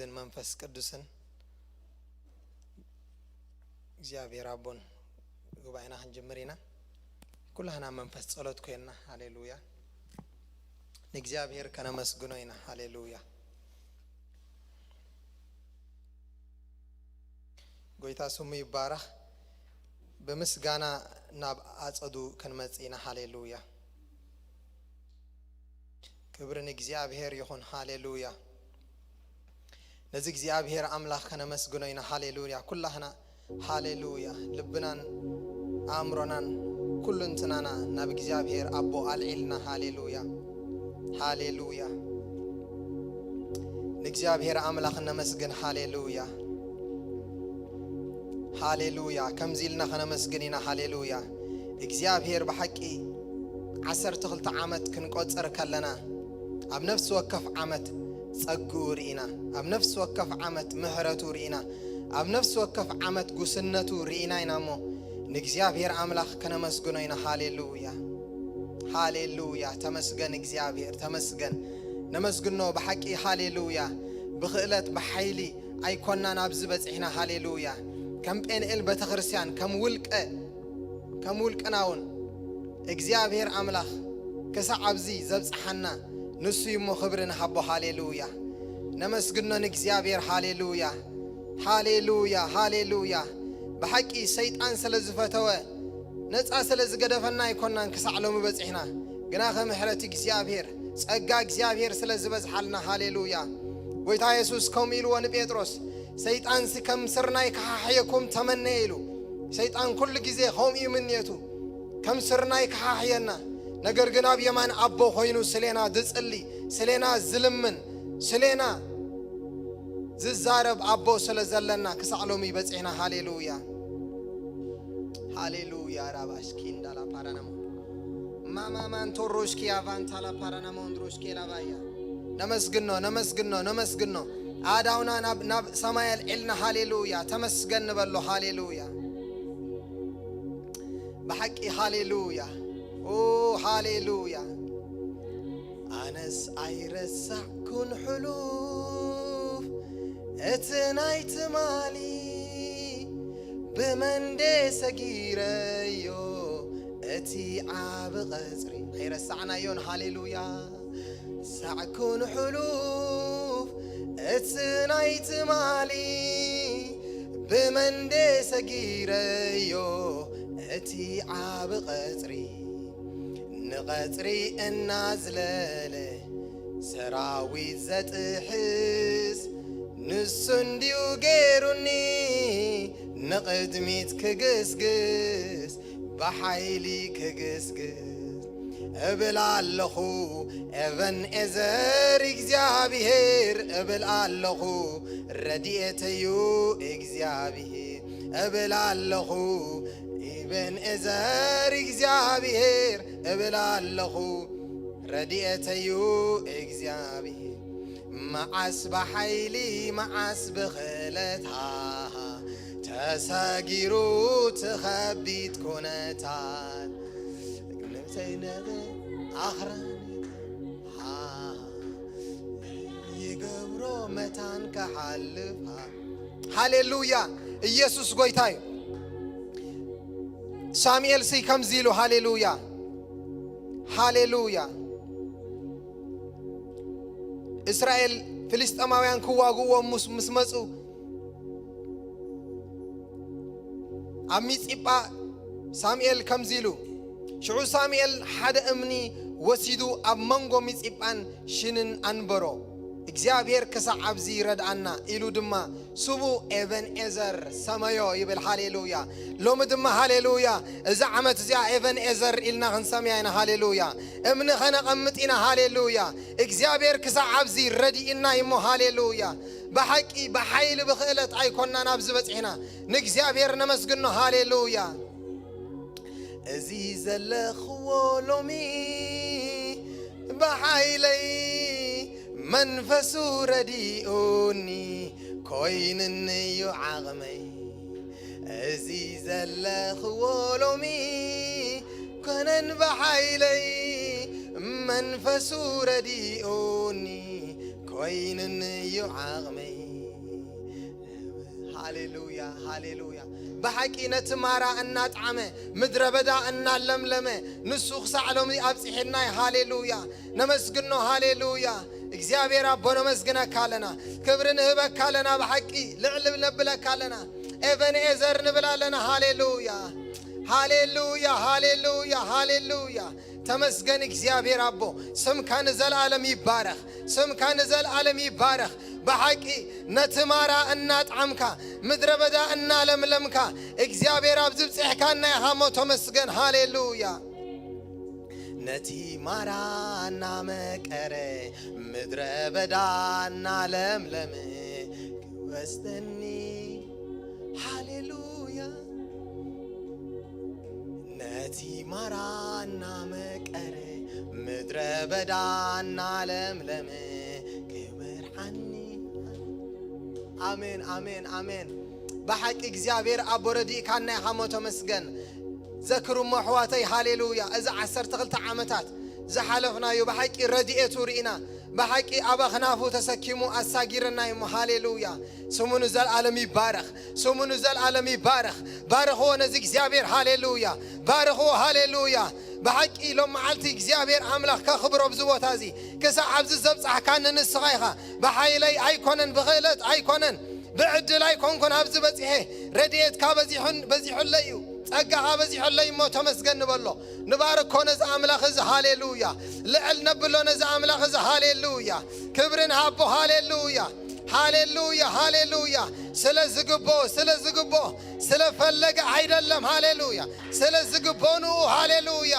ወልدن منفس قدسن እግዚአብሔር አቦን ጉባኤና እንጀምሪና ኩላህና መንፈስ ጸሎት ኮይና ሃሌሉያ እግዚአብሔር ከነመስግኖይና ሃሌሉያ ጎይታ ስሙ ይባረክ በመስጋና ናብ አጸዱ ከንመጽና ሃሌሉያ ክብርን እግዚአብሔር ይሁን ሃሌሉያ ነዚህ እግዚአብሔር አምላክ ከነመስግኖይና ሃሌሉያ ኩላህና ሃሌሉያ ልብናን አምሮናን ኩልንትናና ናብ እግዚአብሔር አቦ አልዒልና ሃሌሉያ ሃሌሉያ እግዚአብሔር አምላክ ከነመስግን ሃሌሉያ ሃሌሉያ ከምዚልና ከነመስግንና ሃሌሉያ እግዚአብሔር በሐቂ 12 ዓመት ክንቆጽር ከለና ኣብ ነፍስ ወከፍ ዓመት ጸጉሪና ኣብ ነፍስ ወከፍ ዓመት ምህረቱ ሪና ኣብ ነፍስ ወከፍ ዓመት ጉስነቱ ሪና ኢናሞ ንእግዚአብሔር አምላክ ከነመስግኖይና ሃሌሉያ ሃሌሉያ ተመስገን እግዚአብሔር ተመስገን ነመስግኖ በሐቂ ሃሌሉያ በኽእለት በኃይሊ አይኮናን ኣብዝ በጽሕና ሃሌሉያ ከም ጴንኤል ቤተክርስቲያን ከም ውልቀናውን እግዚአብሔር አምላክ ከሰዓብዚ ዘብጽሐና ንሱ ይሞ ክብርን ሃቦ ሃሌሉያ ነመስግኖን እግዚአብሔር ሃሌሉያ ሃሌሉያ ሃሌሉያ በሐቂ ሰይጣን ስለዝፈተወ ነፃ ስለዝገደፈና ይኮናን ከሳዕሎም በጽሕና ግና ከምሕረት እግዚአብሔር ጸጋ እግዚአብሔር ስለዝበዝሐልና ሃሌሉያ ጎይታ ኢየሱስ ከም ኢሉ ወንጴጥሮስ ሰይጣን ከም ስርናይ ከሐየኩም ተመነይሉ ሰይጣን ኩሉ ጊዜ ሆም ይምንየቱ ከም ስርናይ ከሐየና ነገር ግን ኣብ የማን አቦ ሆይኑ ስለና ድጽሊ ስለና ዝልምን ስለና ዝዛረብ አቦ ስለዘለና ከሳዕሎም ይበጽሕና ሃሌሉያ ሃሌሉያ ራባሽኪ እንዳላ ፓራናሞ ማማማን ቶሮሽኪ አቫንታላ ፓራናሞ እንድሮሽኪ ላባያ ነመስግኖ አዳውና ናብ ሰማያል ኢልና ሃሌሉያ ተመስገን በሎ ሃሌሉያ በሐቂ ሃሌሉያ ኦ ሃሌሉያ አነስ አይረሳዕ ኩን ሕሉፍ እትናይት ማሊ በመንዴ ሰጊረዮ እቲ ዓብ ቐጽሪ አይረሳዕናዮን ሃሌሉያ ሳዕኩን ሕሉፍ እትናይት ማሊ በመንዴ ሰጊረዮ እቲ ዓብ ቐጽሪ ንቐጽሪ እናዝለለ ሰራዊት ዘጥሕስ ንሱ እንዲዩ ገይሩኒ ንቕድሚት ክግስግስ በኃይሊ ክግስግስ እብል ኣለኹ ኤቨንኤዘር እግዚአብሔር እብል ኣለኹ ረድኤተዩ እግዚአብሔር እብል ኣለኹ ኤቨንኤዘር እግዚአብሔር እብል ኣለኹ ረድኤተዩ እግዚአብሔር መዓስ በኃይሊ መዓስ ብኽእለታ ተሰጊሩ ትኸቢት ኩነታት ነብሰይነገ ኣኽራኒት ይገብሮ መታን ከሓልፍ ሃሌሉያ ኢየሱስ ጎይታዩ ሳሙኤል ሲ ከምዚሉ ሃሌሉያ ሃሌሉያ እስራኤል ፍልስጤማውያን ክዋግእዎም ምስ መጹ ኣብ ሚጽጳ ሳሙኤል ከምዚሉ ሽዑ ሳሙኤል ሓደ እምኒ ወሲዱ ኣብ መንጎ ሚጽጳን ሽንን አንበሮ እግዚአብሔር ከሰዓብዚ ረድአና ኢሉ ድማ ስሙ ኤቨንኤዘር ሰማዮ ይብል ሃሌሉያ ሎሚ ድማ ሃሌሉያ እዚ ዓመት እዚኣ ኤቨንኤዘር ኢልና ክንሰምያይና ሃሌሉያ እምኒ ኸነቐምጢና ሃሌሉያ እግዚአብሔር ከሰዓብዚ ረዲእና ይሞ ሃሌሉያ በሐቂ በኃይል በኽእለት አይኮናን ኣብ ዝበጽሕና ንእግዚአብሔር ነመስግኖ ሃሌሉያ እዚ ዘለኽዎ ሎሚ በኃይለይ መንፈሱ ረዲኡኒ ኮይንንዩ ዓቕመይ እዚ ዘለኽዎ ሎሚ ኮነን በኃይለይ መንፈሱ ረዲኡኒ ኮይንንዩ ዓቕመይ ሃሌሉያ ሃሌሉያ በሐቂ ነትማራ እናጣመ ምድረ በዳ እናለምለመ ንሱ ክሳዕሎም አብጽሕና ሃሌሉያ ነመስግኖ ሃሌሉያ እግዚአብሔር አቦነ መስግነ ካለና ክብርን ህበክ ካለና በሐቂ ልዕል ነብለ ካለና ኤቨንኤዘር ንብላለና ሃሌሉያ ሃሌሉያ ሃሌሉያ ሃሌሉያ ተመስገን እግዚአብሔር አቦ ስምካ ንዘላለም ይባረክ ስምካ ንዘላለም ይባረክ በሐቂ ነትማራ እናጣምካ ምድረ በዳ እናለምለምካ እግዚአብሔር አብ ዝብጽሕካና ያሃሞ ተመስገን ሃሌሉያ ነቲማራ እናመቀረ ምድረ በዳ እናለምለም ወስተኒ ሃሌሉያ ነቲማራ እናመቀረ ምድረ በዳ እናለምለም ክብርሃኒ አሜን አሜን አሜን በሐቂ እግዚአብሔር አብ ረዲእካና ያሃሞ ተመስገን ذكروا محواتي هاليلويا إذا عسرت غلط عمتات زحلفنا يبحكي رديئة رئنا بحكي أبا خنافو تسكيمو أساقيرنا يمو هاليلويا سمو نزال عالمي بارخ سمو نزال عالمي بارخ بارخو نزيك زيابير هاليلويا بارخو هاليلويا بحكي لو معلتي زيابير أملاخ كخبرو بزوات هذي كسا عبز الزبط أحكان نسغيخا بحيلي أيكونن بغيلت أيكونن بعدل أيكون هبز بزيحي رديئة كابزيحن ليو ጸጋሃ በዚህ ላይ ሞተ መስገን ንበሎ ንባርኮ ነዛ አምላኽ እዚ ሃሌሉያ ልዕል ነብሎ ነዛ አምላኽ እዚ ሃሌሉያ ክብርን ሃቦ ሃሌሉያ ሃሌሉያ ሃሌሉያ ስለዝግቦ ስለፈለገ አይደለም ሃሌሉያ ስለዝግቦኑ ሃሌሉያ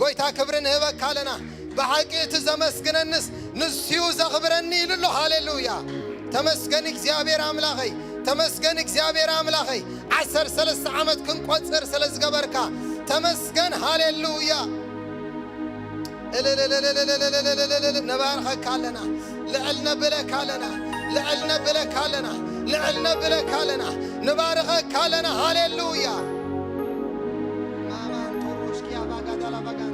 ጎይታ ክብርን ህበካለና በሐቂት ዘመስግነንስ ንስዩ ዘኽብረኒ ይልሎ ሃሌሉያ ተመስገን እግዚአብሔር አምላኸይ ተመስገን እግዚአብሔር አምላኸይ 13 ዓመት ክንቆጽር ስለዝገበርካ ተመስገን ሃሌሉያ ነባርኸካለና ልዕልነ ብለካለና ነባርኸካለና ሃሌሉያ ማማን ቶሮሽኪያ ባጋዳላ ባጋን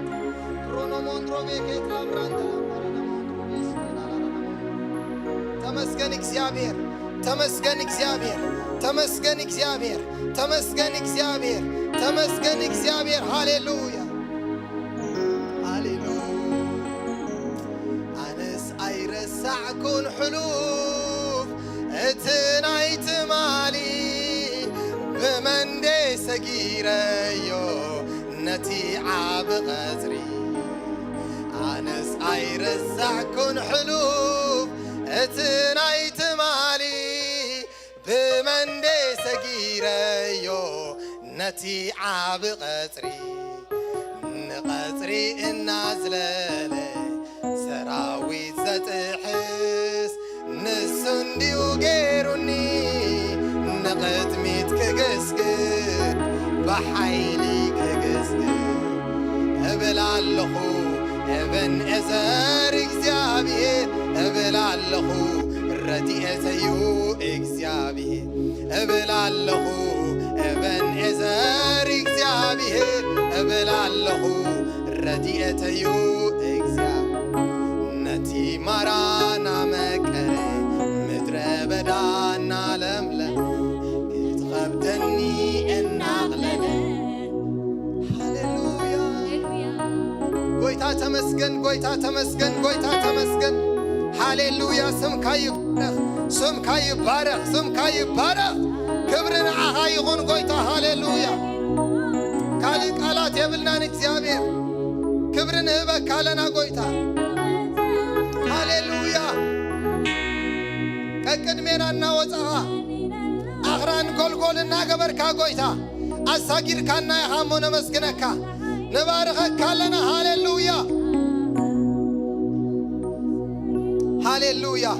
ሮኖሞንድሮቤ ከትላብራንዳ ተመስገን እግዚአብሔር ተመስገን እግዚአብሔር ተመስገን እግዚአብሔር ተመስገን እግዚአብሔር ተመስገን እግዚአብሔር ሃሌሉያ ሃሌሉያ አነስ አይረሳዕኩን ሕሉፍ እትናይት ማሊ ብመንዴ ሰጊረዮ ነቲ ዓብ ቐጽሪ አነስ አይረሳዕኩን ሕሉፍ እትናይት ማሊ بمندي سجيريو نتي عاب قطري النازلة سراوي زتحس نسندي وغيروني نقدميت كجسكت بحيلي كجسكت أبلالخو ابن إزار إكزابيه أبلالخو رديئتيو إكزابيه أبلالخو ابن إزار إكزابيه أبلالخو رديئتيو إكزابيه نتي مرانا مكري مدربدانا لملم كتخبتني النغلة هاليلويا قويتا تمسكن قويتا تمسكن قويتا تمسكن هاليلويا سمكا يبارخ كبرنا عهايغون قويتا هاليلويا كالي قالات يبلنا نكزيابير كبرنا هبك كالنا قويتا هاليلويا كقدمنا نوصها أخران قولنا قبركا قويتا أساقير كانا يحامون مسكنكا نبارخك كالنا هاليلويا هاليلويا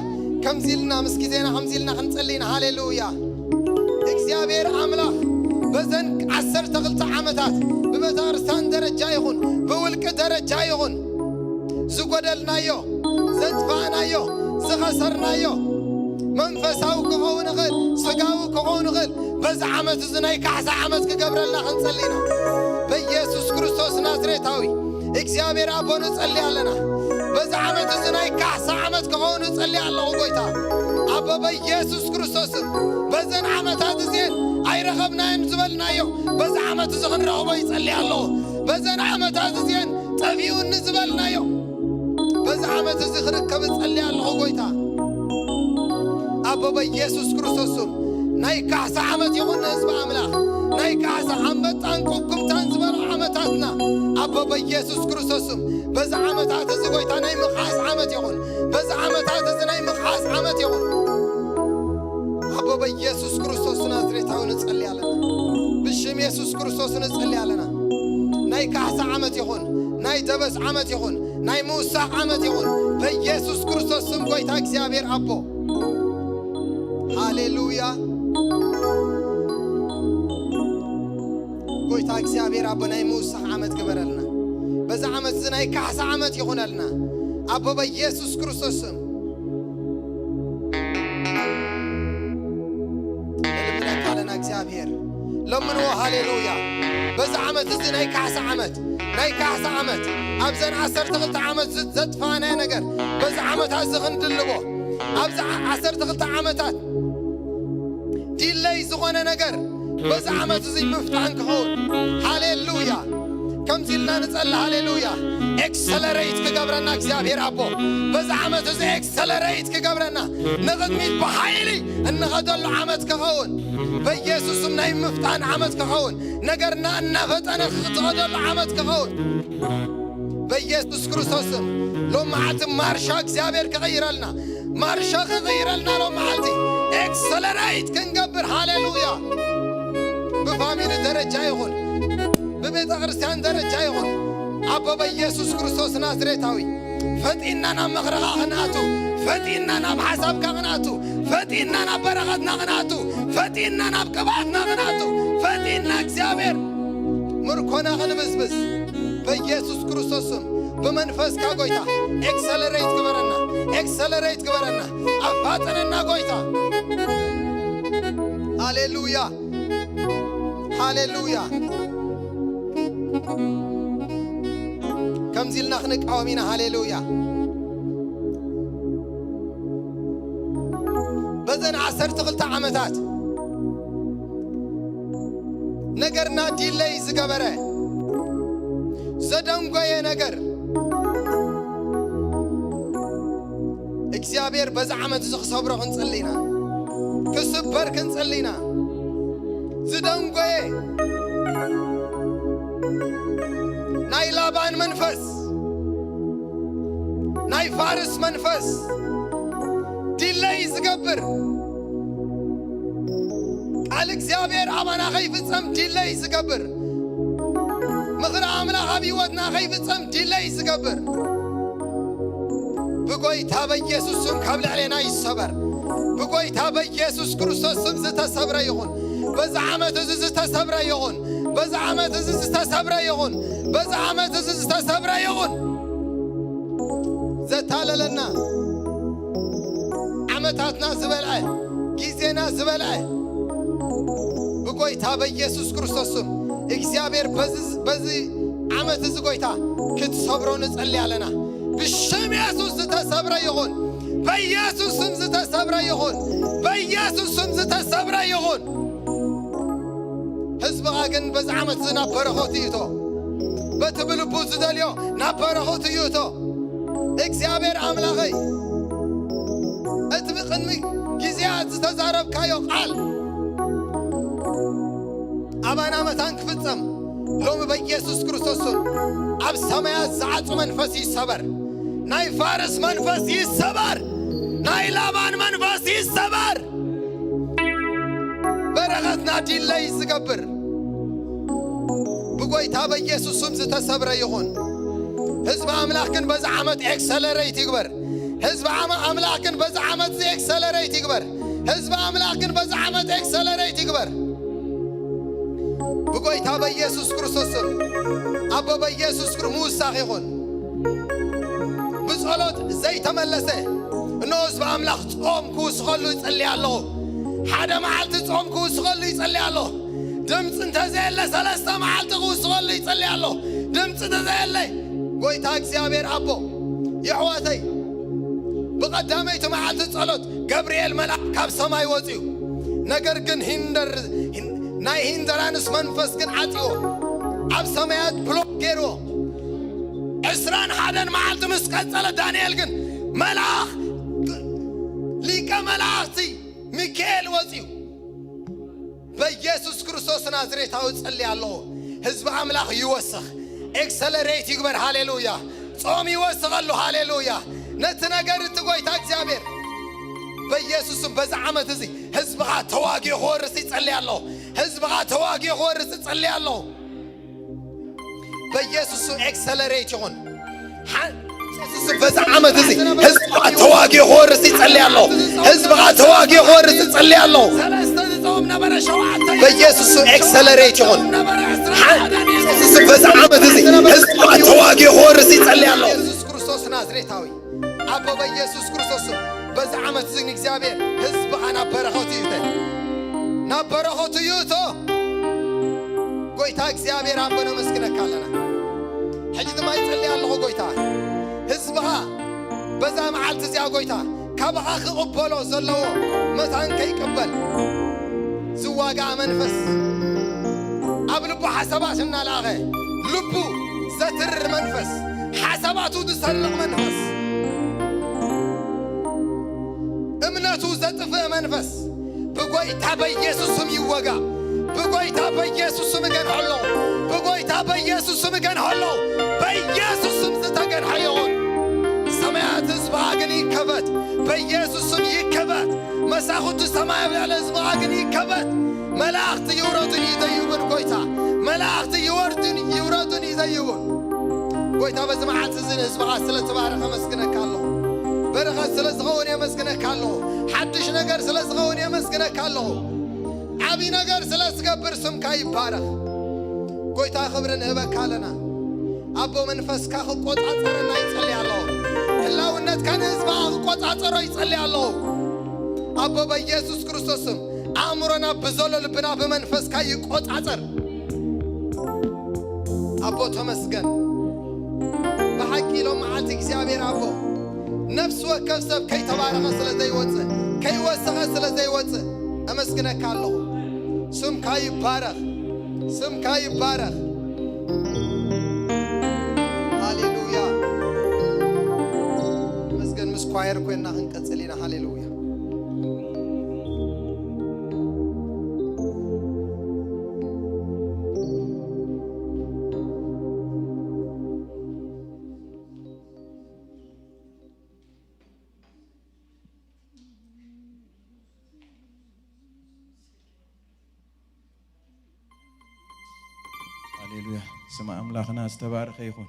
كم زلنا مسكيزينا هم زلنا خنصلينا هاليلويا እግዚአብሔር አምላክ በዘን 10 ተغلط ዓመታት በመታርሳን ደረጃ ይሁን በውልቅ ደረጃ ይሁን ዝጎደልናዮ ዘጥፋናዮ ዝኸሰርናዮ መንፈሳው ክኸውን ይኽእል ስጋው ክኸውን ይኽእል በዛ ዓመት ዝናይ ካሕሳ ዓመት ክገብረልና خنصلينا በኢየሱስ ክርስቶስ ናዝሬታዊ እግዚአብሔር አቦን ጸልያለና በዛ ዓመት ዝናይ ካሕሳ ዓመት ክኸውን ጸልያለሁ ጎይታ أبا بيسوس كريستوس بزن عمتات زين أي رغبنا نزبلنا يو بز عمت زغن رغبا يصلي الله بزن عمتات زين تفيون نزبلنا يو بز عمت زغن كبت صلي الله قويتا أبا بيسوس كريستوس ناي كعس عمت يغن نزب أملاخ ناي كعس عمت أنكم تنزبل عمتاتنا أبا بيسوس كريستوس بز عمتات زغويتا ناي مخاس عمت يغن بز عمتات زناي مخاس عمت يغن أبا بيسوس كريستوس نازريتاو نصلي علينا بشم يسوس كريستوس نصلي علينا ناي كعس عمت يغن ناي دبس عمت يغن ناي موسى عمت يغن بيسوس كريستوس سم قويتا እግዚአብሔር أبو هاليلويا قويتا እግዚአብሔር أبو ناي موسى عمت قبرلنا بز عمت زناي كعس عمت يغنلنا أبو بيسوس كريستوس سم እግዚአብሔር ለምንዎ ሃሌሉያ በዛ ዓመት እዚ ናይ ካሕሳ ዓመት ኣብዘን 12 ዓመት ዘጥፋና ነገር በዛ ዓመታት ዝኽንድልቦ ኣብዛ 12 ዓመታት ዲሌይ ዝኾነ ነገር በዛ ዓመት እዚ ምፍታን ክኸውን ሃሌሉያ ከምዚ ኢልና ንጸልይ ሃሌሉያ ኤክሰለሬት ክገብረና እግዚአብሔር ኣቦ በዛ ዓመት እዚ ኤክሰለሬት ክገብረና ንቕድሚት ብሓይሊ እንኸደሉ ዓመት ክኸውን በኢየሱስም ናይ ምፍታን ዓመት ክኸውን ነገርና እናፈጠነ ክትኸደሉ ዓመት ክኸውን በኢየሱስ ክርስቶስም ሎም መዓልቲ ማርሻ እግዚአብሔር ክቕይረልና ማርሻ ክቕይረልና ሎም መዓልቲ ኤክሰለሬት ክንገብር ሃሌሉያ بفاميل درجة يهون ببيت أغرستان درجة يهون أبا بيسوس كريستوس نازريتاوي فتئنا مغرقا غناتو فتئنا بحسابك غناتو فتئنا برغتنا غناتو فتئنا بقبعتنا غناتو فتئنا اكزابير مركونا غنبزبز بيسوس كريستوس بمنفس كاغويتا اكسلريت كبرنا أفاتنا غويتا هاليلويا هاليلويا كم زلنا خنق عوامينا هاليلويا بزن 10 عمتات نجرنا ديلي زقبره زدن قوية نجر اكسيابير بز عمت زخ صبره خنصلينا كسبر كنصلينا زدن قوية ناي لابان منفس ناي فارس منفس ديلي زقبر قال اكسيابير عمانا خيف السم ديلي زقبر مغرى عملا خبيوتنا خيف السم ديلي زقبر بقوي تابا يسوس سم قبل علينا يصبر بقوي تابا يسوس كريستوس سم زتا صبر يغون بزعمت زتا صبر يغون بزعمت زتا صبر يغون بزعمت زتا صبر يغون زتا لنا عمتاتنا زبلعه جيزينا زبلعه بقوي تابا يسوس كريستوس سم እግዚአብሔር በዚህ ዓመት ዝጎይታ ክትሰብሮ ንጸልይ ኣለና ብሽም ኢየሱስ ዝተሰብረ ይኹን በኢየሱስ ስም ዝተሰብረ ይኹን በኢየሱስ ስም ዝተሰብረ ይኹን ህዝብኻ ግን በዚህ ዓመት ዝናበረኾት እዩቶ በቲ ብልቡ ዝደልዮ ናበረኾት እዩቶ እግዚአብሔር ኣምላኸይ እቲ ብቕድሚ ጊዜያት ዝተዛረብካዮ ቃል أبانا متان كفتم لوم بيسوس كريستوس أب سمايات زعتو منفسي صبر ناي فارس منفسي صبر ناي لابان منفسي صبر برغتنا ديلي زقبر بقوي تابا يسوس سمز تصبر يغون حزب أملاكن بزعمت اكسلريت يكبر حزب أملاكن بزعمت اكسلريت يكبر حزب أملاكن بزعمت اكسلريت يكبر بقوي تابا يسوس كريستوس أبا بيسوس موسى يغون بصلوت زي تملسه نوز بأملاخ تصوم كوس خلو يصلي الله حدا معلت تصوم كوس خلو يصلي الله دمت انت زي اللي سلسة معلت كوس خلو يصلي الله دمت انت زي اللي قوي تاك سيابير أبو يحواتي بقدامي تمعات تصلت جبريل ملاك كاب سماي وزيو نجر جن ناي هندرانس منفس جن عتيو عب سمايات بلوك جيرو إسران حدن معلت مسكت على دانيال جن ملاك ليك ملاكتي ميكيل وزيو بيسوس كريستوس نازريت هاو تصلي الله حزب أملاك يوسخ اكسلريت يكبر هاليلويا صوم يوسخ له هاليلويا نتناجر تقوي تاكسيابير بيسوس بزعمة زي حزبها تواجي خورس يصلي الله حزبها تواجي خورس يصلي الله بيسوس اكسلريت يون بزعمة زي حزبها تواجي خورس يصلي الله حزبها تواجي خورس يصلي الله بيسوس اكسلريت يون بزعمة زي حزبها تواجي خورس يصلي الله يسوس كريستوس نازريتاوي أبا بيسوس كريستوس بزعمة زي نكزابير حزب أنا نبرخوتي يوتو قويتا كزابير ربنا مسكنك علنا حجد ما يتصلي الله قويتا حزبها بزا معالت زيا قويتا كابخا خقبلو زلو متان كي قبل زواقا منفس أبلبو حسباتنا لاغي لبو ستر منفس حسباتو تسلق منفس امناتو زطفه منفس بقويتا بيسوسم يوغا بقويتا بيسوسم كان حلو بقويتا بيسوسم كان حلو بيسوسم زتكن حيون سمايات زباغني كبت بيسوسم يكبت مساخوت السماء على زباغني كبت ملاخت يوردني يديبن قويتا ملاخت يوردني يديبن قويتا بزمعات زين زباغ سلا تبارك مسكنك الله برخ سلسغون يمسكنك الله حدش نجر سلسغون يمسكنك الله عبي نجر سلسغبر سمكا يبارك قويتا خبرن هبك لنا أبو منفس كاخو قوت عصرنا يصلي الله إلا ونت كان يسمع قوت عصر يصلي الله أبو بيسوس كريستوس أمرنا بزول لبنا بمنفس كاي قوت عصر أبو تمسكن بحكي لهم معاتك زيابير أبو نفس وكف سب كي تبارك سلزي وصه كي وسخ سلزي وصه أمسكنك الله سم كاي بارك سم كاي بارك هاليلويا مسكن مسكواير كوينا هنقصلينا هاليلويا هللويا سمع أملاخنا استبارك يكون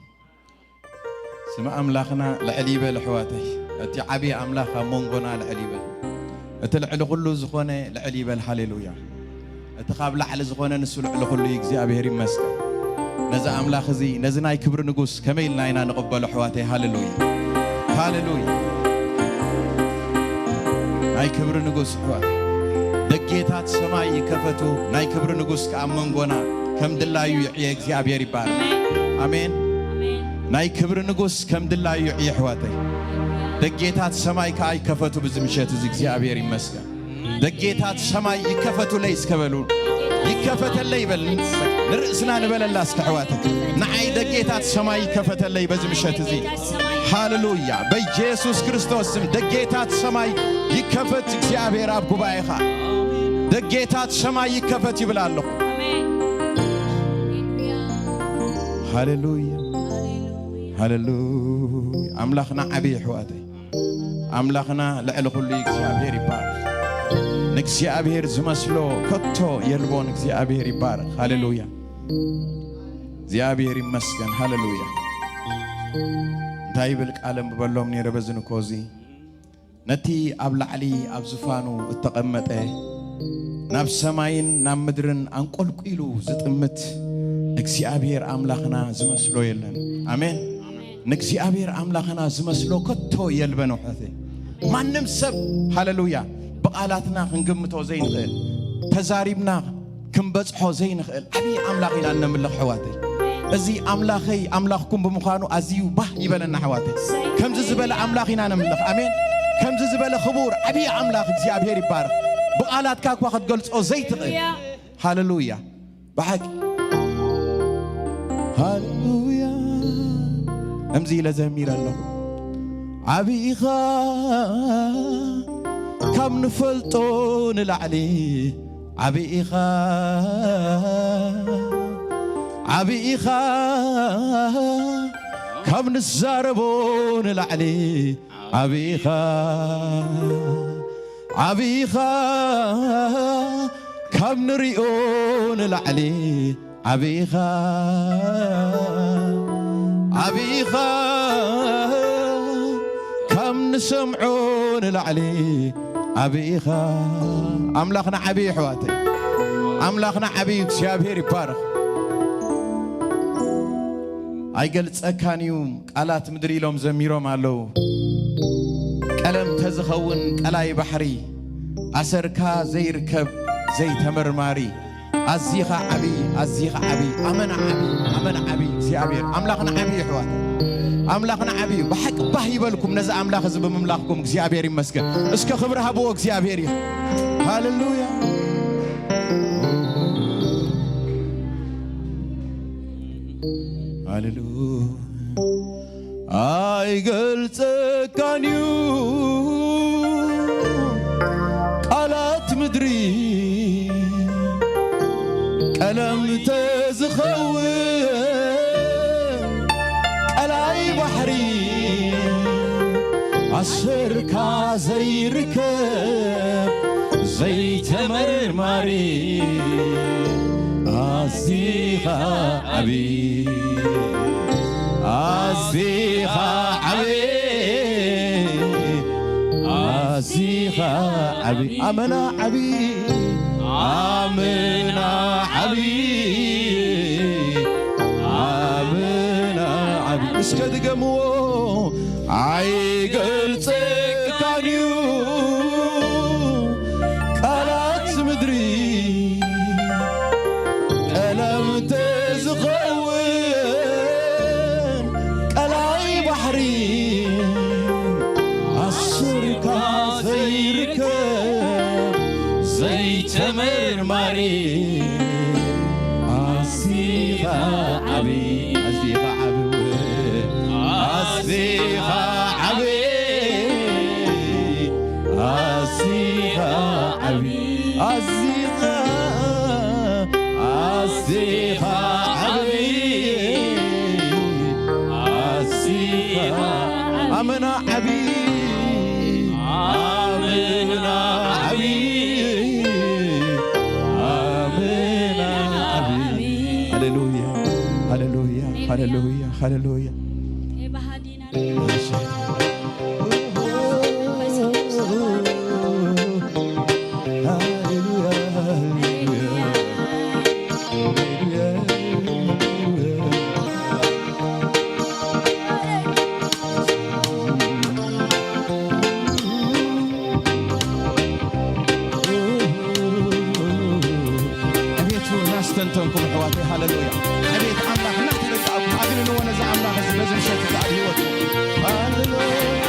سمع أملاخنا لعليبة لحواتي أتي عبي أملاخا مونغونا لعليبة أتلعل كله زخونة لعليبة هللويا أتقابل على زخونة نسول على كله يجزي أبيهري مسك نزا أملاخ زي نزنا يكبر نقص كميل ناينا نقبل حواتي هللويا هللويا ناي كبر نقص حواتي دقيتات سماي كفتو ناي كبر نقص كأمونغونا كم دلايو يحيى እግዚአብሔር ይባል አሜን ናይ ክብር ንጉስ ከም ደላዩ ይحيى حواتي ደጌታት ሰማይ ካይ ከፈቱ በዝምሸት እዚ እግዚአብሔር ይመስገን ደጌታት ሰማይ ይከፈቱ ላይ እስከበሉ ይከፈተለይ ይበል ንርእስና ንበለላስ ከحواتي ናይ ደጌታት ሰማይ ይከፈተለይ በዝምሸት እዚ ሃሌሉያ በኢየሱስ ክርስቶስ ስም ደጌታት ሰማይ ይከፈት እግዚአብሔር አብ ጉባኤኻ ደጌታት ሰማይ ይከፈት ይብላለሁ هللويا هللويا أملاخنا عبي حواتي أملاخنا لعل كل እግዚአብሔር ይባረክ እግዚአብሔር ዝመስሎ ከቶ የልቦን እግዚአብሔር ይባረክ ሃሌሉያ እግዚአብሔር ይመስገን ሃሌሉያ ታይብል ቃለም በበሎም ነረ በዝን ኮዚ ነቲ ኣብ ላዕሊ ኣብ ዝፋኑ እተቀመጠ ናብ ሰማይን ናብ ምድርን አንቆልቁሉ ዝጥምት እግዚአብሔር አምላክና ዝመስሎ የለን አሜን እግዚአብሔር አምላክና ዝመስሎ ከቶ የልበን ወሐቴ ማንም ሰብ ሃሌሉያ በቃላትና ክንግምቶ ዘይንኽእል ተዛሪብና ክንበጽሖ ዘይንኽእል አቢ አምላክና ነምልኽ ሕዋቴ እዚ አምላኸይ አምላኽኩም ብምዃኑ ኣዝዩ ባህ ይበለና ሕዋቴ ከምዚ ዝበለ አምላክና ነምልኽ አሜን كم زبالة خبور عبي عملاق እግዚአብሔር ይባረክ بقالات كاك واخد قلص أو زيت هاللويا بحق هاللويا أمزي لزمير الله عبيخا كم نفلطون العلي عبيخا عبيخا كم نزاربون العلي عبيخا عبيخا كم نريون العلي عبيخا عبيخا كم نسمعون العلي عبيخا أملاخنا عبي حواتي أملاخنا عبي እግዚአብሔር ይባረክ አይገልጸካኒውም ቃላት ምድሪ ኢሎም ዘሚሮም አለው ቀለም ተዝኸውን ቀላይ ባሕሪ አሰርካ ዘይርከብ ዘይተመርማሪ አዚኻ ዓቢ አመና ዓቢ እግዚአብሔር አምላኽና ዓቢ ይሕዋት አምላኽና ዓቢ በሐቅ ባህ ይበልኩም ነዛ አምላኽ ህዝብ በመምላኽኩም እግዚአብሔር ይመስገን እስከ ክብር ሃቦ እግዚአብሔር ይህ ሃሌሉያ ሃሌሉያ አይገልጸካኒው ቃላት ምድሪ ቀለም ተዝኸውን ቀላይ ባሕሪ አሰርካ ዘይርከብ ዘይተመርማሪ አዚኻ ዓቢ أزيخا عبي أزيخا عبي أمنا عبي أمنا عبي أمنا عبي اسكت قمو عيقل تكانيو كالات مدري ألم تزغو الشركة زيركب زيتمرمري أصيغة عبي أصيغة عبي أصيغة عبي أصيغة عبي أصيغة عبي أصيغة أمنا عبي آمنا عبي آمنا عبي هللويا هللويا هللويا هللويا تنتمكم حواتي هاللويا أبيت أملاك نحن نتعبكم أدري وانا زي أملاك لازم شيء تتعب هوتي هاللويا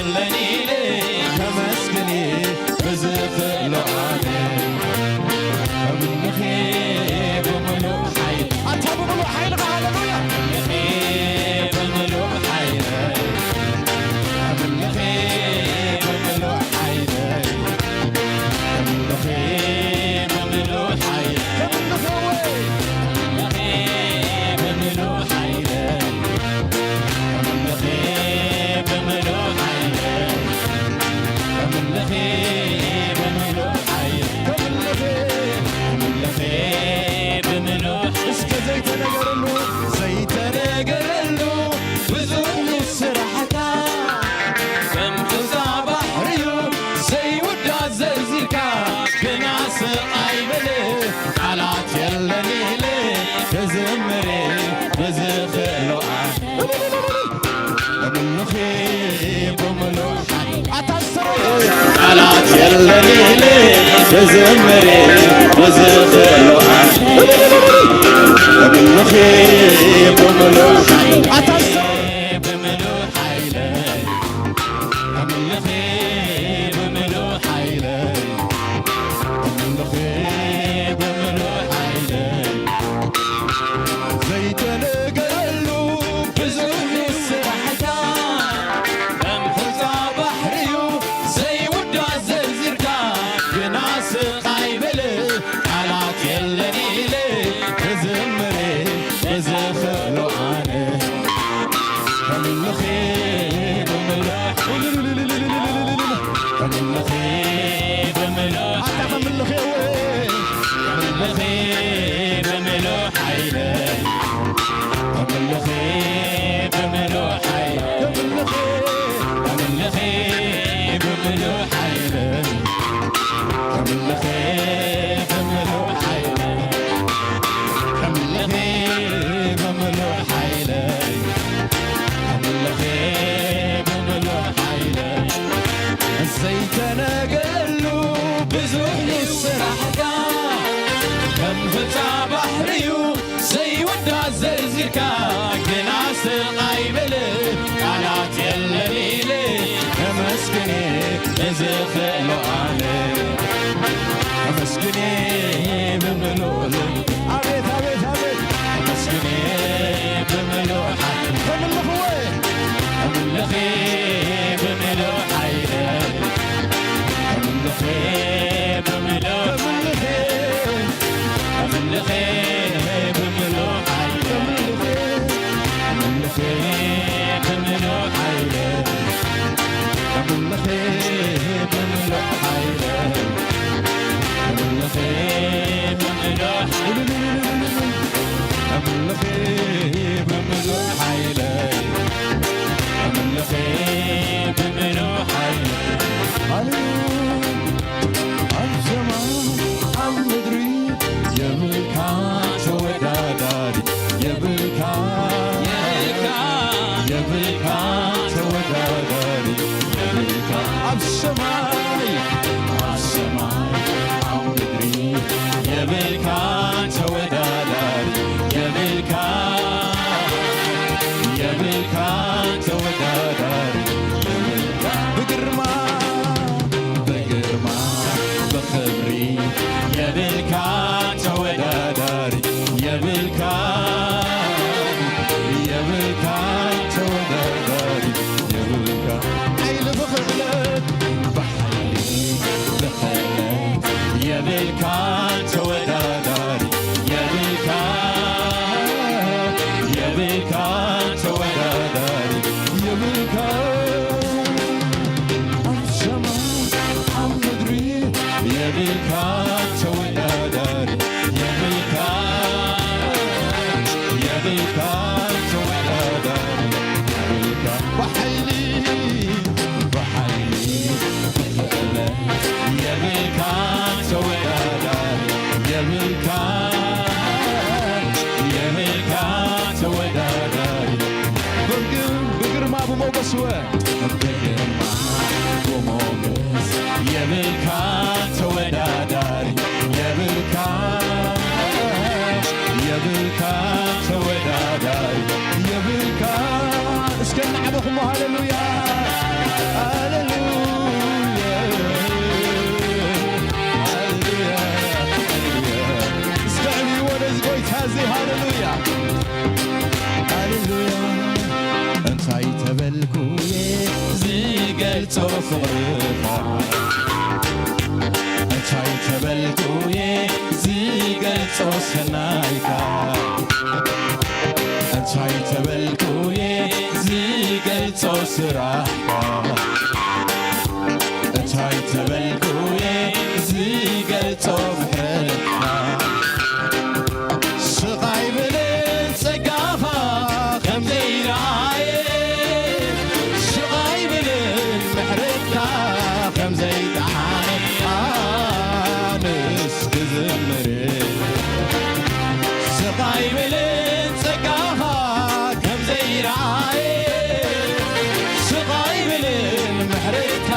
የለኒ ከመስገኔ ብዝኽእሎዓነ أملخي بملوء حيل أنت بملوء حيل هاللويا أملخي بملوء حيل أملخي بملوء حيل أملخي بملوء حيل أملخي بملوء حيل أملخي بملوء حيل أملخي بملوء حيل እስከ ዘይተነገረሉ ብዙሕ ስራሕካ ከም ሕፃ ባሕርዩ ዘይውዳእ ዘርዚርካ ግና ስቓይ በለ ቃላት የለኒ ኢለ ክዝምር ብዝኽእሎዓ أملخ بملوء ቃላት የለኒ ኢለ ክዝምር ብዝኽእሎዓ أملخ بملوء بملوء حيلي أملخ بملوء حيلي أملخ بملوء حيلي ዘይተነገረሉ ብዙሕ ስራሕካ ከም ሕፃ ባሕርዩ ዘይውዳእ ዘርዚርካ ግና ስቓይ በለ ቃላት የለኒ ኢለ ክዝምር ብዝኽእሎዓነ أملخ بملوء أملخ بملوء أملخ أملخ بملوء حيلي أملخ بملوء حيلي أملخ بملوء حيلي أملخ بملوء حيلي أملخ بملوء حيلي أملخ بملوء حيلي ዘይተነገረሉ ብዙሕ ስራሕካ ከም ሕፃ ባሕርዩ ዘይውዳእ ዘርዚርካ ግና ስቓይ በለ ቃላት የለኒ ኢለ ከመስግኔ ብዝኽእሎዓነ ከመስግኔ ብምሉእ አቤት አቤት አቤት ከመስግኔ ብምሉእ ሓይል ከምልኽ ወይ ከምልኽ ብምሉእ ሓይለ ከምልኽ ብምሉእ ከምልኽ ከምልኽ ብምሉእ ሓይለ ከምልኽ ብምሉእ ሓይለ ከምልኽ ብምሉእ ሓይለ ከምልኽ ብምሉእ أملخ بملوء حيلي أملخ بملوء حيلي عن زمان عن مدري يبلكا توداداري يبلكا يبلكا توداداري يبلكا عالسماي عالسماي عن مدري يبلكا توداداري የብልካ ተወዳዳሪ በግርማ በግርማ በክብሪ የብልካ ተወዳዳሪ የብልካ የብልካ ተወዳዳሪ የብልካ ኃይል በክእለት በኃይሊ በክእለት የብልካ ተወዳዳሪ የብልካ የብልካ ተወዳዳሪ የብልካ ዝገልጾ ፍቕርኻ እንታይ ተበልኩየ ዝገልጾ ሰናይካ እንታይ ተበልኩየ ዝገልጾ ስራሕካ እንታይ ተበልኩየ ዝገልጾ ምሕረትካ ስቓይ ብልን ጸጋኻ ከምዘይረኣየ ስቓይ ብልን ምሕረትካ ከምዘይጠዓነ ኣነስ ክዝምር ስቓይ ብልን ጸጋኻ ከምዘይረኣየ ስቓይ ብልን ምሕረትካ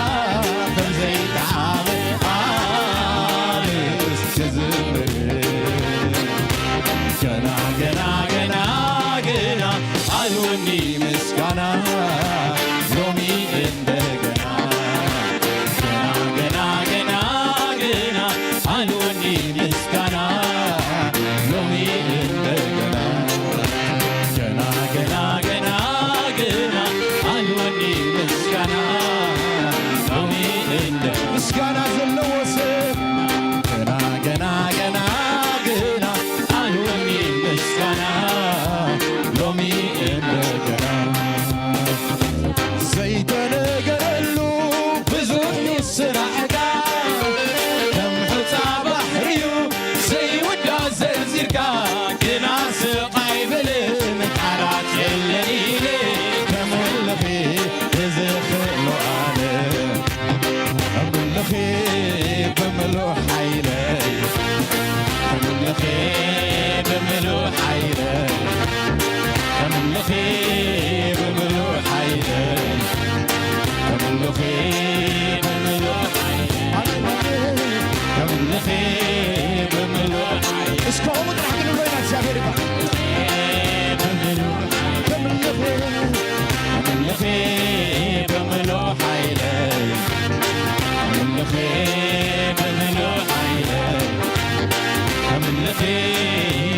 ከምዘይጠዓነ ኣነስ ክዝምር ገና ገና ገና ገና አልወኒ ምስጋና ሎሚ እንደገና ገና ገና ገና አልወኒ ምስጋና ሎሚ እንደገና ገና ገና ገና ገና አልወኒ ምስጋና ሎሚ እንደ ምስጋና ዘለዎ ሰብ ገና ገና ገና ገና አልወኒ ምስጋና ሎሚ እንደገና ዘይተነገረሉ ብዙሕ ስራሕካ ከም ሕፃ ባሕርዩ ዘይውዳእ ዘርዚርካ ግና ስቓይ ብልን ቃላት የለኒ ከምልኺ ዝኽእሎ ኣነ ከምልኺ ብምሉእ ሓይለይ ከምልኺ ብምሉእ ሓይለይ ከምልኺ ብምሉእ ሓይለይ ከምልኺ ብምሉእ ሓይለይ ከምልኺ ብምሉእ ሓይለይ እስካሁን ጥራሕ ክንብለና እግዚአብሔር ይባል ከምልኺ ከምልኺ ብምሉእ ሓይለይ ከምልኺ ብምሉእ ሓይለይ ከምልኺ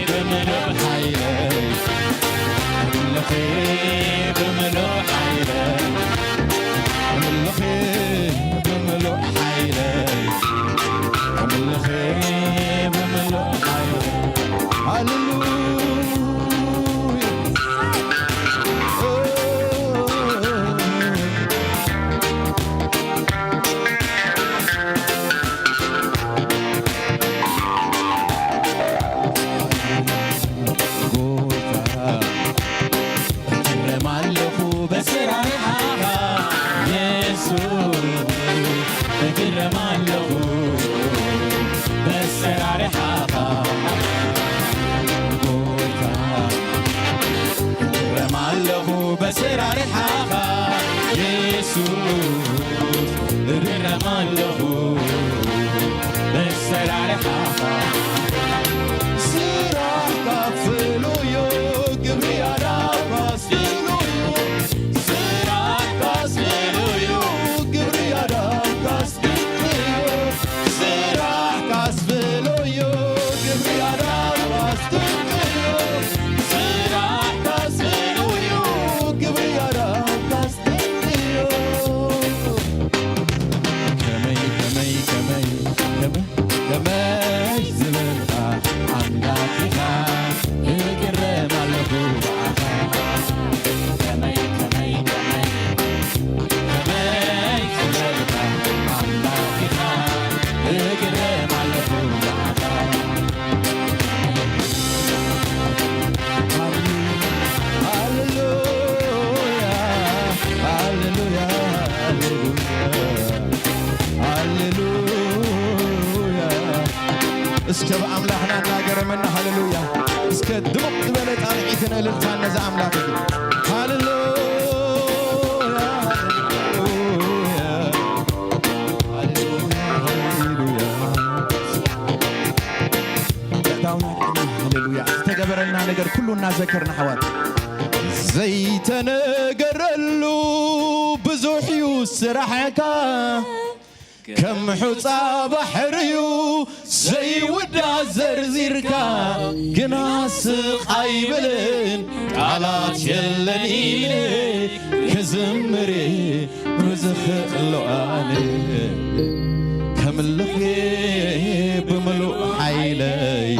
ብምሉእ ሓይለይ ከምልኺ ብምሉእ ሓይለይ ከምልኺ ብምሉእ ሓይለይ ከምልኺ ብምሉእ ሓይለይ ሃሌሉያ እግረማለኹ በስራሕኻ ኢየሱስ እግረማለኹ በስራሕኻ ጎይታ እግረማለኹ በስራሕኻ ኢየሱስ እግረማለኹ በስራሕኻ ስራሕካ ፍሉይ ግብሪ ኣዳባስ እስከ በአምላኽና እናገረመና ሃሌሉያ እስከ ድሙቕ ዝበለ ጣልዒትን እልልታን ነዛ ኣምላኽ እዩ ሃሌሉያ ሃሌሉያ ሃሌሉያ ሃሌሉያ ዝተገበረልና ነገር ኩሉ እናዘከርና ሓዋት ዘይተነገረሉ ብዙሕ እዩ ስራሕካ ከም ሕፃ ባሕርዩ ዘይውዳእ ዘርዚርካ ግና ስቓይ ብልን ቃላት የለኒ ክዝምር بزخلواني كملخي بملو حيلي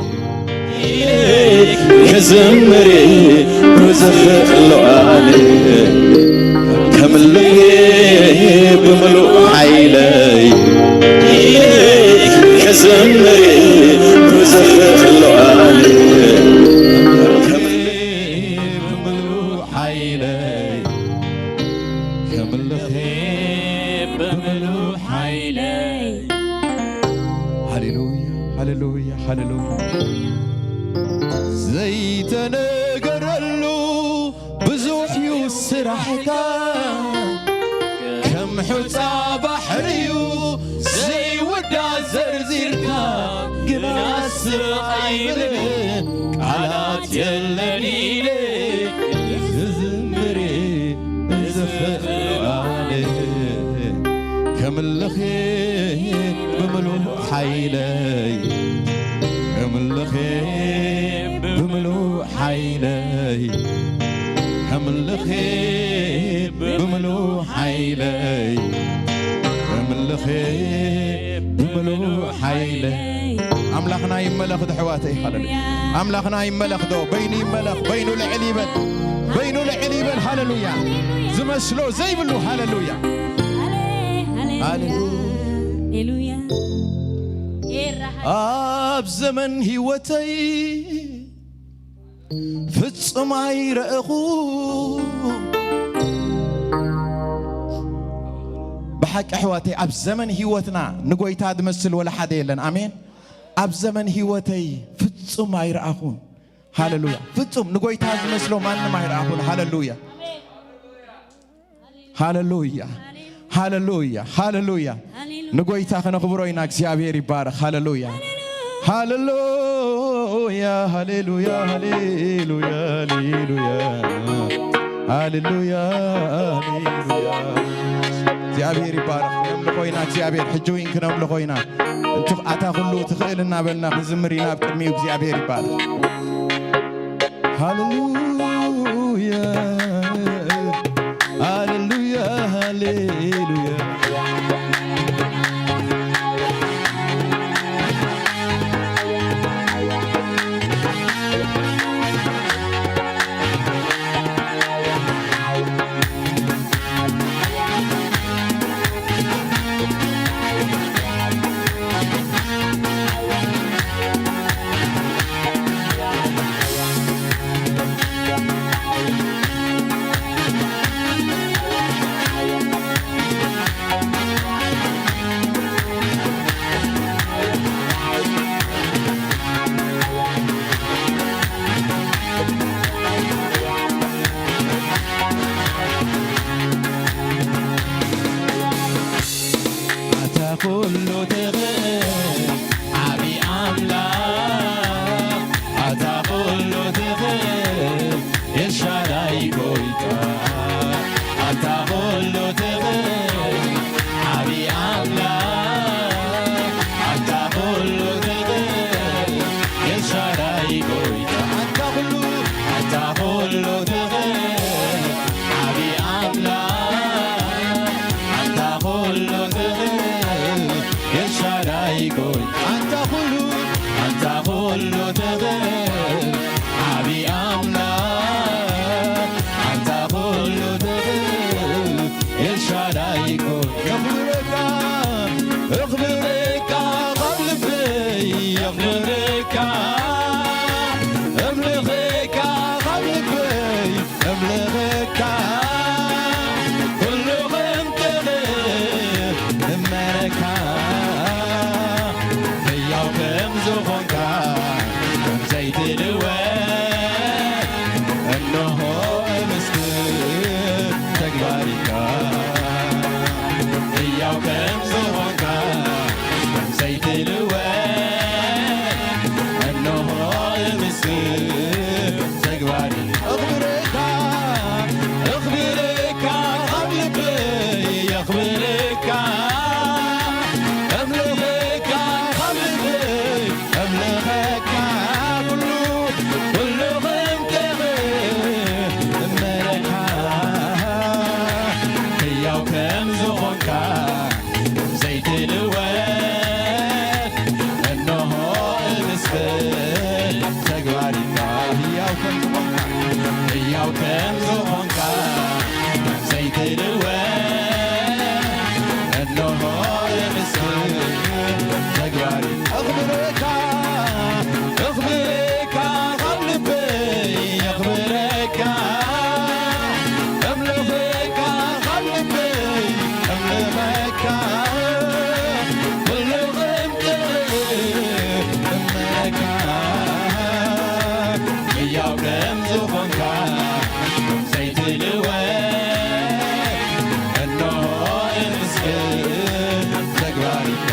كزمري بزخلواني كملخي بملو حيلي كزمري بزخلواني هللويا هللويا زيت نقرلو بزوح يسرحكا كم حتا بحريو زي ودا زرزيركا قناس عيبن قالات يلني لك زمري زفراني كم اللخي بملو حيلي كملخي بملو حيلي كملخي بملو حيلي كملخي بملو حيلي أملاخنا يملخ دحواتي هللويا أملاخنا يملخ دو بيني يملخ بينو العليبل بينو العليبل هللويا زمسلو زي بلو هللويا هللويا أب زمن هيوتي فتصم عيرقو بحق أحواتي أب زمن هيوتنا نقوي تاد مسل ولا حد يلن آمين أب زمن هيوتي فتصم عيرقو هاللويا فتصم نقوي تاد مسلو ما نما عيرقو هاللويا هاللويا هاللويا هاللويا نقول تاخنا خبروينا እግዚአብሔር ይባረክ ሃሌሉያ ሃሌሉያ ሃሌሉያ ሃሌሉያ ሃሌሉያ ሃሌሉያ እግዚአብሔር ይባረክ ነምልኮይና እግዚአብሔር ሕጆይን ከነምልኮይና እንቱ አታ ሁሉ ትኽእልና በልና ዝምሪና በቅድሚው እግዚአብሔር ይባረክ ሃሌሉያ ሃሌሉያ ሃሌሉያ Yes, ዝኾንካ ዘይት ልወት እነሆ እምስክር ተግባሪካ ሕያው ከም ዝኾንካ ዘይት ልወት እነሆ እምስክር ተግባሪ أخبرك قلبي أخبرك أملك قلبي أملك كل غمت أملك يا كم زخنك زيت الواد أنه المسكين تقبلك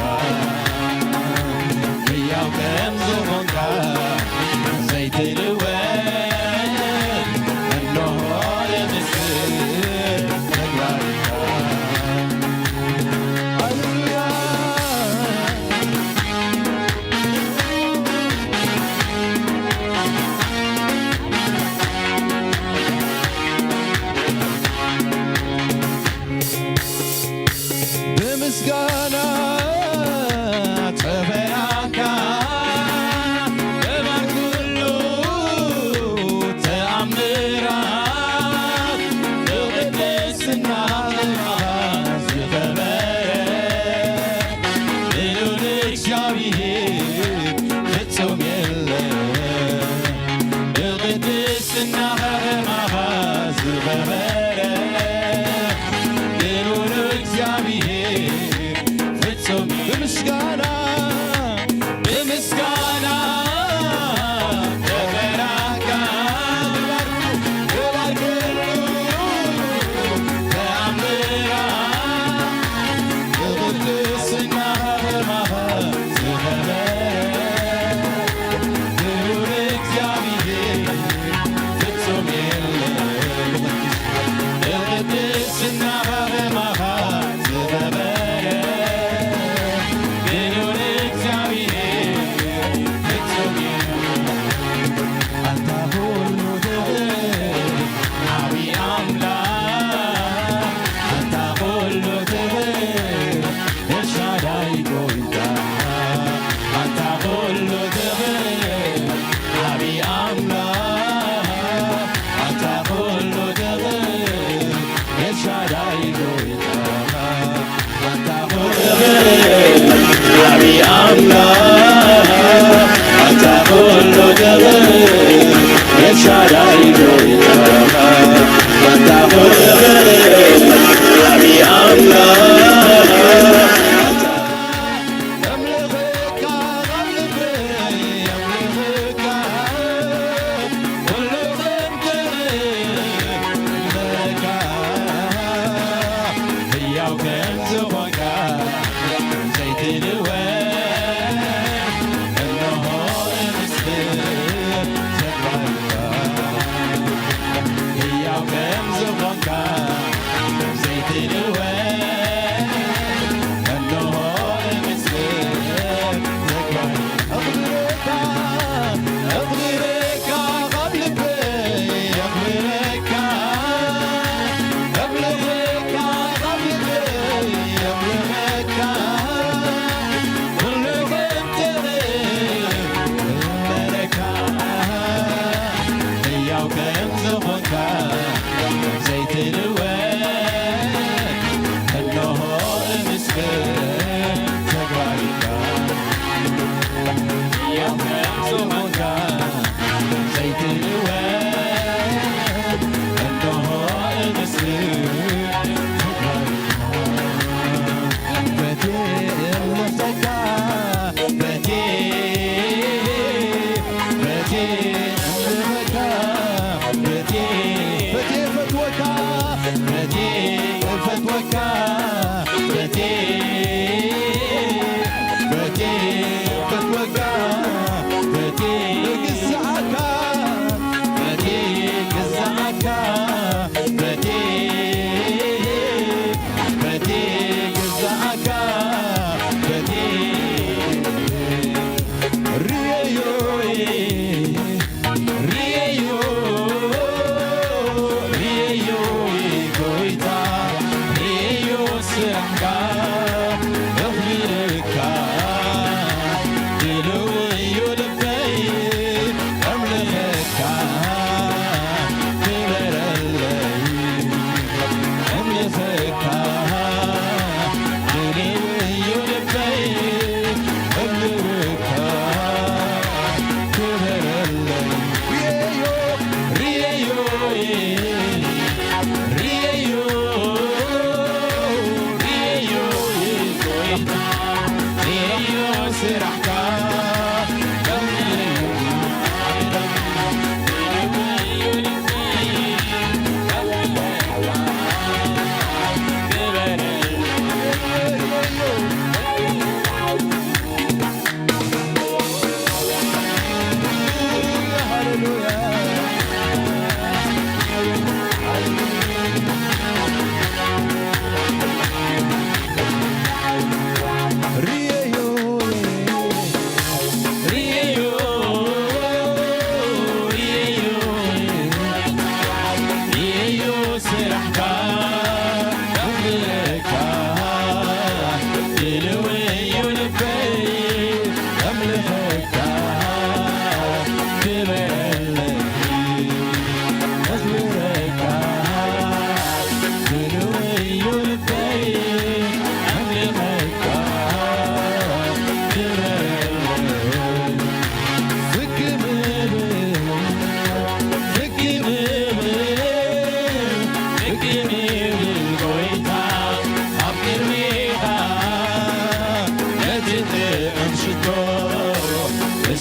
يا كم زخنك زيت الواد أنه المسكين تقبلك በምስጋና ተበራካ በማን ሁሉ ተአምራት በቅድስና ዝተበረ ልዑል እግዚአብሔር ፍጹም የለም በቅድስና ዝተበረ ልዑል እግዚአብሔር ፍጹም በምስጋና ተበራካ በማን ሁሉ ተአምራት በቅድስና ዝተበረ ልዑል እግዚአብሔር ፍጹም የለም በቅድስና ዝተበረ ልዑል እግዚአብሔር ፍጹም የለም አንተ ሁሉ ትብር አብይ አምላክ አንተ ሁሉ ትብር ኤልሻዳይ ጎይታ አንተ ሁሉ ትብር አብይ አምላክ አንተ ሁሉ ትብር ኤልሻዳይ ጎይታ አንተ ሁሉ ትብር አብይ አምላክ አንተ ሁሉ ትብር ኤልሻዳይ ጎይታ አንተ ሁሉ ትብር አብይ አምላክ أملك قلبي أملك كل غمت أملك ሕያው ከም ዝኾንካ ዘይት ልወት እነሆ እምስክር ተግባርካ ሕያው ከም ዝኾንካ ዘይት ልወት እነሆ እምስክር ተግባርካ أخبرك قلبي أخبرك أملك قلبي أملك كل غمت أملك ሕያው ከም ዝኾንካ ዘይት ልወት እነሆ እምስክር ተግባርካ ሕያው ከም ዝኾንካ ዘይት ልወት እነሆ እምስክር ተግባርካ በቴ እምነተካ በቴ እምነተካ በቴ ፈትወካ በቴ ፈትወካ በቴ ፈትወካ በቴ ግዛዓካ በቴ ግዛዓካ በቴ ግዛዓካ በቴ ሪዮ ጎይታ ሪዮ ስራ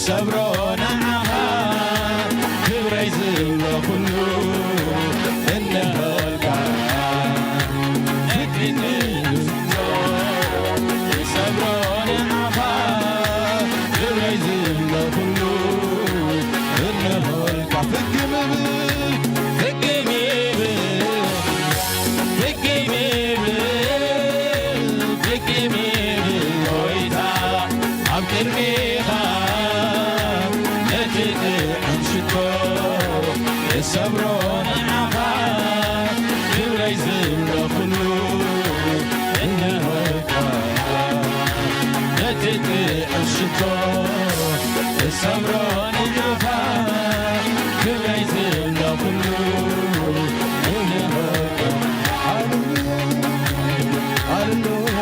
ሰብሮና ክብረይ ዝብሎ ኩሉ እንኸልካ እግንዞ ሰብሮና ክብረይ ዝብሎ ኩሉ እንኸልካ ሰብሮና ክብረይ ዝብሎ ኩሉ እንኸልካ ነትጥዕሽቶ ሰብሮና ክብረይ ዝብሎ ኩሉ እንኸልካ ሃሌሉያ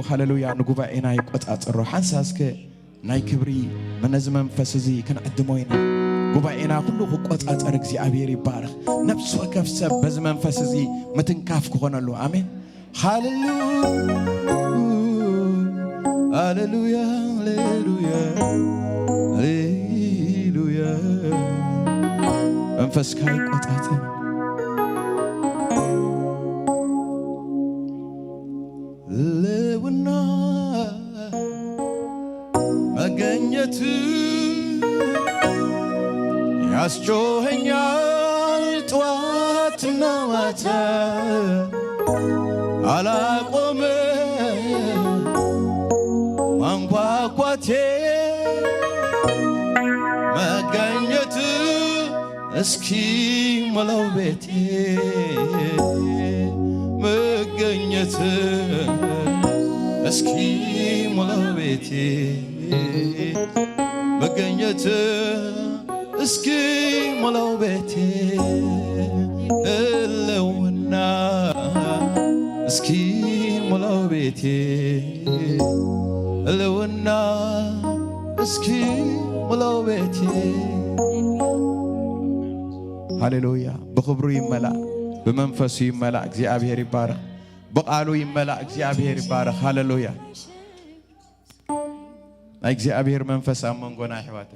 ሃሌሉያ ንጉባኤና ይቆጣጽሮ ሓንሳስከ ናይ ክብሪ መነዝ መንፈስ እዚ ክንዕድሞይና ጉባኤና ሁሉ ክቆጣጽር እግዚአብሔር ይባርክ ነፍስ ወከፍ ሰብ በዚ መንፈስ እዚ ምትንካፍ ክሆነሉ አሜን ሃሌሉያ ሃሌሉያ ሃሌሉያ ሃሌሉያ መንፈስ ካይ ቆጣጽር Lewina ጨዋታ አላቆመ ማንኳኳቴ መገኘት እስኪ ሞላው ቤቴ መገኘት እስኪ ሞላው ቤቴ መገኘት እስኪ ሞላው ቤቴ እለውና እስኪ ሞላው ቤቴ እለውና እስኪ ሞላው ቤቴ ሃሌሉያ በክብሩ ይመላ በመንፈሱ ይመላ እግዚአብሔር ይባረክ በቃሉ ይመላ እግዚአብሔር ይባረክ ሃሌሉያ እግዚአብሔር መንፈስ አመንጎና ሕይወቴ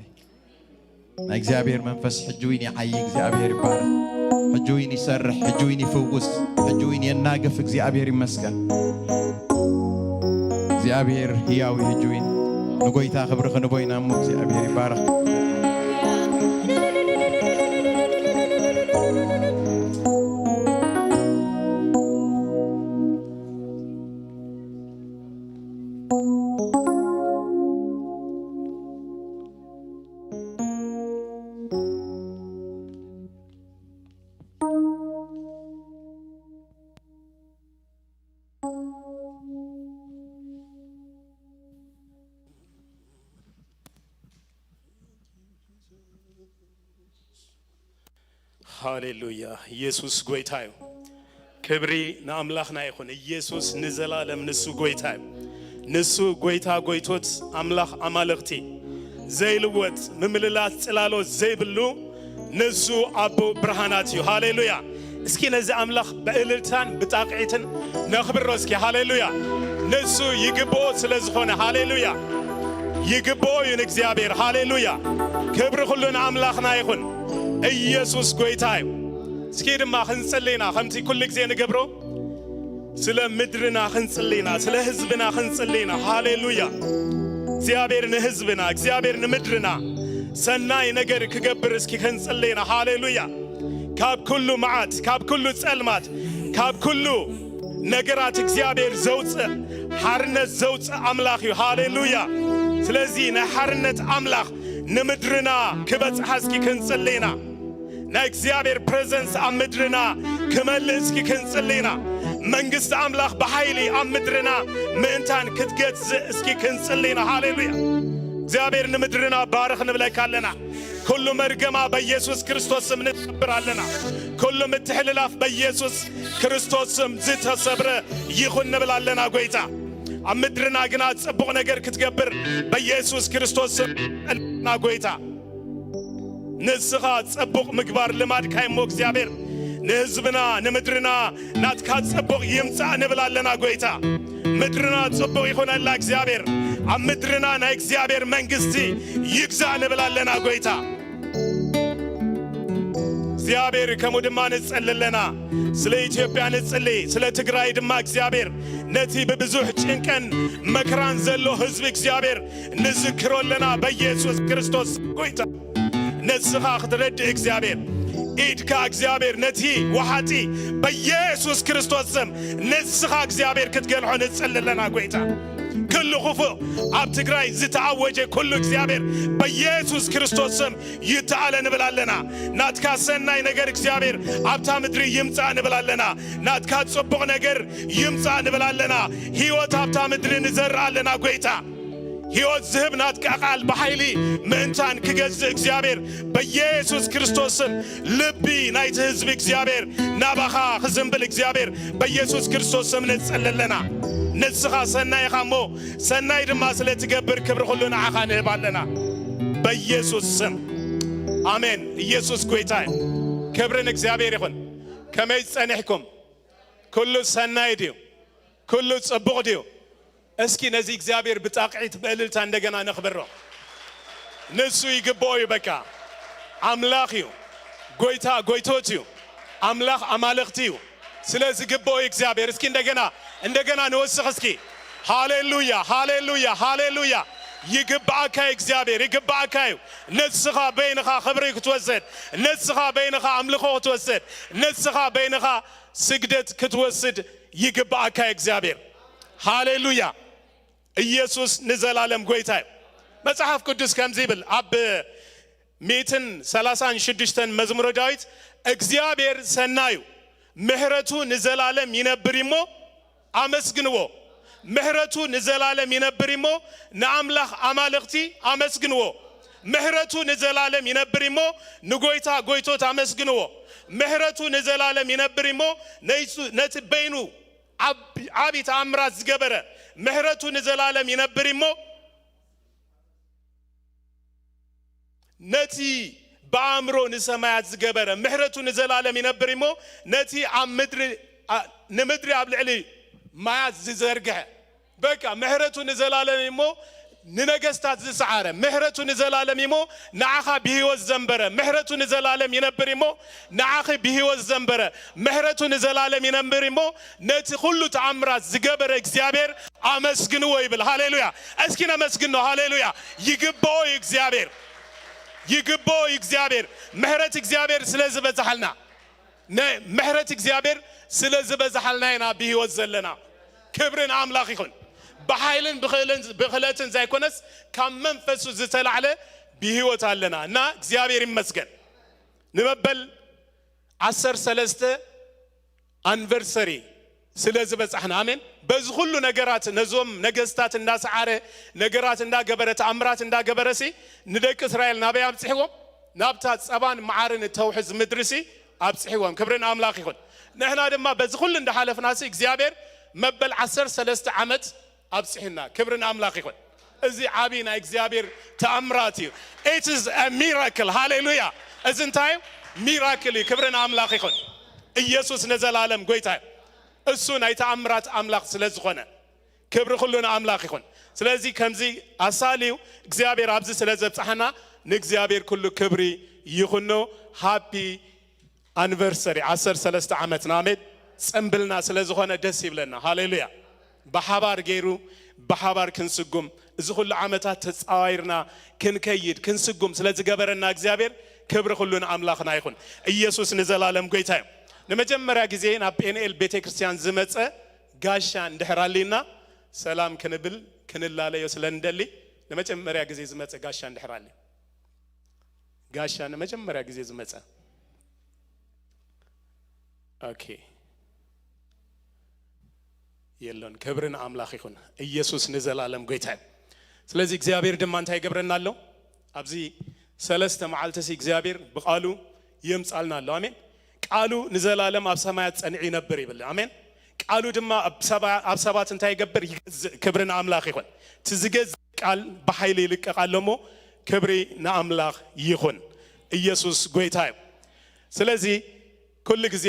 እግዚአብሔር መንፈስ ሕጁይን ይዓይ እግዚአብሔር ይባረክ ሕጁይን ይሰርሕ ሕጁይን ይፍውስ ሕጁይን የናገፍ እግዚአብሔር ይመስገን እግዚአብሔር ሕያው ሕጁይን ንጎይታ ክብሪ ክንቦይና እሞ እግዚአብሔር ይባረክ ሃሌሉያ ኢየሱስ ጎይታዩ ክብሪ ንአምላኽና ይኹን ኢየሱስ ንዘላለም ንሱ ጎይታዩ ንሱ ጎይታ ጎይቶት አምላኽ አማልኽቲ ዘይልወጥ ምምልላት ጽላሎት ዘይብሉ ንሱ አቦ ብርሃናት እዩ ሃሌሉያ እስኪ ነዚ አምላኽ በእልልታን ብጣቅዒትን ነኽብሮ እስኪ ሃሌሉያ ንሱ ይግብኦ ስለ ዝኾነ ሃሌሉያ ይግብኦ እዩ ንእግዚአብሔር ሃሌሉያ ክብሪ ኩሉ ንአምላኽና ይኹን ኢየሱስ ጎይታዩ እስኪ ድማ ክንጽልይና ከምቲ ኩሉ ግዜ ንገብሮ ስለ ምድርና ክንጽልይና ስለ ህዝብና ክንጽልይና ሃሌሉያ እግዚአብሔር ንህዝብና እግዚአብሔር ንምድርና ሰናይ ነገር ክገብር እስኪ ክንጽልይና ሃሌሉያ ካብ ኩሉ መዓት ካብ ኩሉ ጸልማት ካብ ኩሉ ነገራት እግዚአብሔር ዘውፅእ ሓርነት ዘውፅእ አምላኽ እዩ ሃሌሉያ ስለዚ ናይ ሓርነት አምላኽ ንምድርና ክበጽሕ እስኪ ክንጽልይና ናይ እግዚአብሔር ፕሬዘንስ ኣብ ምድርና ክመልእ እስኪ ክንጽልይና መንግስት አምላኽ በኃይሊ ኣብ ምድርና ምእንታን ክትገጽእ እስኪ ክንጽልይና ሃሌሉያ እግዚአብሔር ንምድርና ባርኽ ንብለካ ኣለና ኩሉ መርገማ በኢየሱስ ክርስቶስ ስም ንሰብር ኣለና ኩሉ ምትሕልላፍ በኢየሱስ ክርስቶስ ስም ዝተሰብረ ይኹን ንብል ኣለና ጎይታ ኣብ ምድርና ግና ጽቡቕ ነገር ክትገብር በኢየሱስ ክርስቶስ ስም ኣለና ጎይታ ንስኻ ጽቡቕ ምግባር ልማድካ እሞ እግዚአብሔር ንህዝብና ንምድርና ናትካ ጽቡቕ ይምጻእ ንብል ኣለና ጎይታ ምድርና ጽቡቕ ይኹነላ እግዚአብሔር ኣብ ምድርና ናይ እግዚአብሔር መንግስቲ ይግዛእ ንብል ኣለና ጎይታ እግዚአብሔር ከምኡ ድማ ንጸልለና ስለ ኢትዮጵያ ንጽልይ ስለ ትግራይ ድማ እግዚአብሔር ነቲ ብብዙሕ ጭንቀን መከራን ዘሎ ህዝቢ እግዚአብሔር ንዝክሮለና በኢየሱስ ክርስቶስ ጎይታ ንስኻ ክትረድእ እግዚአብሔር ኢድካ እግዚአብሔር ነቲ ወሓጢ በኢየሱስ ክርስቶስ ስም ንስኻ እግዚአብሔር ክትገልሖ ንጸልለና ጎይታ ኩሉ ክፉእ ኣብ ትግራይ ዝተዓወጀ ኩሉ እግዚአብሔር በኢየሱስ ክርስቶስ ስም ይተኣለ ንብል ኣለና ናትካ ሰናይ ነገር እግዚአብሔር ኣብታ ምድሪ ይምጻእ ንብል ኣለና ናትካ ጽቡቕ ነገር ይምጻእ ንብል ኣለና ህይወት ኣብታ ምድሪ ንዘርእ ኣለና ጎይታ ሕይወት ዝህብ ናትካ ቃል በኃይሊ ምእንታን ክገዝእ እግዚአብሔር በኢየሱስ ክርስቶስ ስም ልቢ ናይቲ ህዝቢ እግዚአብሔር ናባኻ ክዝምብል እግዚአብሔር በኢየሱስ ክርስቶስ ስም ንጸልለና ንስኻ ሰናይ ኢኻ እሞ ሰናይ ድማ ስለ ትገብር ክብሪ ኩሉ ንዓኻ ንህብ ኣለና በኢየሱስ ስም አሜን ኢየሱስ ጎይታ ክብርን እግዚአብሔር ይኹን ከመይ ጸኒሕኩም ኩሉ ሰናይ ድዩ ኩሉ ጽቡቕ ድዩ እስኪ ነዚ እግዚአብሔር ብጣቅዒት በእልልታ እንደገና ነኽብሮ ንሱ ይግብኦ እዩ በቃ አምላኽ እዩ ጎይታ ጎይቶት እዩ አምላኽ አማልኽቲ እዩ ስለዚ ግብኦ እግዚአብሔር እስኪ እንደገና ንወስኽ እስኪ ሃሌሉያ ሃሌሉያ ሃሌሉያ ይግባአካ እግዚአብሔር ይግባአካ ነስኻ በይንኻ ክብሪ ክትወስድ ነስኻ በይንኻ አምልኾ ክትወስድ ነስኻ በይንኻ ስግደት ክትወስድ ይግባአካ እግዚአብሔር ሃሌሉያ ኢየሱስ ንዘላለም ጎይታ መጽሐፍ ቅዱስ ከምዚ ይብል አብ 136 መዝሙረ ዳዊት እግዚአብሔር ሰናዩ ምህረቱ ንዘላለም ይነብርሞ አመስግንዎ ምህረቱ ንዘላለም ይነብርሞ ነአምላኽ አማልኽቲ አመስግንዎ ምህረቱ ንዘላለም ይነብርሞ ንጎይታ ጎይቶት አመስግንዎ ምህረቱ ንዘላለም ይነብርሞ ነትበይኑ ዓቢ ተአምራት ዝገበረ ምህረቱ ንዘላለም ይነብርሞ ነቲ በአእምሮ ንሰማያት ዝገበረ ምህረቱ ንዘላለም ይነብርሞ ነቲ ንምድሪ ኣብ ልዕሊ ማያት ዝዘርግሐ በቃ ምህረቱ ንዘላለም ይሞ ንነገስታት ዝሰዓረ ምህረቱ ንዘላለም ይሞ ንዓኻ ብህይወት ዘንበረ ምህረቱ ንዘላለም ይነብር ይሞ ንዓኺ ብህይወት ዘንበረ ምህረቱ ንዘላለም ይነብር ይሞ ነቲ ሁሉ ተአምራት ዝገበረ እግዚአብሔር አመስግንዎ ይብል ሃሌሉያ እስኪ ነመስግን ነው ሃሌሉያ ይግባኦ እግዚአብሔር ይግባኦ እግዚአብሔር ምህረት እግዚአብሔር ስለዝበዛሐልና ምህረት እግዚአብሔር ስለዝበዛሐልናይና ብህይወት ዘለና ክብርን አምላኽ ይኹን በኃይልን በኽለትን ዘይኮነስ ካብ መንፈሱ ዝተላዕለ ብህይወት አለና እና እግዚአብሔር ይመስገን ንመበል 13 አንቨርሰሪ ስለዝበጻሕና አሜን በዚህ ሁሉ ነገራት ነዞም ነገስታት እንዳሰዓረ ነገራት እንዳገበረ ተአምራት እንዳገበረሲ ንደቂ እስራኤል ናበይ አብጽሕዎም ናብታ ጸባን መዓርን ተውሕዝ ምድርሲ አብጽሕዎም ክብርን አምላኽ ይኹን ንሕና ድማ በዚህ ሁሉ እንዳሓለፍናሲ እግዚአብሔር መበል 13 ዓመት አብጽሕና ክብርን አምላኽ ይኹን እዚ ዓቢና እግዚአብሔር ተአምራት እዩ it is a miracle hallelujah isn't time miracle ክብርን አምላኽ ይኹን ኢየሱስ ነዘላለም ጎይታ እሱ ናይ ተአምራት አምላኽ ስለዝኾነ ክብሪ ሁሉና አምላኽ ይኹን ስለዚህ ከምዚ አሳሊው እግዚአብሔር አብዚ ስለዘብጽሐና ንእግዚአብሔር ኩሉ ክብሪ ይኹን ሃፒ anniversary 13 ዓመትና አሜን ጽምብልና ስለዝኾነ ደስ ይብለና ሃሌሉያ በሐባር ገይሩ በሐባር ክንስጉም እዚ ሁሉ ዓመታት ተጻዋይርና ክንከይድ ክንስጉም ስለዝገበረና እግዚአብሔር ክብሪ ሁሉና አምላኽና ይኹን ኢየሱስ ንዘላለም ጎይታ ለመጀመሪያ ጊዜ ናብ ፒኤንኤል ቤተክርስቲያን ዝመጸ ጋሻ እንድሕራሊና ሰላም ክንብል ክንላለዮ ስለንደሊ ለመጀመሪያ ጊዜ ዝመጸ ጋሻ እንድሕራሊ ጋሻ ለመጀመሪያ ጊዜ ዝመጸ ኦኬ የለን ክብርን አምላኽ ይኹን ኢየሱስ ንዘላለም ጎይታ ስለዚህ እግዚአብሔር ድማ እንታይ ይገብረናለው አብዚ ሰለስተ መዓልተሲ እግዚአብሔር በቃሉ ይምጻልናለው አሜን ቃሉ ንዘላለም ኣብ ሰማያት ጸንዒ ነበር ይብል አሜን ቃሉ ድማ ኣብ ሰባት እንታይ ይገብር ክብርን አምላኽ ይኹን ትዝገዝ ቃል በኃይል ይልቀቃለሞ ክብሪ ንአምላኽ ይኹን ኢየሱስ ጎይታ ስለዚህ ኩሉ ጊዜ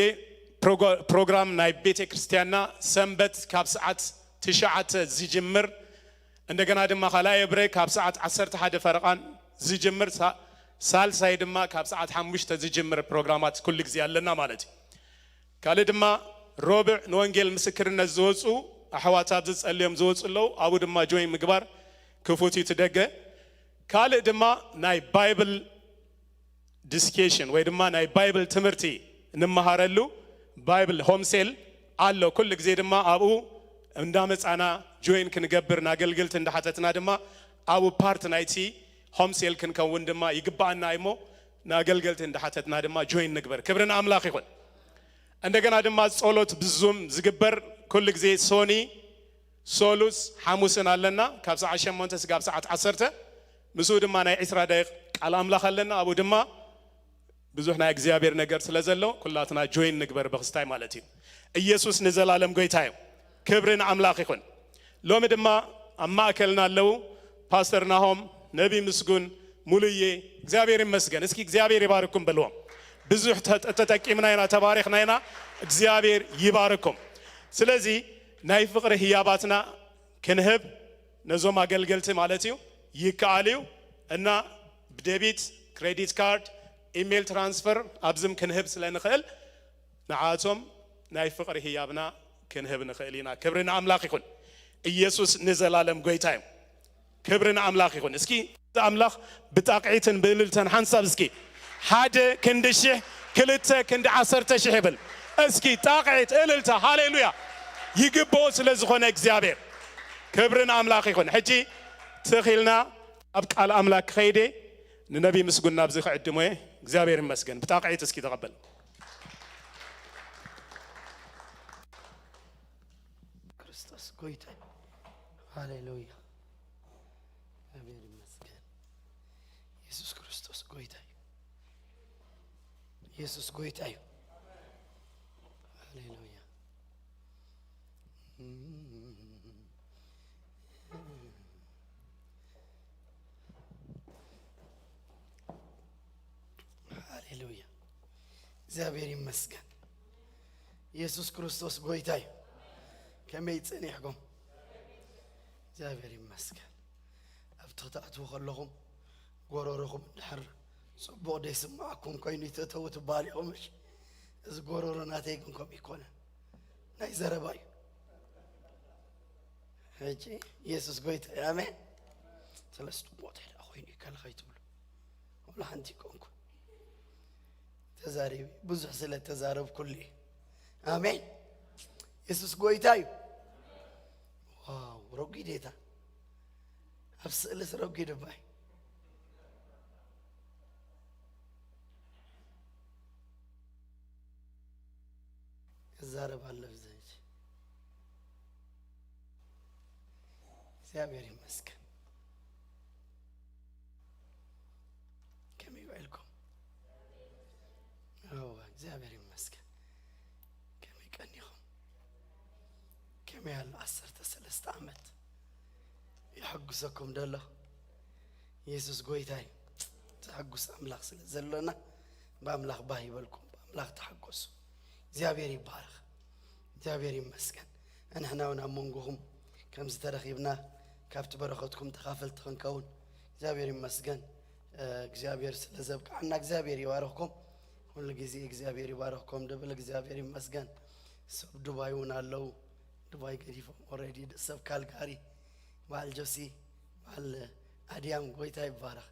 ፕሮግራም ናይ ቤተ ክርስቲያንና ሰንበት ካብ ሰዓት 9 ዝጅምር እንደገና ድማ ኻላይ ብሬ ካብ ሰዓት 11 ፈረቃን ዝጅምር ሳልሳይ ድማ ካብ ሰዓት 5 ዝጅምር ፕሮግራማት ኩሉ ጊዜ ያለና ማለት ካለ ድማ ሮብዕ ንወንጌል ምስክርነት ዝወጹ አሕዋታት ዝጸልዮም ዝወጹለው አቡ ድማ ጆይ ምግባር ክፉቲ ትደገ ካለ ድማ ናይ ባይብል ዲስከሽን ወይ ድማ ናይ ባይብል ትምህርቲ ንመሃረሉ ባይብል ሆምሴል አሎ ኩሉ ጊዜ ድማ አቡ እንዳመጻና ጆይን ክንገብር ናገልግልት እንዳሐተትና ድማ አቡ ፓርት ናይቲ ሆምሴል ክንከውን ድማ ይግባአና አይሞ ናገልግልት እንዳሐተትና ድማ ጆይን ንግበር ክብርን አምላኽ ይኹን እንደገና ድማ ጸሎት ብዙም ዝግበር ኩሉ ጊዜ ሶኒ ሶሉስ ሐሙስን አለና ካብ ሰዓት 8 እስከ ሰዓት 10 ምሱ ድማ ናይ 20 ደቂቃ ቃል አምላኽ አለና አቡ ድማ ብዙሕ ናይ እግዚአብሔር ነገር ስለዘለው ኩላትና ጆይን ንግበር በክስታይ ማለት እዩ ኢየሱስ ንዘላለም ጎይታ ክብርን አምላኽ ይኹን ሎሚ ድማ አማከልና አለው ፓስተር ናሆም ነቢ ምስጉን ሙሉዬ እግዚአብሔር ይመስገን እስኪ እግዚአብሔር ይባርኩም በልዎም ብዙሕ ተጠቂምናይና ተባረኽናይና እግዚአብሔር ይባርኩም ስለዚህ ናይ ፍቅሪ ህያባትና ክንህብ ነዞም አገልገልቲ ማለት እዩ ይካአልዩ እና ዴቢት ክሬዲት ካርድ ኢሜል ትራንስፈር አብዝም ክንህብ ስለንኽእል ንዓቶም ናይ ፍቅሪ ህያብና ክንህብ ንኽእልና ክብርና አምላኽ ይኹን ኢየሱስ ንዘላለም ጎይታ كبرنا أملاخ يكون اسكي أملاخ بتاقعيتن بللتن حنساب اسكي حاجة كندشه كلته كند عصرته شهبل اسكي تاقعيت إللته هاليلويا يجبوس لزخون إكزابير كبرنا أملاخ يكون حجي تخيلنا أبقى على أملاك خيدي النبي مسجوننا بزخ عدمه إكزابير مسجن بتاقعيت اسكي تقبل كريستوس قويته هاليلويا أبير مسجن يسوع كريستوس قويته يسوع قويته هاليلويا هاليلويا زابير مسجن يسوع كريستوس قويته كم يتصنيحكم زابير مسجن أبتغطأتوا خلهم قرارهم الحر صبوا ديس معكم كاين تتوت بالي ومش إذ قرارنا تيجونكم يكون نايزر باي هجي يسوع قويت آمين ثلاث موت أخويني كان خيتول ولا عندي كونكم تزاري بزح سلة تزارب كلي آمين يسوع قويتاي واو روقي ديتا أفسألس روقي دباي الزارب على الزيج زابير مسكن كم يوعلكم هو زابير مسكن كم يكنيهم كم يهل 13 عمت يحقسكم دله يسوع قويتاي تحقس أملاخ سلزلنا بأملاخ باهي بالكم بأملاخ تحقسوا زابير يبارك زابير مسكن أنا هنا ونامونكم كم زترخيبنا كافت برختكم تخافلت خنكون زابير مسكن زابير سلزبك عنك زابير يبارككم كل جزء زابير يبارككم دبل زابير مسكن سب دبي ونالو دبي قريب already سب كالكاري والجوسي وال أديام قويتا يبارك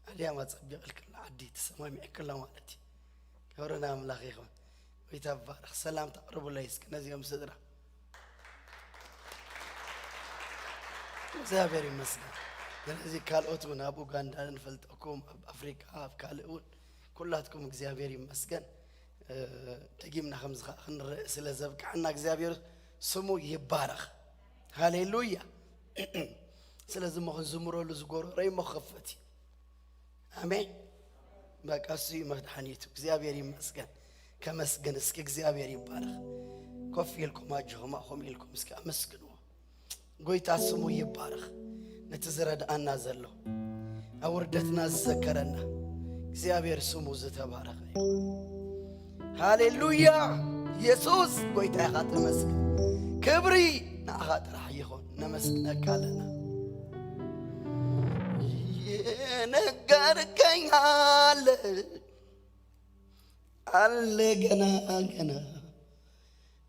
أديام أتصبح الكل عدي تسمع مئكل مالتي كورنا ملاقيكم ويتبارك سلام تقرب الله يسك نزيهم صدره زابير مسكن لذي كالوت من أبو غاندا نفلتكم أفريقيا كالون كلاتكم زابير مسكن تجيبنا خمس خن سلزبك عنا زابير سمو يبارك هاليلويا سلزم مخن زمرو لزقور ري مخفتي آمين بقاسي مدحنيتك زابير مسكن كمسجن اسك እግዚአብሔር ይባረክ ኮፍ ይልኩም አጅሁማ ሆም ይልኩም እስከ አመስግኑ ጎይታ ስሙ ይባረክ ነተዘረድ አናዘሎ አውርደትና ዘከረና እግዚአብሔር ስሙ ዝተባረከ ሃሌሉያ ኢየሱስ ጎይታ ያኻት መስክ ክብሪ ናኻት ራህ ይሆን ነመስክነካለና የነገርከኛል አለ ገና ገና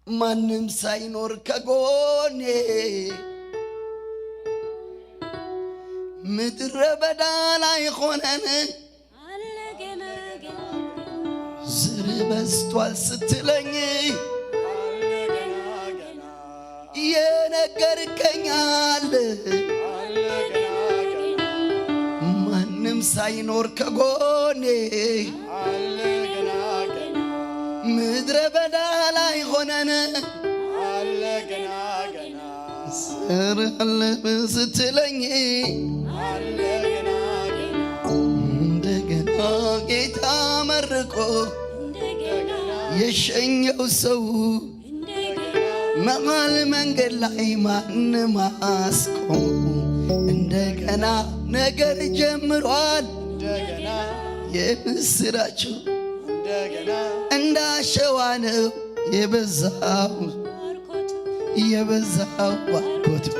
ማንም ሳይኖር ከጎኔ ምድረ በዳ ላይ ሆነን አለ ገና ገና ዝር በስቷል ስትለኝ አለ ገና ገና የነገርከኛል አለ ገና ገና ማንም ሳይኖር ከጎኔ ምድረ በዳ ላይ ሆነን አለ ገና ገና ስራለ ስትለኝ አለ ገና ገና እንደገና ጌታ መርቆ እንደገና የሸኘው ሰው እንደገና መሃል መንገድ ላይ ማንም አስቆም እንደገና ነገር ጀምሯል እንደገና የምስራችሁ እንዳሸዋ ነው የበዛው ባርኮቱ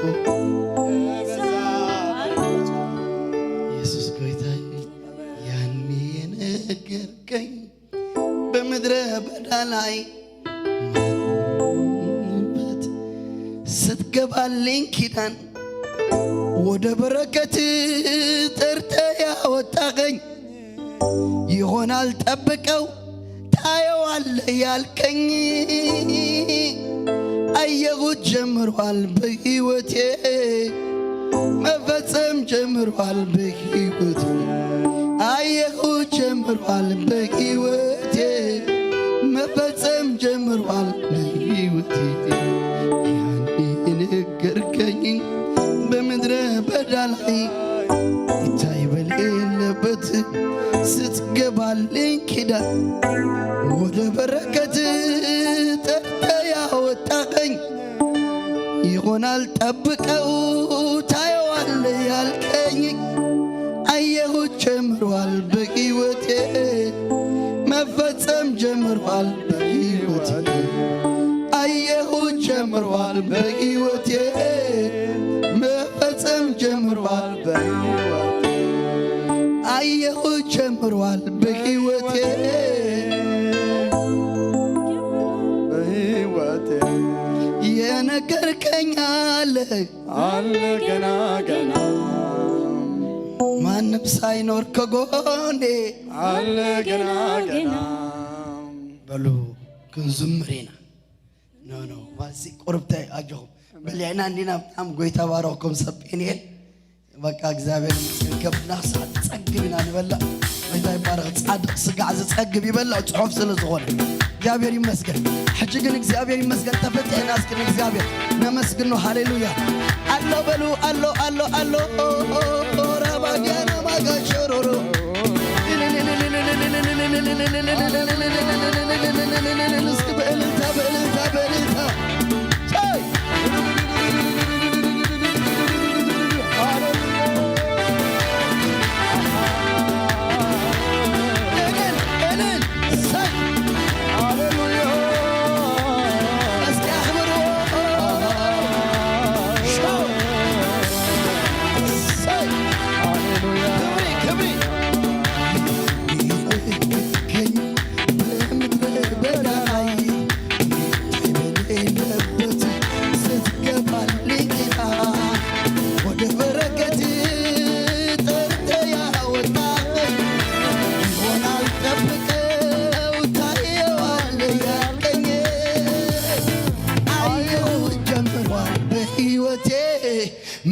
ኢየሱስ ጌታዬ ያኔ የነገርከኝ በምድረ በዳ ላይ ስትገባልኝ ኪዳን ወደ በረከት ጠርተ ያወጣኸኝ ይሆናል ጠብቀው ታየዋለህ ያልከኝ አየሁት ጀምሯል በሕይወቴ መፈጸም ጀምሯል በሕይወቴ አየሁት ጀምሯል በሕይወቴ መፈጸም ጀምሯል በሕይወቴ ያኔ ነገርከኝ በምድረ በዳ ላይ ይታይ በሌለበት ስትገባልኝ ኪዳን ወደ በረከት ጠርተ ያወጣኸኝ ይሆናል ጠብቀው ታየዋለህ ያልከኝ አየሁት ጀምሯል በሕይወቴ መፈጸም ጀምሯል በሕይወቴ አየሁት ጀምሯል በሕይወቴ መፈጸም ጀምሯል በሕይወቴ አየሁት ጀምሯል በሕይወቴ የነገርከኝ አለ ገና ገና ማንም ሳይኖር ከጎኔ አለ ገና ገና በሉ ግን ዝምሬና ኖ ዋዚ ቁርብታይ አጆ በሊያና እንዲና በጣም ጎይታ ባረኩም ሰብኔል በቃ እግዚአብሔር ይመስገን ከብና ሰዓት ጸግብና ንበላ ጎይታ ይባረክ ጻድቅ ስጋዕ ዝጸግብ ይበላው ጽሑፍ ስለዝኾነ እግዚአብሔር ይመስገን ሕጂ ግን እግዚአብሔር ይመስገን ተፈተና እስከ እግዚአብሔር ነመስግኑ ሃሌሉያ አሎ በሉ አሎ አሎ አሎ ራባጋና ማጋሾሮሮ እስኪ በእልልታ በእልልታ በእልልታ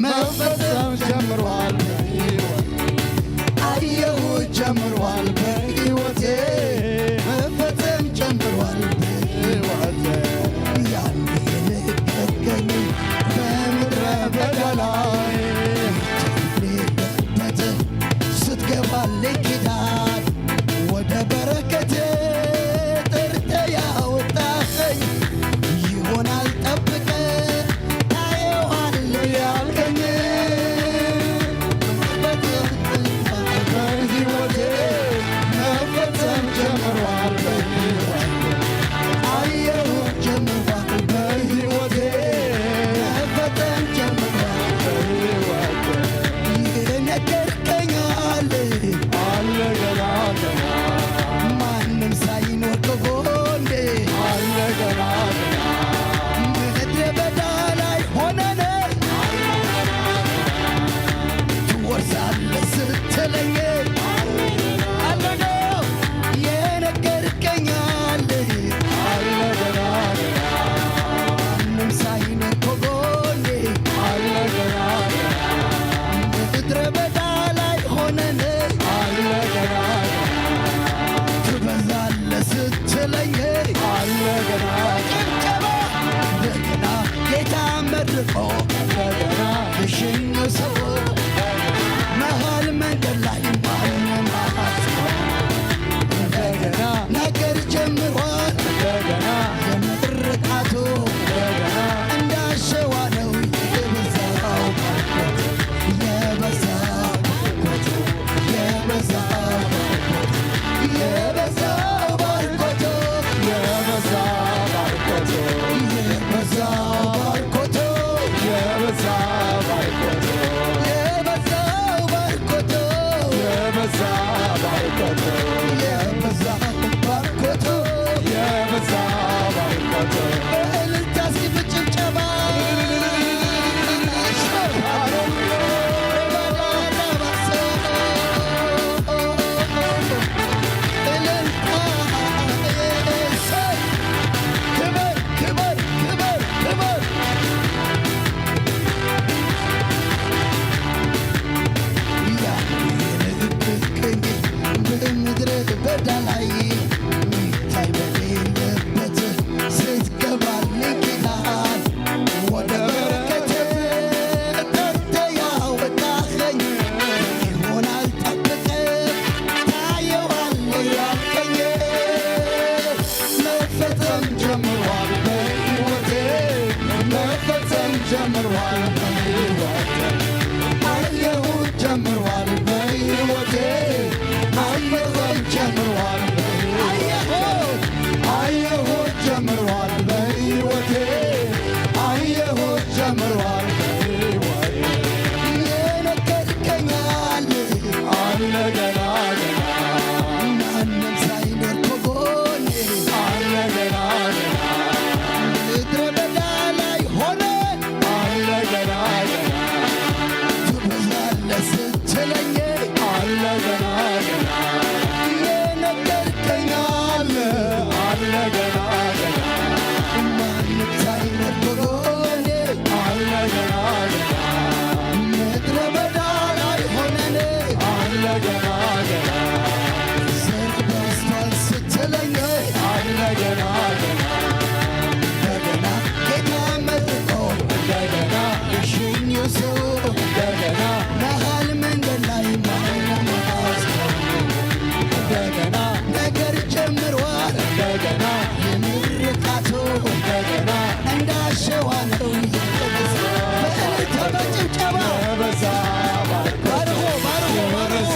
መፈጸም ጀምሯል አየሁት ጀምሯል በሕይወቴ መፈጸም ጀምሯል በሕይወቴ ያኔ ነገርከኝ በምድረ በዳ ላይ ሌለበት ስትገባልኝ ኪዳን ወደ በረከቴ ጠርተ ያወጣኸኝ ይሆናል ጠብቀ Yeah. ጀምሯል በሕይወቴ አየሁት ጀምሯል በሕይወቴ መፈጸም ጀምሯል አየሁት ጀምሯል በሕይወቴ አየሁት ጀምሯል በሕይወቴ የነገርከኛል አለ ገና ገና ማንም ሳይኖር ከጎኔ አለ ገና ገና ምድረ በዳ ላይ ሆነን አለ ገና ገና ትበዛለህ ስትለኝ አለ ገና ገና የነገርከኛል አለ ገና ገና ማንም ሳይኖር ከጎኔ አለ ገና ገና ምድረ በዳ ላይ ሆነን አለ ገና ገና ዘር በዝቷል ስትለኝ አለ ገና ገና እንደገና ጌታ መርቆ እንደገና የሽኝ ሰው እንደገና መሃል መንገድ ላይ ማንም እንደገና ነገር ጀምሯል እንደገና የምርቃቱ እንደገና እንዳሸዋ ነው በእልልታ በጭብጨባ የበዛ ባርኮ የበዛ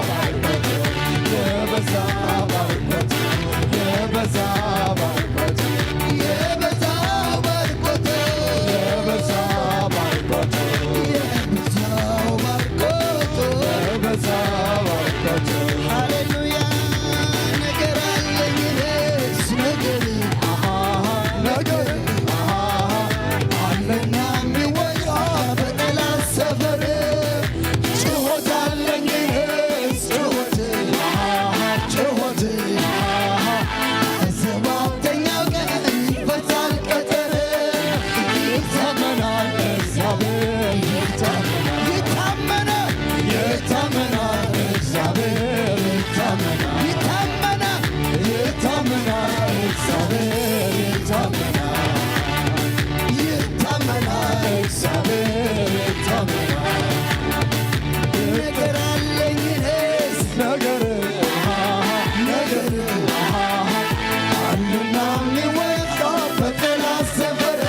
ባርኮት የበዛ ባርኮት የበዛ ባርኮት የበዛ ባርኮት የበዛው ባርኮት የበዛ ባርኮት ሃሌሉያ ነገር አለኝ እኔስ ነገር ነገር አለና የሚወጣ በጠላት ሰፈር ጩኸት አለኝ እኔስ ጩኸት ጩኸት ሰባተኛው ቀን ይፈታል ቀጠር ይታመናል እግዚአብሔር ይታመናል ይታመናል እግዚአብሔር ይታመናል ይታመናል ይታመናል እግዚአብሔር ይታመናል ይታመናል እግዚአብሔር ይታመናል ነገር አለኝ እኔስ ነገር ነገር አለና የሚወጣ በጠላት ሰፈር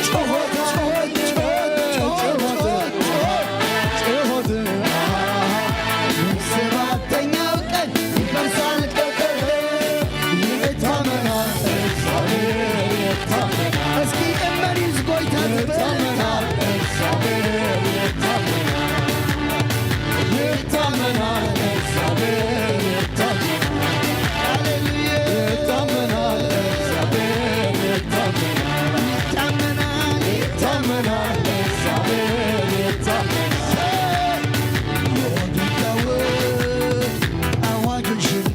ጩኸት ጩኸት ሰባተኛው ቀን ይፈርሳል ቀጠር ይታመናል እግዚአብሔር ይታመናል እስኪ እመን ይዝጎይታ ይታመናል እግዚአብሔር ይታመናል ይታመናል እግዚአብሔር ይታመናል ሃሌሉያ ይታመናል እግዚአብሔር ይታመናል ይታመናል እግዚአብሔር ይታመናል የወዲዳው አዋጆችን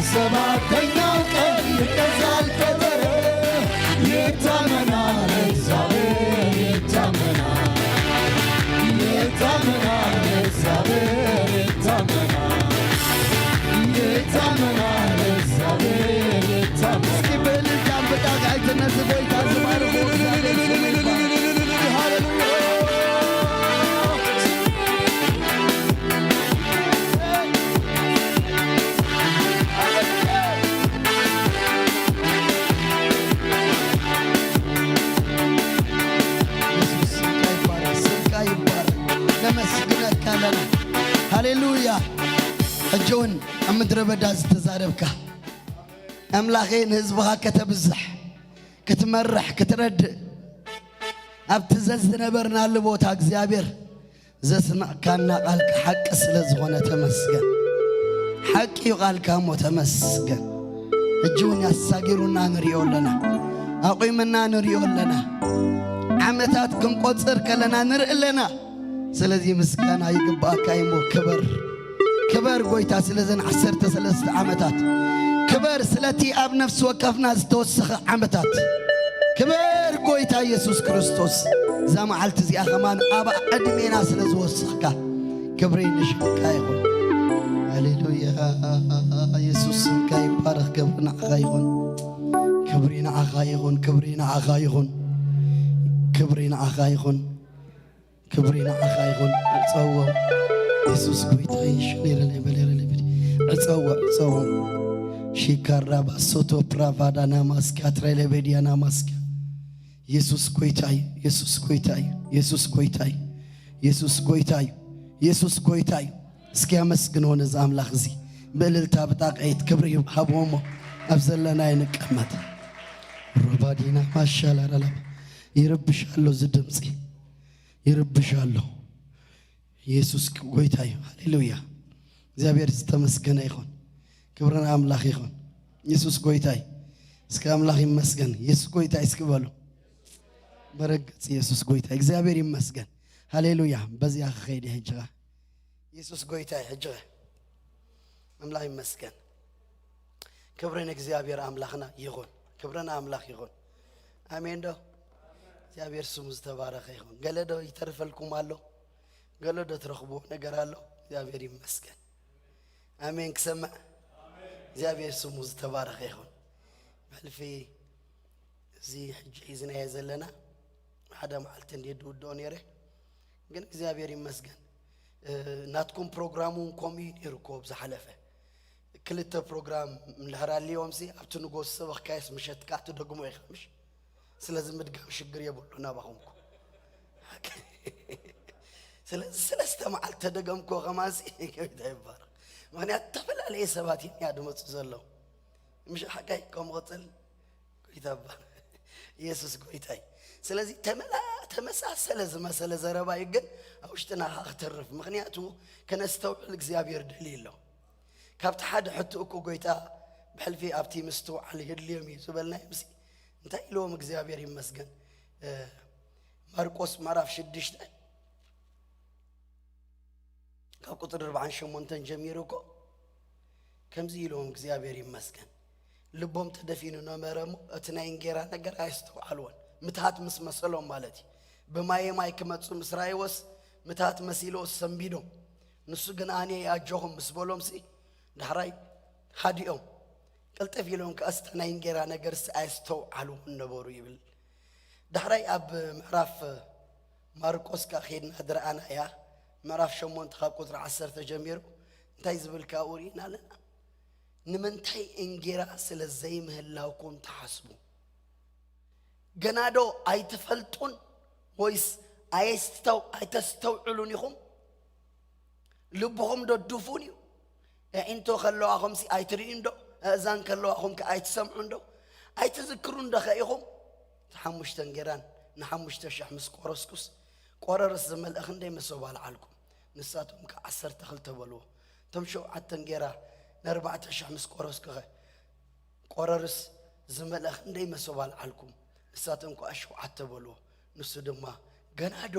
ሰባተኛው ቀን ይቀዛል ቀጠር ይታመናል እግዚአብሔር ይታመናል ይታመናል እግዚአብሔር ይታመናል ይታመናል እግዚአብሔር ይታመናል እስኪ በልጅ አበቃ አይተነት ቦይታ ዝማርቦ ሃሌሉያ እጆን ምድረ በዳ ዝተዛረብካ ኣምላኸን ህዝብኻ ከተብዝሕ ክትመርሕ ክትረድእ ኣብ ትእዛዝ ዝነበርናሉ ቦታ እግዚኣብሔር ዘስማዕካና ቃልካ ሓቂ ስለ ዝኾነ ተመስገን ሓቂ ቃልካ ሞ ተመስገን እጅውን ያሳጊሩና ንሪኦ ኣለና ኣቑይምና ንሪኦ ኣለና ዓመታት ክንቆፅር ከለና ንርኢ ኣለና ስለዚ ምስጋና ይግባእካ እሞ ክበር ጎይታ ስለዘን 13 ዓመታት ክበር ስለቲ ኣብ ነፍሲ ወከፍና ዝተወሰኸ ዓመታት ክበር ጎይታ ኢየሱስ ክርስቶስ እዛ መዓልቲ እዚኣ ኸማን ኣብ ዕድሜና ስለ ዝወስኽካ ክብሪ ንሽካ ይኹን ሃሌሉያ ኢየሱስ ስምካ ይባረኽ ክብሪ ንዓኻ ይኹን ክብሪ ንዓኻ ይኹን ክብሪ ንዓኻ ይኹን ክብሪ ንዓኻ ይኹን ክብሪ ንዓኻ ይኹን ዕፀዎ ኢየሱስ ጎይታ ይሽኔረለ በለረለ ዕፀዎ ሺካራ ባሶቶ ፕራቫዳና ማስካ ትሬሌቤዲያና ማስካ ኢየሱስ ጎይታይ ኢየሱስ ጎይታይ ኢየሱስ ጎይታይ ኢየሱስ ጎይታይ ኢየሱስ ጎይታይ እስኪ አመስግነው ነዛ አምላክ እዚ በእልልታ በጣቀይት ክብሪ ሃቦሞ አብዘለና ይንቀመጥ ሮባዲና ማሻላላ ይረብሻለሁ ዝድምጽ ይረብሻለሁ ኢየሱስ ጎይታይ ሃሌሉያ እግዚአብሔር ተመስገነ ይሁን ክብርና አምላክ ይሁን ኢየሱስ ጎይታይ እስከ አምላክ ይመስገን ኢየሱስ ጎይታይ እስከበሉ በረገጽ ኢየሱስ ጎይታይ እግዚአብሔር ይመስገን ሃሌሉያ በዚያ ኸይደ ሄጅራ ኢየሱስ ጎይታይ ሄጅራ አምላክ ይመስገን ክብርን እግዚአብሔር አምላክና ይሁን ክብርና አምላክ ይሁን አሜን ዶ እግዚአብሔር ስሙ ዝተባረከ ይሁን ገለዶ ይተርፈልኩም አሎ ገለዶ ትረኽቡ ነገር አሎ እግዚአብሔር ይመስገን አሜን ከሰማ እግዚአብሔር ስሙ ዝተባረከ ይሁን መልፊ እዚ ሕጂ ሒዝና የዘለና ሓደ መዓልቲ እንዴት ውዶ ነይረ ግን እግዚአብሔር ይመስገን ናትኩም ፕሮግራሙን ኮሚኒርኮ ብዝሓለፈ ክልተ ፕሮግራም ምልህራልዮም ሲ ኣብቲ ንጎስ ሰበኽካይስ ምሸትካ ትደግሞ ይኸምሽ ስለዚ ምድጋም ሽግር የብሉና ባኹምኩ ስለዚ ሰለስተ መዓልቲ ተደገምኮ ኸማሲ ከይታ ይባረክ ምክንያት ተፈላለየ ሰባት ያድመፁ ዘለው ምሽ ሓቃይ ከም ቅፅል ጎይታ ኢየሱስ ጎይታይ ስለዚ ተመሳሰለ ዝመሰለ ዘረባ ይግን አውሽተና አኽተርፍ ምክንያቱ ከነስተውዕል እግዚአብሔር ደሊሎ ካብቲ ሓደ ሕቱእኩ ጎይታ በሕልፊ ኣብቲ ምስተውዓል የድልዮም እዩ ዝበልና ይምሲ እንታይ ኢሎም እግዚአብሔር ይመስገን ማርቆስ ምዕራፍ 6 ካብ ቁጥር 48 ጀሚሩኮ ከምዚ ኢሎም እግዚአብሔር ይመስገን ልቦም ተደፊኑ ነበረሙ እቲ ናይ እንጌራ ነገር አይስተውዓልዎን ምትሃት ምስ መሰሎም ማለት በማየማይ ከመጹ እስራኤልስ ምትሃት መሲሎስ ሰምቢዶም ንሱ ግን አኔ ያጆኹም ምስበሎም ሲ ዳህራይ ሃዲኦም ቀልጠፍ ኢሎም ከአስተ ናይ እንጌራ ነገር አይስተውዓልዎን ነበሩ ይብል ዳህራይ አብ ምዕራፍ ማርቆስ ካኺድና ድራአና ያ ምዕራፍ 8 ካብ ቁጥር 10 ጀሚሩ እንታይ ዝብልካ ኡሪና ለና ንምንታይ እንጌራ ስለ ዘይምህላውኩም ተሐስቡ ገናዶ አይትፈልጡን ወይስ አይተስተውዕሉን ይኹም ልብኹም ደድፉን እዩ እንቶ ከለዋኹም ሲ አይትሪእን ዶ እዛን ከለዋኹም አይትሰምዑን ዶ አይትዝክሩን ዶ ኢኹም ሓሙሽተ እንጌራን ን5000 ምስ ቆረስኩስ ቆረርስ ዝመልእኽ እንደይ መሰባል ዓልኩም ንሳቶም ከ12 በልዎ ቶም 7 እንጌራ ን4000 ምስ ቆረስኩ ቆረርስ ዝመልእኽ እንደይ መሰባል ዓልኩም ንሳቶም ከ7 በልዎ ንሱ ድማ ገናዶ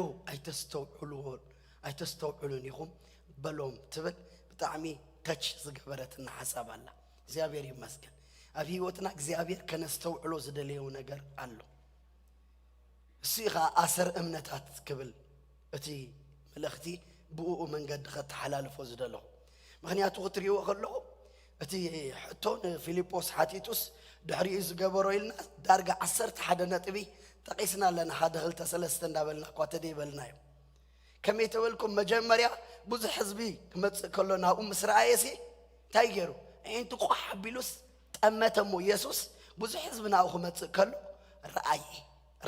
አይተስተውዕሉን ይኹም በሎም ትብል ብጣዕሚ ተች ዝገበረትና ሓሳብ አላ እግዚአብሔር ይመስገን ኣብ ህይወትና እግዚአብሔር ከነስተውዕሎ ዝደልየው ነገር አሎ እሲኻ ኣሰር እምነታት ክብል እቲ መልእኽቲ ብኡኡ መንገዲ ከተሓላልፎ ዝደለኹ ምክንያቱ ክትሪእዎ ከለኹ እቲ ሕቶን ፊልጶስ ሓቲቱስ ድሕሪኡ ዝገበሮ ኢልና ዳርጋ 11 ነጥቢ ጠቂስና ኣለና 1 2 3 እንዳበልና እኳ ተደይበልናዮ ከመይ ተበልኩም መጀመርያ ብዙሕ ህዝቢ ክመፅእ ከሎ ናብኡ ምስ ረኣየሲ እንታይ ገይሩ ዓይንቱ ቋሕ ኣቢሉስ ጠመተሞ ኢየሱስ ብዙሕ ህዝቢ ናብኡ ክመፅእ ከሎ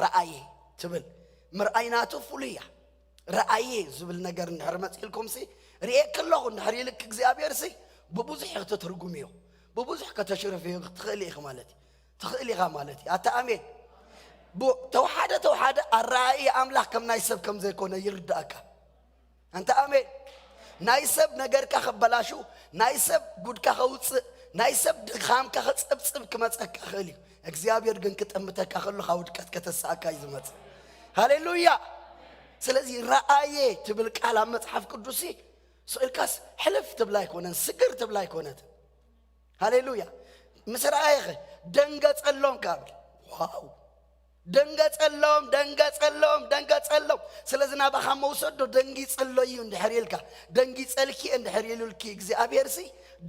ረኣየ ትብል ምርኣይናቱ ፍሉይ እያ ረኣየ ዝብል ነገር እንድሕር መፂልኩም ሲ ርኤ ከለኹ እንድሕር ይልክ እግዚአብሔር ሲ ብብዙሕ ክትትርጉም እዩ ببوزح كتشرف تخلي إخمالتي تخلي غمالتي أتأمين توحدة الرأي أملاك كم نايسب كم زي كونه يردأك أنت آمين نايسب نجار كخبلاشو نايسب جود كخوص نايسب خام كخصب كما تأكلي እግዚአብሔር ግን ከተመተካ ከሉ ኻውድ ከተሳካ ይዝመት ሃሌሉያ ስለዚህ ራአዬ ትብል ቃል መጽሐፍ ቅዱስ ስልካስ ሕልፍ ትብላይ ኮነን ስግር ትብላይ ኮነት ሃሌሉያ ምስራአዬ ደንገጸሎም ካብ ዋው ደንገጸሎም ስለዚህ ናባኻ መውሰዶ ደንጊ ጸሎዩ እንድሕሪልካ ደንጊ ጸልኪ እንድሕሪልልኪ እግዚአብሔር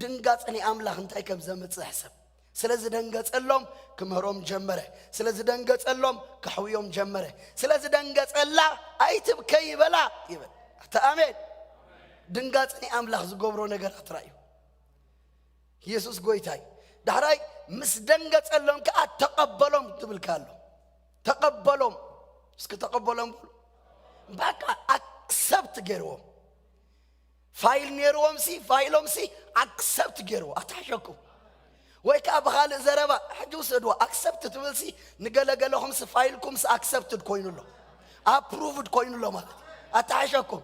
ድንጋጽኒ አምላኽ እንታይ ከም ዘመጽእ ሕሰብ ስለዚህ ደንገጸሎም ክምህሮም ጀመረ ስለዚህ ደንገጸሎም ከሕውዮም ጀመረ ስለዚህ ደንገጸላ አይትብከይ ይበላ ይበል አሜን ድንጋጽኒ አምላኽ ዝገብሮ ነገር አትራዩ ኢየሱስ ጎይታይ ዳራይ ምስ ደንገጸሎም ተቀበሎም ትብልካሎ ተቀበሎም እስከ ተቀበሎም በቃ አክሰፕት ገርዎም ፋይል ኔርዎም ፋይሎም አክሰፕት ገርዎ አታሸኩ ወይካ በኻል ዘረባ ሕጁስ እድዋ አክሰፕት ትብልሲ ንገለገለኹም ፋይልኩም አክሰፕትድ ኮይኑሎ አፕሩቭድ ኮይኑሎ ማለት አታሐሸኩም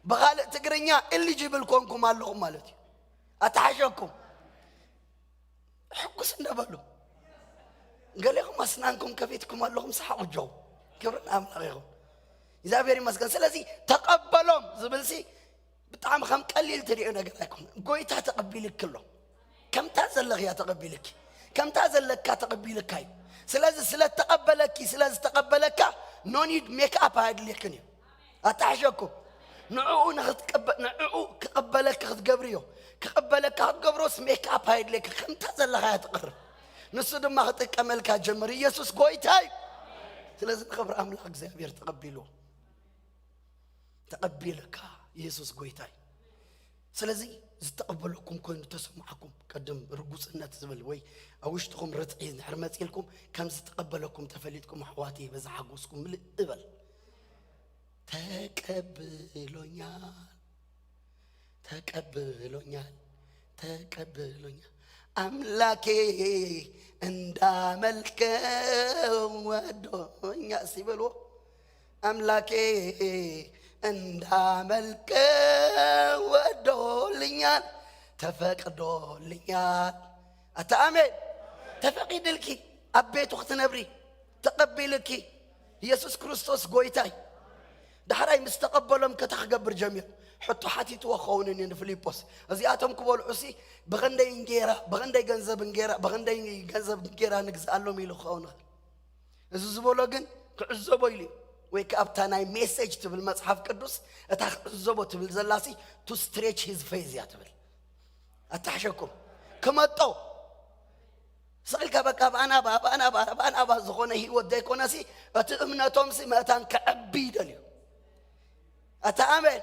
በኻል ትግርኛ ኤሊጂብል ኮንኩም አለኹም ማለት አታሐሸኩም ሕጉስ እንደበሉ ገለኹም አስናንኩም ከፊትኩም አለኹም ሰሐውጆው ክብርን አምላኽኹም እግዚአብሔር ይመስገን ስለዚህ ተቀበሎም ዝብልሲ በጣም ከም ቀሊል ትሪኡ ነገር አይኮን ጎይታ ተቀቢልክሎ كم تازلك يا تقبلك كم تازلك تقبلك هاي سلاز سلا تقبلك سلاز تقبلك no need make up هاد ليكني أتعجبكم نعو نعو كقبلك خد جبريو كقبلك خد جبروس make up هاد ليك كم تازلك يا تقرب نصد ما خدك أملك جمر يسوع قوي تاي سلاز تقبل أملاك زي تقبلوه تقبلك يسوع قوي تاي سلازي زتقبلكم كون تسمعكم قدم رجوسنا تزبل وي أوشتكم رتعين حرمت لكم كم زتقبلكم تفليتكم حواتي بزحقوسكم من القبل تقبلونيا أملاكي انداملك ودنيا سيبلو أملاكي እንዳመልከ ወዶልኛል ተፈቅዶልኛል አታአሜን ተፈቅድልኪ አቤቱ ክትነብሪ ተቀበልኪ ኢየሱስ ክርስቶስ ጎይታይ ዳህራይ ምስተቀበሎም ከተخገብር ጀሚር ሕቶ ሓቲቱ ወኸውንን ንፊልጶስ እዚኣቶም ክበልዑሲ በኸንደይ እንጌራ በኸንደይ ገንዘብ እንጌራ ንግዛሎም ኢሉ ኸውነ እዚ ዝበሎ ግን ክዕዘቦ ኢሉ ويك أبتناي message تبل مصحف قدوس أتخزبوا تبل زلاسي to stretch his face يا تبل أتحشكم كم أتو سألك بكاب أنا بزخونه هي وديكونا سي أتأمنا تومسي ما تان كعبيد اليوم أتأمن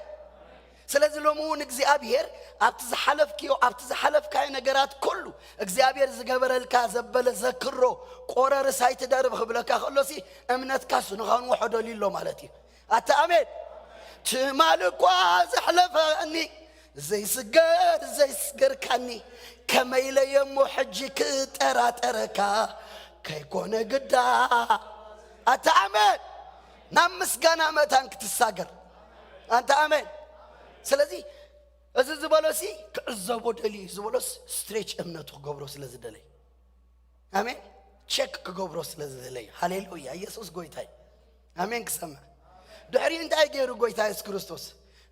سلازلومون እግዚአብሔር አብትዘሐለፍ ካይ ነገራት ኩሉ እግዚአብሔር ዝገበረልካ ዘበለ ዘክሮ ቆረር ሳይት ደርብ خبለካ خلوሲ እምነትካስ ንኻን ወሐዶ ሊሎ ማለት እዩ አታአሜን ትማልኳ ዘሐለፈኒ ዘይስገርካኒ ከመይለየሞ ሕጅክ ጠራጠረካ ከይኮነ ግዳ አታአሜን ናምስጋና መታን ክትሳገር አታአሜን ስለዚህ እዚ ዝበለሲ ክዕዘቦ ደሊ ዝበለስ ስትሬች እምነቱ ገብሮ ስለዚ ደለይ አሜን ቼክ ክገብሮ ስለዚ ደለይ ሃሌሉያ ኢየሱስ ጎይታይ አሜን ክሰማ ድሕሪ እንታይ ገይሩ ጎይታ ኢየሱስ ክርስቶስ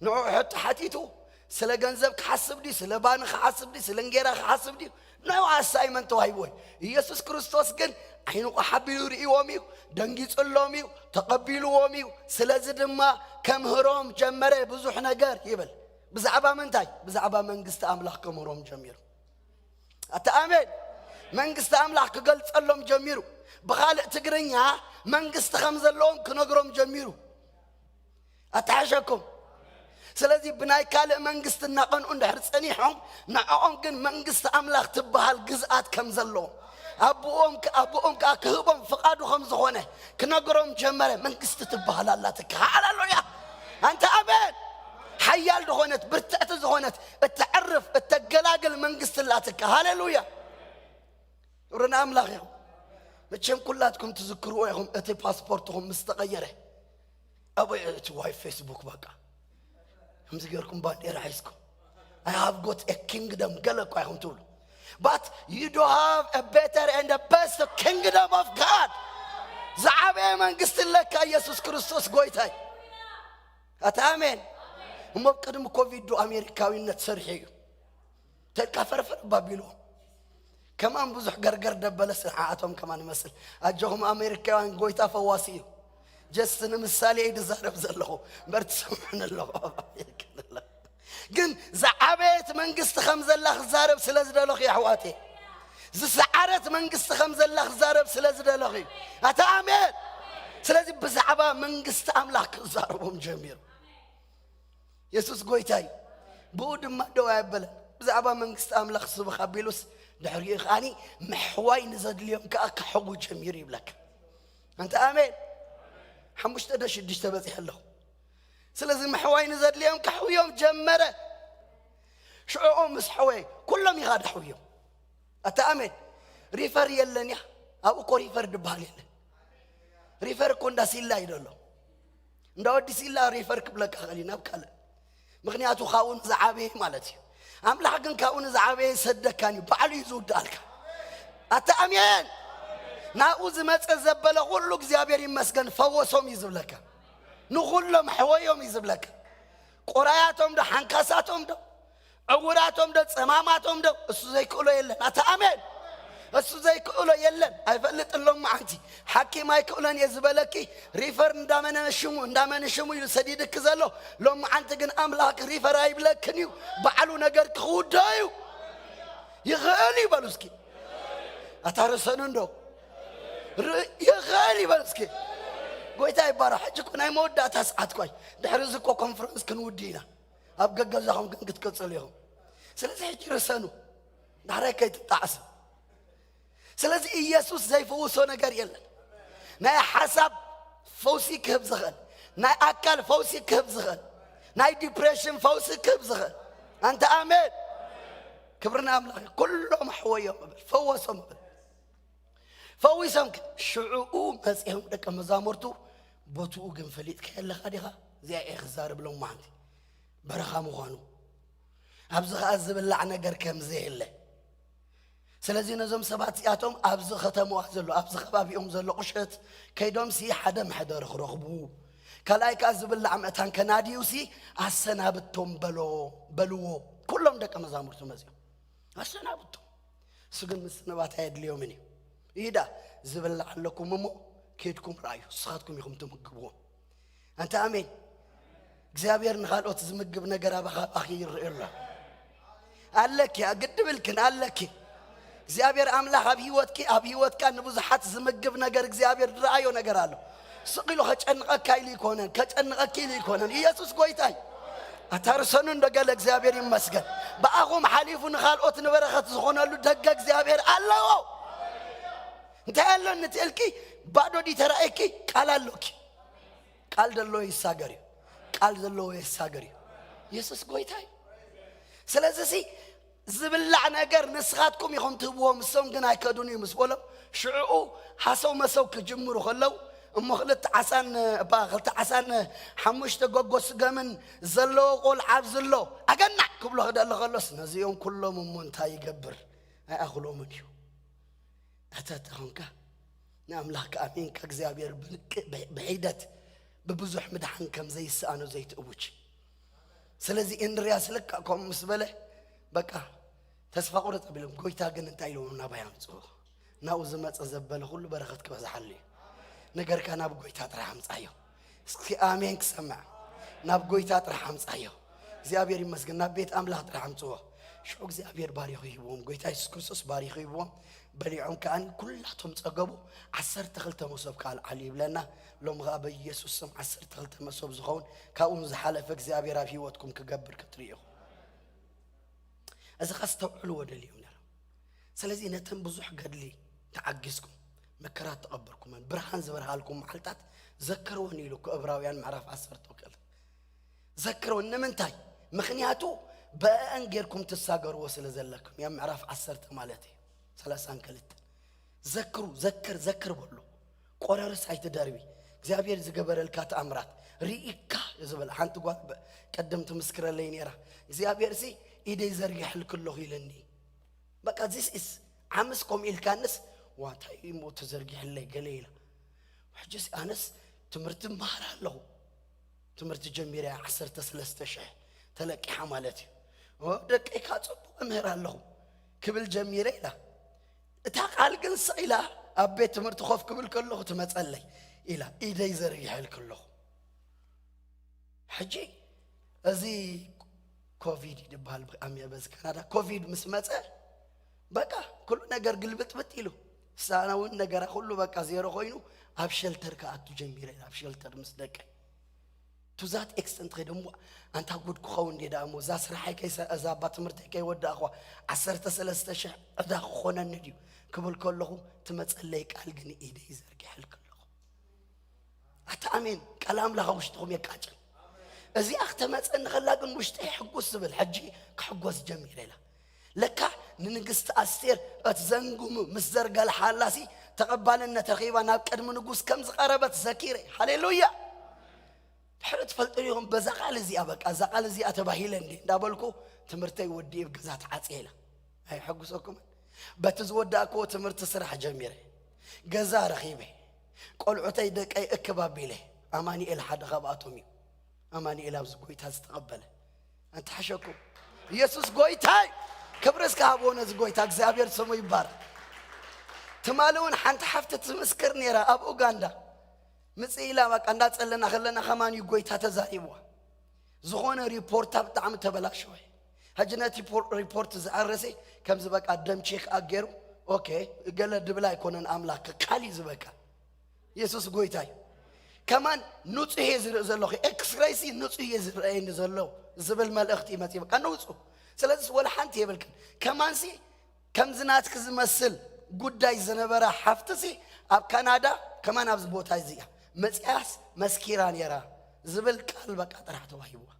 ንዑ ሕቶ ሓቲቱ ስለ ገንዘብ ክሓስብ ዲ ስለ ባን ክሓስብ ዲ ስለ እንጌራ ክሓስብ ዲ ነው አሳይመንት ተዋሂቦይ ኢየሱስ ክርስቶስ ግን አይኑ ሓቢሉ ርኢዎም እዩ ደንጊጽሎም እዩ ተቀቢልዎም እዩ ስለዚ ድማ ከምህሮም ጀመረ ብዙሕ ነገር ይብል ብዛዕባ ምንታይ ብዛዕባ መንግስቲ አምላኽ ከምህሮም ጀሚሩ አታአሜን መንግስቲ አምላኽ ክገልጸሎም ጀሚሩ ብኻልእ ትግርኛ መንግስቲ ከም ዘለዎም ክነግሮም ጀሚሩ አታሐሸኩም ስለዚህ ብናይ ካልእ መንግስቲ እናቐንዑ እንድሕር ጸኒሖም ንዕኦም ግን መንግስቲ አምላኽ ትበሃል ግዝኣት ከም ዘለዎም أبوهم كهبهم فقادهم زخونة كنقرهم جمرة من قصة تبهلالاتك هاللويا أنت أبد حيال دخونت برتأت زخونت التعرف التجلاجل من قصة لاتك هاللويا ورنا أملاهم متشم كلاتكم تذكروا يهم أتي باسبورتهم مستغيره أبوي أتواي فيسبوك بقى همزغيركم باندير حيسكم I have got a kingdom قالكوا يا خنتول but you do have a better and a best kingdom of God زعابي منقست لك يسوع كريستوس قويتاي أتامين هم بقدم كوفيد دو أمريكاوي نتسرحيو تلقى فرفر بابيلو كمان بزح قرقر دبلس عاتهم كمان مثل أجوهم أمريكاوي قويتا فواسيو جسنا مثالي ايد زارب زلخو برت سمعنا الله قن زعابيت منقست خمز الله زارب سلازد لخ يا حواتي زسعرت منقست خمز الله زارب سلازد لخي أتامين سلازي بزعبا منقست أملاك زاربهم جميل يسوس قويتاي بود ما دوا يبلا بزعبا منقست أملاك صبح بيلوس دحريق أني محواي نزد اليوم كأك حقو جميل يبلك أنت آمين حمش تدش الدش تبزح له سلازم محواي نزد اليوم كحو يوم جمرة شعوم مسحوي كلهم يغاد حويهم أتأمن ريفر يلني أو كو ريفر دبالي ريفر كون دا سيلا يدلو نداو دي سيلا ريفر كبلك أغلينا بكالا مغنياتو خاون زعابيه مالتي أملاح قن كاون زعابيه سدكاني بعلي يزود دالك أتأمن ناوز متزبل غلو እግዚአብሔር ይመስገን ፈወሶም ይዝብለካ ንሁሉም ሕወዮም ይዝብለካ ቆራያቶም ደ ሓንካሳቶም ደ ዕውራቶም ደ ጸማማቶም ደ እሱ ዘይክእሎ የለን አታአሜን እሱ ዘይክእሎ የለን አይፈልጥሎም ማዕንቲ ሐኪም አይክእሎን የዝበለኪ ሪፈር እንዳመነሽሙ ይሰዲድክ ዘሎ ሎም ማዕንቲ ግን አምላክ ሪፈር አይብለክኒው በዓሉ ነገር ክውዳዩ ይኽእል ይበሉ እስኪ አታረሰኑ እንደው يا غالي بلسكي قويتاي بارا حجك وناي مودا تسعات كوي دحرزكو كونفرنس كنودينا ابقى قزاهم كنت كتصليهم سلازي حجي رسانو دحريكاي تتعس سلازي يسوس زي فوسو نغير يلا ناي حسب فوسي كهب زغل ناي اكل فوسي كهب زغل ناي ديبريشن فوسي كهب زغل انت امين كبرنا املاك كلهم حويهم فوسهم فويسمك شعوء مسيهم لك مزامرتو بوتو قم فليت كيلا خديها زي اخزار بلو معنتي برخا مغانو أبزخ أزب اللعنة قر كم زي الله سلازي نزم سبات سياتهم أبزخ ختمو أحزلو أبزخ بابيهم زلو قشت كيدوم سي حدا محدار خرخبو كلايك أزب اللعنة كناديو سي أسنا بتوم بلو كلهم دك مزامرتو مزيهم أسنا بتوم سجن مسنبات هيد اليومني إيدا زبل لكم ممو كيدكم رأيو صخاتكم يخم تمقبون أنت آمين እግዚአብሔር ንኻልኦት ዝምግብ ነገር አኺ ይርአላ አለኪ አገድብ ልክን አለኪ እግዚአብሔር አምላኽ ኣብ ህይወትካ ንብዙሓት ዝምግብ ነገር እግዚአብሔር ድራአዮ ነገር አለው ስቂሉ ከጨንቀካ ኢሉ ይኮነን ከጨንቀኪ ኢሉ ይኮነን ኢየሱስ ጎይታይ አታርሰኑ እንደገለ እግዚአብሔር ይመስገን በአኹም ሓሊፉ ንኻልኦት ንበረኸት ዝኾነሉ ደገ እግዚአብሔር አለው እንታይ አለ እንትልኪ ባዶ ዲ ተራእኪ ቃል አለኪ ቃል ደሎ ይሳገሪ ቃል ዘሎ ይሳገሪ ኢየሱስ ጎይታይ ስለዚህ ዝብላዕ ነገር ንስኻትኩም ይኹም ትህብዎም እሶም ግን ኣይከዱን እዩ ምስ በሎም ሽዑኡ ሓሰው መሰው ክጅምሩ ከለው እሞ ክልተ ዓሳን ሓሙሽተ ጎጎስ ገምን ዘለዎ ቆልዓብ ዘሎ ኣገናዕ ክብሎ ክደሊ ከሎስ ነዚኦም ኩሎም እሞ እንታይ ይገብር ኣይኣኽሎምን እዩ ኣተተኾንካ ንኣምላኽካ ኣሚንካ እግዚኣብሔር ብሒደት ببزح مدحن كم زي السانو زي تقوش سلازي إن رياس لك كم مسبله بقى تسفقوا تقبلهم كوي تاجن انتايلو من أبيام صو ناوز ما تزبله كله بركتك وزحلي نجر كان أبغى يتطرحم صايو سكي آمين كسمع نبغى يتطرحم صايو زي أبير مسجن نبيت أملاح ترحم صو شو زي أبير باري خيبون كوي تايس كوسوس باري خيبون بليعون كان كلهم تجابوا عسر تخلت مصاب قال علي لنا لو مغاب يسوع سم عسر تخلت مصاب زخون كأون زحلفك زي أبي رافي واتكم كجبر كتريه إذا خستوا علو ده اليوم نرى سلزي نتم بزح قدلي تعجزكم مكرات تقبركم من برهان زبرها لكم محلتات ذكروني لك إبراويان معرف عسر توكل ذكروا إن من تاي مخنياتو بأنجركم تساجر وصل زلكم يا معرف عسر تمالتي ثلاثان كلت ذكر بقوله قرار سايت داربي እግዚአብሔር ዝገበረልካ ተአምራት ሪኢካ زبل حنت قال قدمت مسكر لي نيرا እግዚአብሔር ሲ ኢደይ ዘርግሕል كله ይለኒ በቃ this is عمسكم الكانس واታይ ሞት ዘርግሕል ላይ ገለይላ وحجس أنس تمرت مهر له تمرت جميرة 13 تلقي حمالتي ودك كاتب مهر له كبل جميرة لا تقال قنص إلى أبي تمرت خوف كبل كله تمتصلي إلى إيدي زريح كله حجي أزي كوفيد دبال أمي بس كندا كوفيد مسمته بقى كل نجار قلبت بتيلو سانا والنجار كله بقى زيرو خوينو أبشلتر كأتو جميرة أبشلتر مصدق to that extent غيدمو أنت أقول كخون دي دامو زاس رحي كيسا أزابات مرتكي ودا أخوا 13 أدا خونا نديو كبل كله تمتصليك ألقني إيدي زرقي حل كله أتأمين كلام لها وشتهم يكاجل أزي أختمت أن خلاقن مشتحي حقوس بالحجي كحقوس جميلة لا لكا ننقست أستير أتزنقم مزرقال حالاسي تقبلنا تقريبا ناقد من نقوس كم قربت زكيري هاليلويا حرت فلتريهم بزقال زي أبك أزقال زي أتباهيلن دي دابلكو تمرتي ودي بقزات عاصيله هاي حقوسكم بتزوداكو تمرت سرح جميره قزا رخيبه قلعتي دق اي اكبابي له اماني الى حد غباتومي اماني الى زغويتا استقبله انت حشكم يسوس غويتاي كبرس كابونه زغويتا እግዚአብሔር ስሙ ይባረክ تمالون حنت حفت تمسكر نيرا اب اوغندا مصيلا بقى እንዳጸለና خلنا خماني غويتا تزايبوا زغونه ريبورت بتاعم تبلاشوي هجناتي ريبورت زعرسي كم زبقى دم شيخ اجرو اوكي قال دبلا يكونن املاك قالي زبقى يسوس غويتاي كمان نصيه زلو اكس رايسي نصيه زرين زلو زبل ملختي متي بقى نصو سلازس ولا حنت يبلك كمان سي كم زنات كزمسل ጉዳይ ዘነበራ حفتسي اب كندا كمان ابز بوتا زيا مصياس مسكيران يرا زبل قال بقى طرح توهيبوا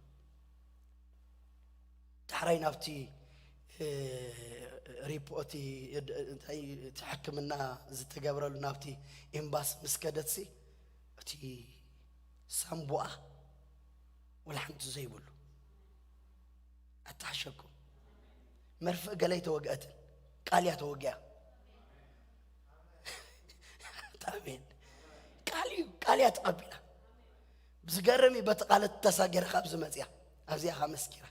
تحري نفتي ريبوتي انتي تحكمنا زتجبرلو نفتي امباس مسكدتسي تي سامبوا ولا حنت زيبلو اتحشكم مرفق قالي توقعت قال يا توقع آمين قال يا تقبله بزقرمي بتقالت تساجر خبز مزيا أبزيا خمس كيرا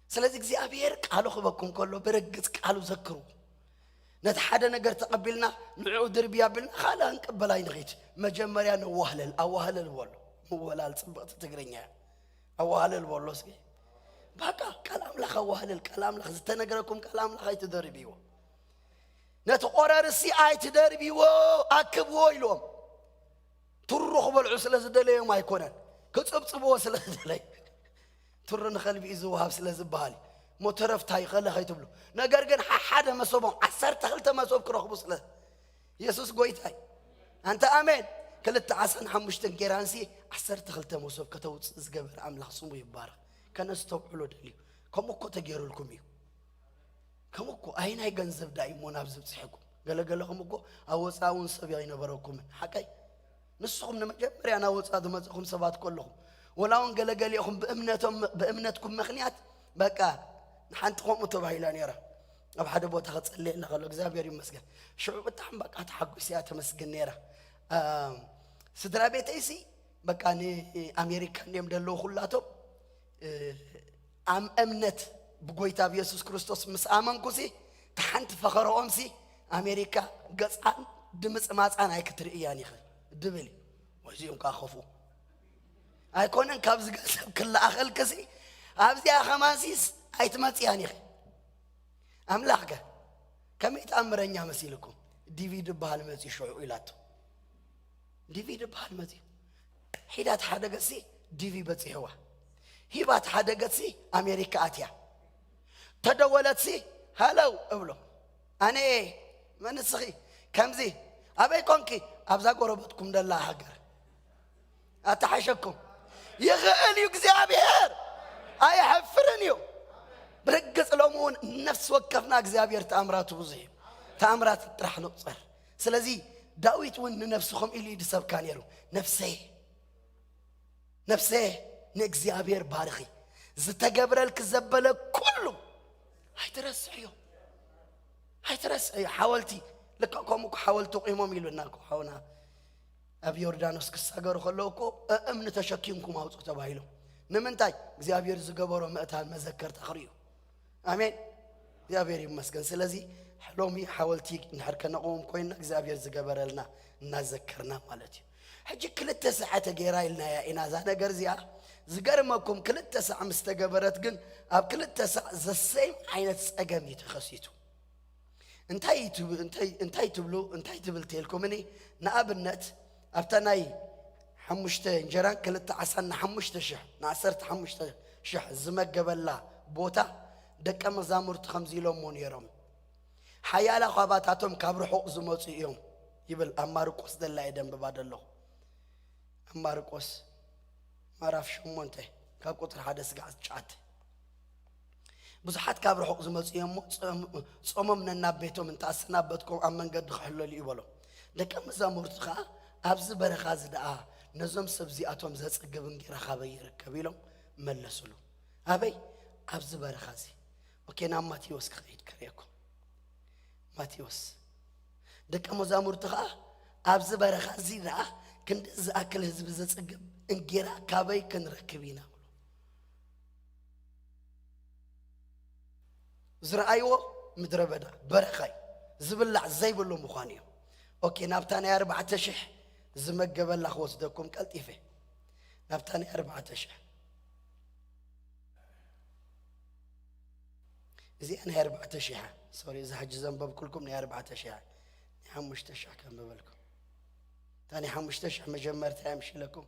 سلازك زي أبير قالوا خبكم كله برجس قالوا ذكروا نتحدى نقر تقبلنا نعود ربيا بلنا خالا نقبلها ينغيت مجمريا نوهلل أوهلل الولو ولا الصبغة تقرنيا أوهلل الولو سكي بقى كلام لخ أوهلل كلام لخ زتنقركم كلام لخ يتدربيو نتقرر السي آي تدربي و أكب ويلهم تروح بالعسلة زدلي ما يكونن كتصبصبوا وسلة زدلي ترن خلبي إزوها بسلة زبالي مترف تاي خلا خيتبلو نقرقن حدا مسوبهم عسرت خلت مسوب كروخ بسلة يسوس قويتاي أنت آمين كل التعسن حمشتن كيرانسي عسرت خلت مسوب كتوت زقبر أملاح صمو يبارك كان استوعلو دلي كم أكو تجيروا لكم يو كم أكو أين هاي جنزب دايمون أبزب تحكوا قال لهم أكو أوصاون سبيعين براكم حكاي نصهم نمجبر أنا أوصاد مزهم سبات كلهم ولاون قال لهم بأمنتكم مخنيات بقى نحنتكم متباهلان يرى أب حدا بوت خد صلينا قالوا إخزابير مسجد شعوب تحم بقى تحقق سياسة مسجد نيرة سدرا بيتيسي بقى أني أمريكا نيم دلو خلاتهم أمنت بقويتا بيسوس كريستوس مس آمن كوسي تحنت فخر أمسي أمريكا قصان دمس ماس أنا هيكتر إياني خل دبلي وزيهم كأخوفو هيكونن كابز قصب كل أخل كسي أبزي أخماسيس هيتمات إياني خل أملاحك كم يتأمرن يا مسيلكم ديفيد بهالمزي شعو إلاتو ديفيد بهالمزي حيدات حدا قصي ديفي بتي هو هيبات حدا قصي أمريكا أتيا تدولت سي هلو أبلو أنا إيه من الصغي كم زي أبي كونكي أبزا قربتكم دللا حقر أتحشكم يغالي إخزابير أي حفرنيو برقص الأمون نفس وقفنا إخزابير تأمراته بزيهم تأمرات رح نقصر سلازي داويت ون نفسهم إلي دسب كان يرو نفسي نفسه نእግዚአብሔር ባርኺ ዝተገብረልክ ዘበለ ኩሉ አይተረስዕዮ ሓወልቲ ለካከምኩ ሓወልቲ ቆይሞም ኢሉና እኮ ሓውና ኣብ ዮርዳኖስ ክሳገሩ ከለዉ እኮ እምኒ ተሸኪምኩም አውጡ ተባሂሉ ንምንታይ እግዚአብሔር ዝገበሮ ምእታን መዘከርታ ክርዩ አሜን እግዚአብሔር ይመስገን ስለዚ ሎሚ ሓወልቲ እንድሕር ከነቆም ኮይና እግዚአብሔር ዝገበረልና እናዘከርና ማለት እዩ ሕጂ ክልተ ሰዓት ገይራ ኢልና ያ ኢና ዛ ነገር እዚኣ ዝገርመኩም ክልተ ሰዓት ምስ ተገበረት ግን ኣብ ክልተ ሰዓት ዘሰይም ዓይነት ፀገም ይተኸሲቱ እንታይ ትብል ተልኩም እኔ ንኣብነት ኣብታ ናይ 5 እንጀራን 2.15 ና15,000 ዝመገበላ ቦታ ደቀ መዛሙርት ከምዚ ኢሎሞ ነይሮም ሓያላ ኻባታቶም ካብ ርሑቕ ዝመፁ እዮም ይብል ኣብ ማርቆስ ደላ የደንብባ ደለኹ ኣብ ማርቆስ ምዕራፍ 8 ካብ ቁጥሪ 1-9 ብዙሓት ካብ ርሑቕ ዝመፁ እዮም ጾሞም ነናቤቶም እንተኣሰናበትኩም ኣብ መንገዲ ክሕለሉ ይበሎም ደቀ መዛሙርት ከዓ ኣብዚ በረኻ ዝደኣ ነዞም ሰብዚኣቶም ዘጽግብ እንጌራ ካበይ ይርከብ ኢሎም መለሱሉ ኣበይ ኣብዚ በረኻ እዚ ኦኬ ናብ ማቴዎስ ክኸይድ ከርየኩም ማቴዎስ ደቀ መዛሙርት ከዓ ኣብዚ በረኻ እዚ ደኣ ክንዲ ዝኣክል ህዝቢ ዘጽግብ እንጌራ ካበይ ክንረክብ ኢና ብሎ ዝረኣይዎ ምድረ በዳ በረኻይ ዝብላዕ ዘይብሉ ምዃን እዩ ኦኬ ናብታ ናይ 4,000 ዝመገበላ ክወስደኩም ቀልጢፈ ናብታ ናይ 4,000 እዚኣ ናይ 4,000 ሶሪ እዚ ሕጂ ዘንበብኩልኩም ናይ 4,000 ናይ 5,000 ከም በበልኩም ታኒ 5,000 መጀመርታ ይምሽለኩም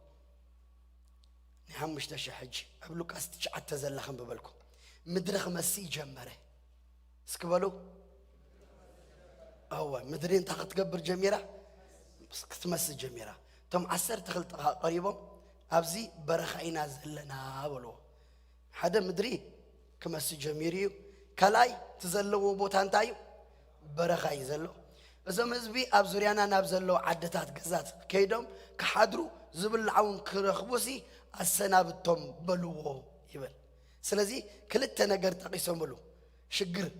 ናይ 5,000 ሕጂ ኣብ ሉቃስ 9 ዘላኸም በበልኩም ምድሪ ክመሲ ጀመረ እስክበሉ أو مدرين تاخد قبر جميرة بس كتمس جميرة تم 12 قريبا أبزي برخينا زلنا ولو حدا مدري كمس جميري كلاي تزلوا بوتان تايو برخاي زلو إذا مزبي أبزريانا نابزلو عدتات قزات كيدهم كحدرو زبل العون كرخبوسي السنة بالتم بلوه يبل سلازي كلتا نقر تقيسهم بلو شقر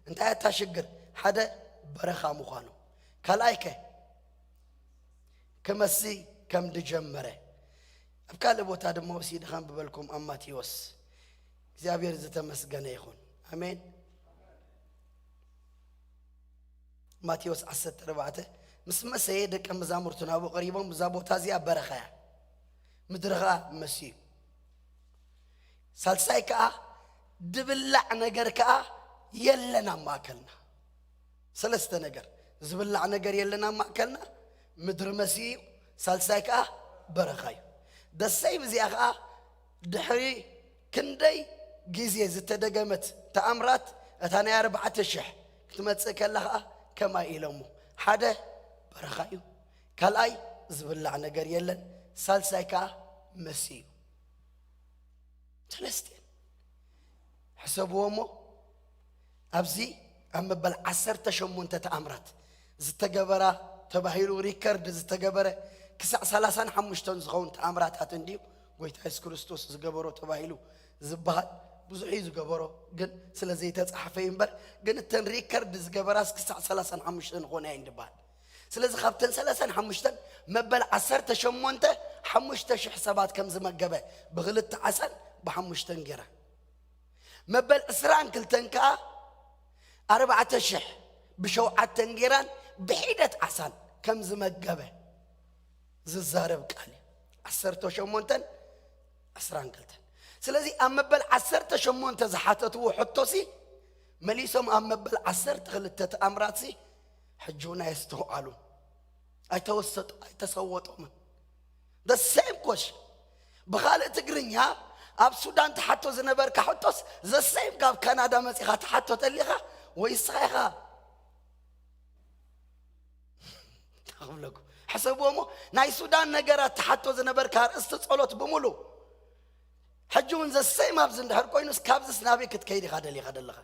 انت ايتا شقر حدا برخا مخانو كلايكه كمسي كم دجمره ابكال بوتا دمو سيد خان ببلكم اماتيوس እግዚአብሔር ዝተመስገነ ይሁን አሜን ማቴዎስ 14 مسمسه ደቀ መዛሙርቱና በቀሪቦም ዛ ቦታ ዚያ በረኻ ምድርኻ መሲ ሳልሳይካ ድብላዕ ነገር ከአ የለና ማከልና ሰለስተ ነገር ዝብላዕ ነገር የለና ማከልና ምድር መሲ ሳልሳይካ በረኻዩ ደሰይ በዚያኻ ድሕሪ ክንደይ ጊዜ ዝተደገመት ተአምራት እታና 4,000 ክትመጽእ ከለኻ ከማ ኢሎሙ ሓደ በረኻዩ ካልኣይ ዝብላዕ ነገር የለን ሳልሳይካ መሲዩ ተለስቴን حسبوهم أبزي أما بالعسرت شمونت تأمرات زتجبرة تبهيلو ريكارد زتجبرة كسع 35 زغون تأمرات هتنديو قويت عيسى كريستوس زجبرو تبهيلو زبهات بزحي زجبرو جن سلزيتات حفين بر جن التن ريكارد زجبرة كسع 35 غون عند بعض سلز خبتن 35 ما بالعسرت شمونت 5 حسابات كم زمان جبه بغلط عسل ب5 تنجرة مبل إسران كلتنكا 4,000 بشوعة تنجيران بحيدة عسان كم زمجبه ززارب قالي 10 شمونتن إسران كلتن سلازي أما بل 10 شمونتن زحاتتو حطوسي مليسهم أما بل 10 خلتت أمراتي حجونا يستوعلون أي توسطوا أي تصوتوا من ده same question بخالق تقرنيا أب السودان تحطو زنبر كحطوس زي سيم كاب كندا مسيخا تحطو تليخا ويسخيخا تقول لكم حسبوهم ناي السودان نجارات تحطو زنبر كار استصولت بمولو حجون زي سيم أب زندهر كوينوس كابز سنابي كتكيدي غدا لي غدا لغا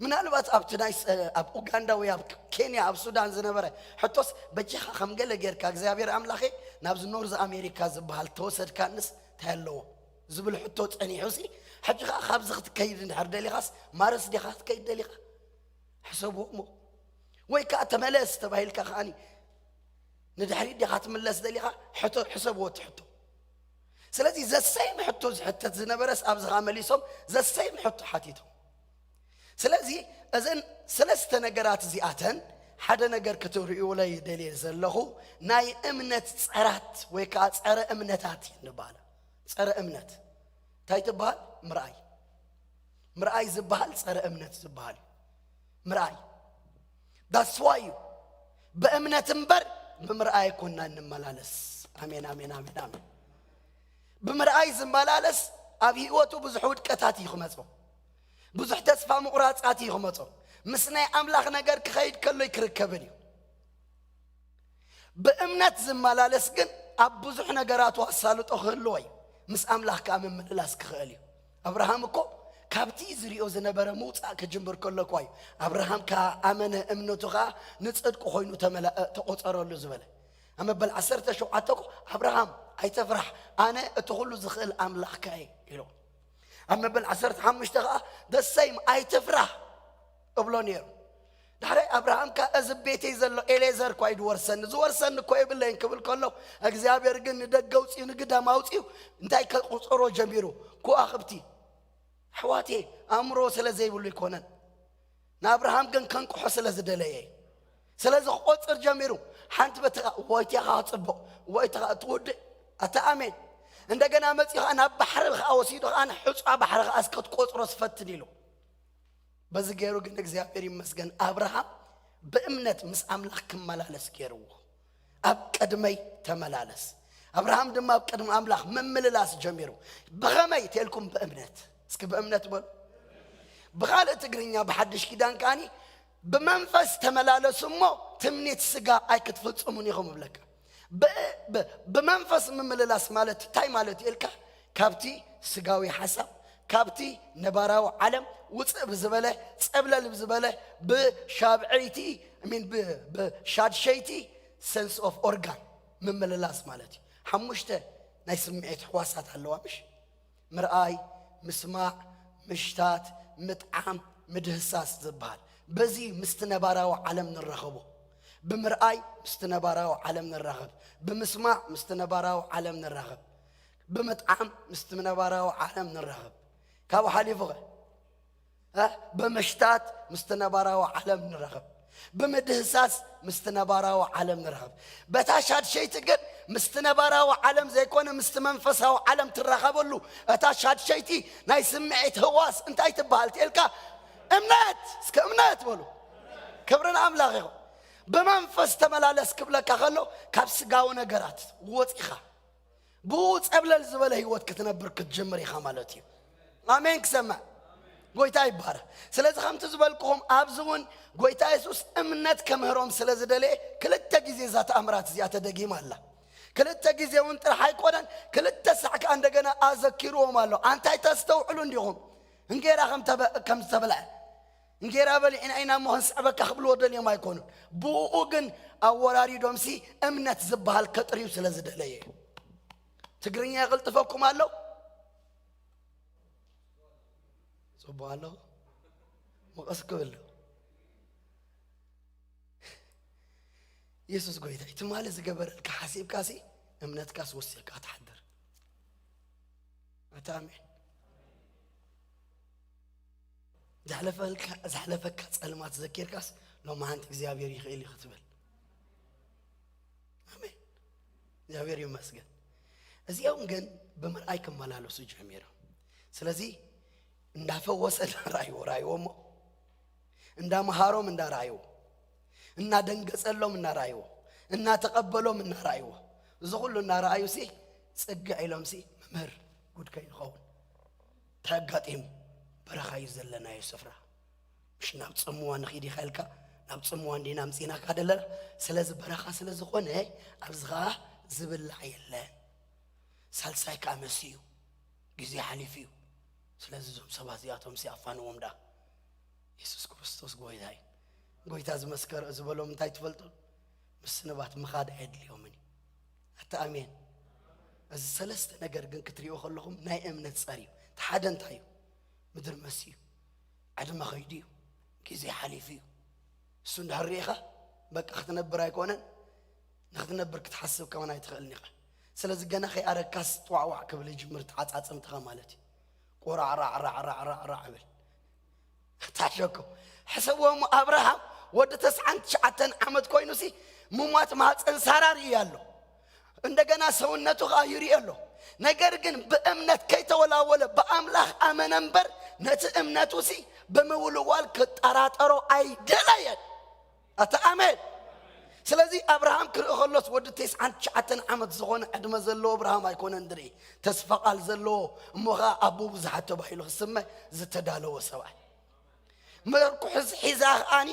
من الوقت أب تنايس أب أوغندا ويا كينيا أب السودان زنبر حطوس بجيخا خمجل غير كاك زيابير أملاخي نابز نورز أمريكا زبهال توسد كانس تهلو زبل حطوت أني حسي حجة خابزخت كيد نحر دليخاس مارس ديخات كيد دليخ حسبه مو ويكا تملس تباهيل كخاني ندحري ديخات ملس دليخا حطو حسبه تحطو سلازي زسيم حطو حتى زنبرس أبزغ عمليسهم زسيم حطو حاتيتهم سلازي أذن سلسة نجارات زياتن حدا نجار كتوري ولا يدليل زلهو ناي أمنت صارت ويكات صار أمنتات نبالا صار أمنت تايت بال مرأي زبال صار أمنت زبال مرأي that's why بأمنت مبر بمرأي كنا نملالس آمين آمين آمين آمين بمرأي زملالس أبي وتو بزحود كتاتي خمسه بزح تسفى مقرات آتي خمسه مسناي أملاخ نجار كخيد كله يكركبني بأمنت زملالس جن أبزح نجارات وصلت أخلوي مس أملاخ كامل من اللاس كخالي أبراهام كو كابتي زريو زنبرة موت كجنبر كله كوي أبراهام كأمنه أمنته كا نتصدق خوينو تملا تقصر له زبالة أما بالعسرة شو عتق أبراهام أي تفرح أنا أتقول زخل أملاخ كاي يلو أما بالعسرة حمش تغا ده السيم أي تفرح قبلونير دحري أبراهام كأزب بيتي زلو إليزر كويد ورسن كوي باللين قبل كله أجزاء بيرجن ندقوس ينقدام أوتيو انتاي كقصرو جميرو كو أخبتي حواتي أمرو سلازي بقول يكونن نابراهام كان كحسل زدليه سلازي قصر جميرو حنت بتغ ويتي خاطبو ويتي تود أتأمن عندنا متي أنا بحر الخاوسيد أنا حس بحر أسكت قصر صفتني له بس جيرو قلنا زيابيري مسجن أبراهام بأمنة مس أملاك كملالس جيرو أبكدمي تملالس أبراهام دم أبكدم أملاك من مللاس جميرو بغمي تلكم بأمنة اسك بأمنة بقول بغالة تقرينيا بحدش كدان كاني بمنفس تملالس مو تمنيت سجا أي كتفلت أموني هم بلك بمنفس من مللاس مالت تاي مالت إلك كابتي سجاوي حسب كابتي نبراو علم وصب زباله صبله لبزباله بشابعيتي من بشاد شيتي sense of organ من مللاس مالتي حمشته ناي سمعت حواسات هلوا مش مرآي مسماع مشتات مطعم مدهساس زبال بزي مستنبراو علم نرخبو بمرآي مستنبراو علم نرخب بمسماع مستنبراو علم نرخب بمطعم مستنبراو علم نرخب كابو حالي فوق بمشتات مستنبراو علم نرخب بمدهساس مستنبراو علم نرخب بتاشاد شيء تقد مستنبراو علم زي كونه مستمنفساو علم ترخبلو اتاشاد شيء ناي سمعت هواس انت اي تبهال تلكا امنات اسك امنات بولو كبرنا املاغيو بمنفس تملالس كبلك خلو كابسغاو نغرات ووصيخا بوص قبل الزبله هيوت كتنبر كتجمري خمالتي آمين كسمع قويتا يبارا سلازي خمت زبالكم أبزون قويتا يسوس أمنت كمهروم سلازي دلي كلتا جيزي ذات أمرات زيادة دقيم الله كلتا جيزي وانتر حيقودن كلتا سعك عندنا أذكروهم الله أنت تستوعلون ديهم انجيرا كم تبلع انجيرا بلي إن أين مهنس أبك أخبلو ودن يما يكونوا بوغن أوراري دومسي أمنت زبها الكتريو سلازي دلي تقرين يا غلط فوقكم الله صبالو مقاسكولو يسوس قويتا يتمالي زقبر الكحاسيب كاسي امنت كاس وسيك اتحضر اتامين زحلفك صلمات تذكر كاس لو ما انت እግዚአብሔር ይخيل يختبل امين እግዚአብሔር ይመስገን እዚያው ግን በመርአይ ከመላለሱ ጀመረ ስለዚህ እንዳፈወሰ ራይዎ እንዳመሃሮም እንዳራዩ እና ደንገጸሎም እንዳራዩ እና ተቀበሎም እንዳራዩ ዝሁሉ እንዳራዩ ሲ ጽጋ ኢሎም ሲ መምህር ጉድከይ ይኸውን ተጋጢም በረኻ ይዘለና ይስፍራ مش ናብ ጽሙዋ ንኺዲ ኸልካ ናብ ጽሙዋ እንዲና ምጽና ካደለ ስለዚ በረኻ ስለዚ ኾነ ኣብዝኻ ዝብላዕ የለን ሳልሳይ ካመሲዩ ግዜ ሓሊፍዩ ስለዚ ዞም ሰባት ያቶም ሲያፋንዎም ዳ ኢየሱስ ክርስቶስ ጎይታ ዝመስከረ ዝበሎም እንታይ ትፈልጡ ምስንባት ምኻድ አይድልዮምኒ أتأمين الثلاثة نجار جن كتريو خلهم نايم نتصاريو تحدن تايو مدر مسيو عدم خيديو كيزي حليفيو سند هالريخة بك أخذنا برايكونا ناخذنا برك تحسب كمان يتخلني سلازي جنا خي أركاس توعوع قبل يجمرت عات أمتخا مالتي ورع رع رع رع رع رع عمل تعشكو حسبهم أبراهام ود 9 عمد كوينوسي ممات مات انساراري يالو عندنا سونته غاير يالو ነገር ግን በእምነት ከይተወላወለ በአምላክ አመነንበር ነት እምነቱሲ በመውልዋል ከጣራጠሮ አይደላየን አተአሜን ስለዚህ አብርሃም ክርኸሎስ ወደ 9 ዓመት ዝኾነ ዕድመ ዘሎ አብርሃም አይኮነ እንድሪ ተስፋቃል ዘሎ እሞኻ አቡ ብዙሓት ተባሂሉ ስመ ዝተዳለወ ሰብኣይ ምርኩዝ ሒዛህ አኒ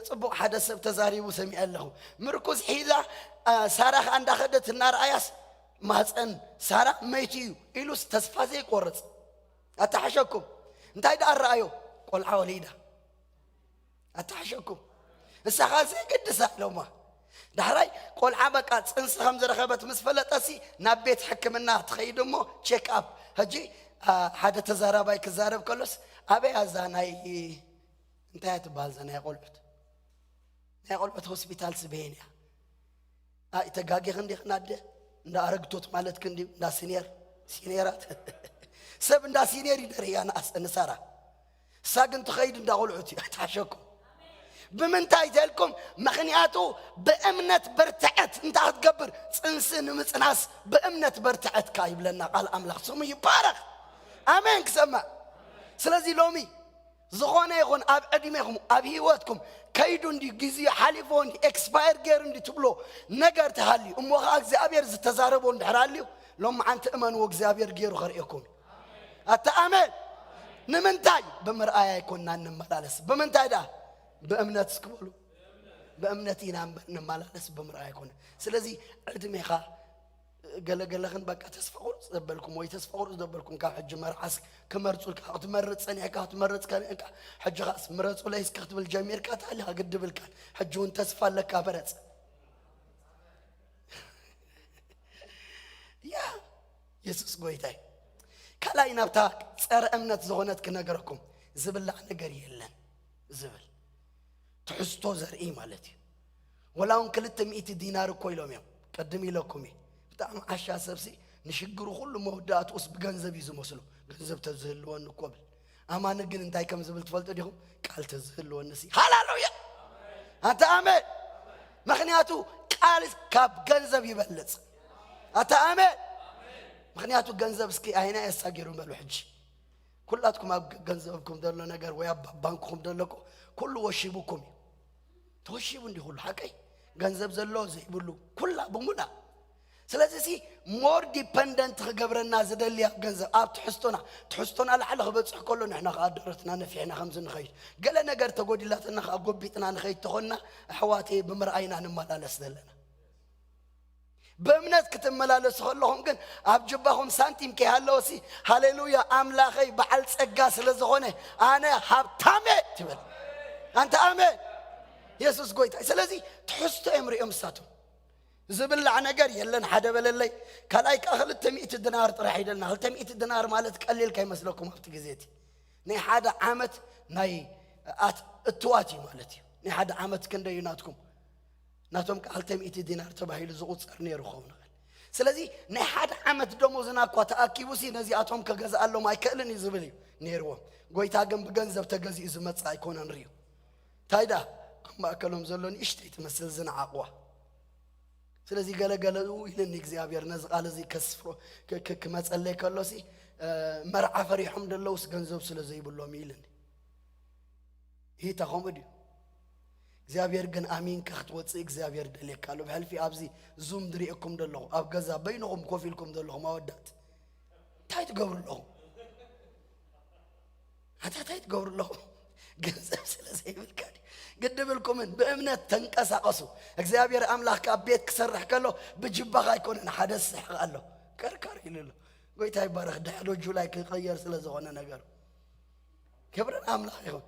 ጽቡቅ ሓደ ሰብ ተዛሪቡ ሰሚዕ ኣለኹ ምርኩዝ ሒዛ ሳራህ አንዳኸደት ናርአያስ ማፀን ሳራ መይቲዩ ኢሉስ ተስፋ ዘይቆርጽ አታሐሸኩም እንታይ ዳራአዮ ቆልዓ ወሊዳ አታሐሸኩም እሳኻዚ ቅድሳ ለማ ዳህራይ ቆልዓ በቃ ጽንስ ከም ዝረኸበት መስፈለጠሲ ናብ ቤት ሕክምና ትኸይድሞ ቼክ አፕ ሀጂ ሓደ ተዛራባይ ክዛረብ ከሎስ አበይ አዛናይ እንታይ ትባል ዘናይ ቆልዑት ሆስፒታል ስበሄንያ ተጋጊ ክንዲ ክናደ እንዳ አረግቶት ማለት ክንዲ እንዳ ሲኒየራት ሰብ እንዳ ሲኒየር ይደርያ ንሳራ ሳግን ትኸይድ እንዳ ቆልዑት ታሸኩም بمنتاي تلكم مخنياتو بأمنة برتعت انت هتقبر صنسن مصناس بأمنة برتعت كايب لنا قال أملاك سمي يبارك آمين كسمع سلازي لومي زغونا يغون أب أدميهم أب هيواتكم كايدون دي جزي حالفون دي اكسباير جيرون دي تبلو نقر تهالي أموغا أكزابير زتزاربون دحراليو لوم عن تأمن وأكزابير جيرو غرئيكم أتا آمين نمنتاي بمرآية يكون نمالالس بمنتاي ده بأمنات سكبلو بأمنتنا نمالالس بمرآية يكون سلازي عدميخا قال خن بقى تسفقوا زبلكم ويتسفقوا زبلكم كحج مرعس كمرصول كتمرص صنيع كتمرص كان حج راس مرصول ليس كتب الجمير كتالها قد بالكان حجون تسفى لك برص يا يسوس قويتاي كلاي نبتاك صار امنت زغونت كنغركم زبل نغر يلن زبل تحستو زرئي مالتي ولاون 300 دينار كويلوم قدمي لكم بتاع عشا سبسي نشجرو كل مودات وس بغنزب يزو مسلو غنزب تزهلون قبل اما نغن انتاي كم زبل تفلط ديهم قال تزهلون نسي هالالويا انت امين مخنياتو قال كاب غنزب يبلص انت امين مخنياتو غنزب اسكي اينا يساغيرو بلو حج كلاتكم غنزبكم دلو ነገር ወይ ባንኩም ደለቆ كل وشيبكم توشيبو እንዲ ሁሉ حقي ገንዘብ ዘሎ ዘይብሉ ኩላ በሙላ ስለዚህ ሲ ሞር ዲፔንደንት ገበረና ዘደልያ ገንዘብ አብ ትሕስቶና ለዓለ ክበጽሕ ከሎ ንሕና ካደረትና ነፊዕና ከምዝ ንኸይድ ገለ ነገር ተጎዲላትና ካጎቢጥና ንኸይድ ተኾና ኣሕዋቴ ብምርኣይና ንመላለስ ዘለና በእምነት ክትመላለሱ ከለኹም ግን ኣብ ጅባኹም ሳንቲም ከይሃለዎ ሲ ሃሌሉያ ኣምላኸይ በዓል ጸጋ ስለ ዝኾነ ኣነ ሃብታሜ ትብል አንተ አሜን ኢየሱስ ጎይታ ስለዚህ ትሕስቶ እምሪኦም ሳቱ زبلع نجار يلن حدا بللي كلايك 200 دينار طرح يدلنا 200 دينار مالت قليل كاي مسلكم وقت جزيتي ني حدا عامت ناي التواتي مالتي ني حدا عامت كنديناتكم ناتهم 200 دينار تباهيل زقوت صرنيرو خونا سلازي ني حدا عامت دموزنا كو تاكيبوسي نزياتهم كغزا الله ما يكلن يزبلي نيرو غويتا جنب بغنزب تغزي زمصا يكون انريو تايدا ما كلهم زلون اشتي تمثل زنا عقوا ስለዚህ ገለገለው ይልን እግዚአብሔር ነዝቃለ ዚ ከስፍሮ ከመጸለይ ከሎሲ መርዓ ፈሪሖም ደለውስ ገንዘብ ስለዘይብሎም ይልን ይሄ ተቆምዲ እግዚአብሔር ግን አሚን ከኽትወጽ እግዚአብሔር ደለካሉ በህልፊ አብዚ ዙም ድሪእኩም ደለኹ አብ ገዛ በይነኹም ኮፊልኩም ደለኹ ማወዳት ታይት ገብርለኹ ታይት ገብርለኹ ገንዘብ ስለዘይብልካዲ قدبلكم بأمنة تنقسقسوا እግዚአብሔር አምላክ አቤት ክሰርሕ ከሎ በጅባኻ አይኮነን حدث حقالو كركر ይልሉ ጎይታ ይባረክ ዳሎጁ ላይ ከቀየር ስለዘሆነ ነገር ክብርን አምላክ ይሁን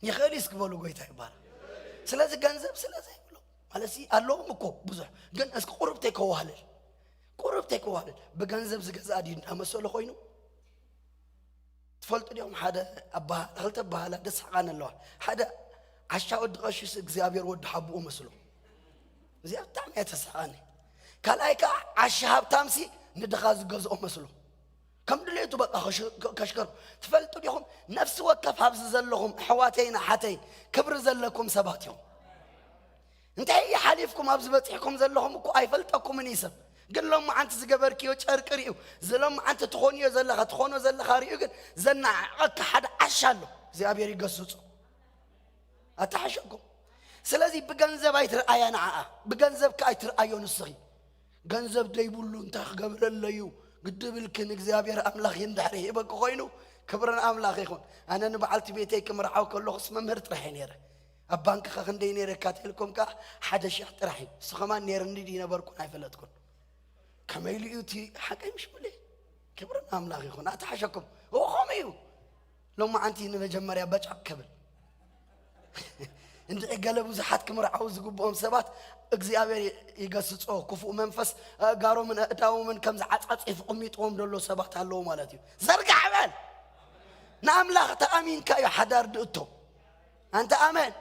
ይኸሊስ ክበሉ ጎይታ ይባረክ ስለዚህ ገንዘብ ስለዚህ ብሎ على سي اللهم كو بزح جن اسك قربتك كوهلل بجنزب زجاج دين أمسول خوينو تفلت اليوم حدا أبا هلت أبا لا دس عن الله حدا عشاء ودغش زيابير ود حبوا مسلو زياب تعم يتسعني كلايك عشاء بتامسي ندخاز جزء مسلو كم دليتوا بقى كشكر تفلت اليوم نفس وقف حبز زلهم حواتين حتين كبر زلكم سباتهم انت هي حليفكم حبز بتحكم زلهم كو أيفلتكم من يسب قال لهم أنت زجبركيو تشاركريو زلهم أنت تخوني زلها خاريو قال زنا حدا عشالو زي أبي يقصصوا أتحشكم سلازي بجنزب أيتر أيانا بجنزب كأيتر أيون الصغي جنزب ديبولو انت قبل الليو قد بالكن إخزابير أملاخ يندحري يبقى خوينو كبرنا أملاخ يخون أنا نبعلت بيتي كمرعاو كله اسم مهرت رحين يره أبانك خندي نير كاتلكم كا حدا شيء رحين سخمان نير ندينا بركون عفلتكم كما يليوتي حقا مش ملي كبرنا أملاخ يخون أتحشكم هو خميو لو ما أنتي نجمر يا بجع كبر انت قالوا زحات كمرعاو زقبهم سبات እግዚአብሔር ይገስጾ ክፉ መንፈስ ጋሮ ምን እዳው ምን ከም ዝዓጻጽ ይፍቁሚጥዎም ደሎ ሰባት አለው ማለት እዩ ዘርጋዕበል ናምላኽ ተአሚን ካዩ ሓዳር ድእቶ አንተ አሜን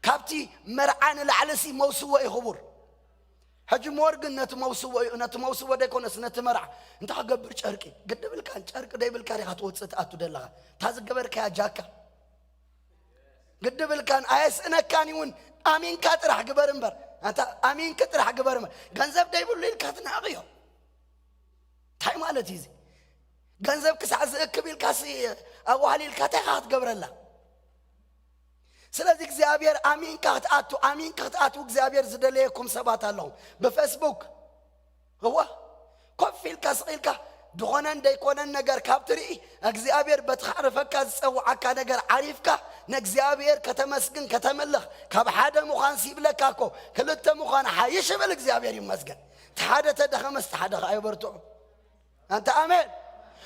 ካብቲ መርዓን ለዓለሲ መውስወ ይኽቡር ሕጂ ሞርግን ነቲ መውስወ ደይኮነስ ነቲ መርዓ እንታ ገብር ጨርቂ ግድብልካን ጨርቂ ደይብልካ ሪኻ ትወፅእ ኣቱ ደለኻ ታዝገበርካያ ጃካ ግድብልካን ኣየስእነካን ይውን آمين كاتر حق برمبر أنت آمين كاتر حق برمبر جنزب ده يقول لي كاتنا أغيو تاي مالتي زي جنزب كسعز كبير كاسي أوهالي الكاتخات قبر الله سلازك زابير آمين كات آتو زابير زد ليكم سبات الله بفيسبوك هو كفي الكاسقيل كا دخونا ديكونا نجار كابتري أجزابير بتخرفك كسو عكا نجار عارفك نجزابير كتمسكن كتملخ كبحدا مخان سيب لك كاكو كلتا مخان حايش بالجزابير يمسكن تحادة تدخمس تحادة غايبرتو أنت آمين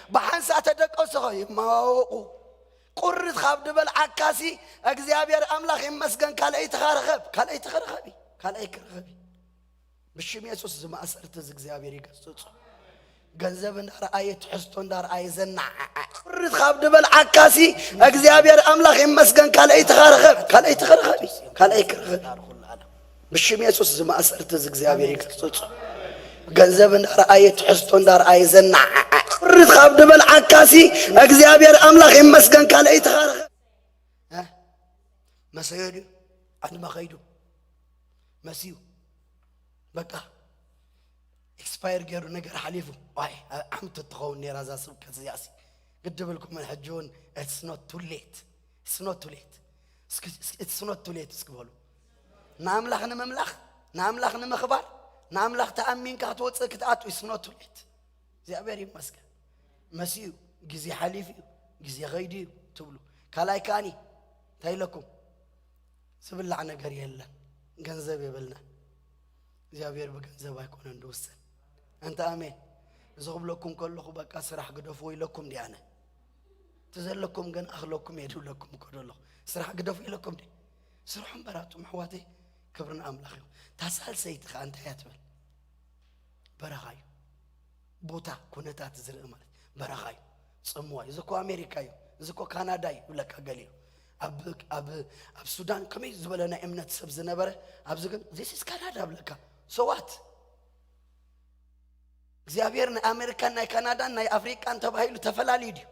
بحنسة تدقو سخي ماوقو قرد خابد بالعكاسي أجزابير أملاخ يمسكن كالأي تخرخبي بالشمية سوس زما أسرت زجزابير يقصصو جنزب دار آية حستون دار آية زنع قرد خابد بالعكاسي أجزابير أملاخ يمسكن كالأي تخرخبي بالشمية سوس زما أسرت زجزابير يقصص جنزب دار آية حستون دار آية زنع قرد خابد بالعكاسي أجزابير أملاخ يمسكن كالأي تخرخبي مسيري عند ما خيدو مسيو بقى إكسباير جرو نجار حليفه واي عم تتخون نيرازا سوق كسياسي قد بالكم من حجون it's not too late اسكبولو ناملاخنا مملاخ ناملاخنا مخبار ناملاخ تأمين كاتوت كتاتو it's not too late زي أبيري مسك مسيو جزي حليفي جزي غيدي تبلو كلاي كاني تايلكم سبل عنا قريلا جنزب يبلنا زي أبير بجنزب هيكون ندوسن أنت آمين زغب لكم كلكم بقى سرح قدفوي لكم ديانا تزل لكم جن أخلكم يدو لكم كله سرح قدفوي لكم دي سرحهم براتهم حواتي كبرنا أملاخي تسأل سيد أنت ياتبل برغاي بوتا كونتات زر أمال برغاي سموه إذا كو أمريكايو إذا كو كنداي ولا كغاليو أب السودان كمي زبلنا إمنة سبزنا برا أبزكن this is Canada بلكا so what زيابير أمريكا نا كندا نا أفريقيا أنت بهايلو تفلالي دي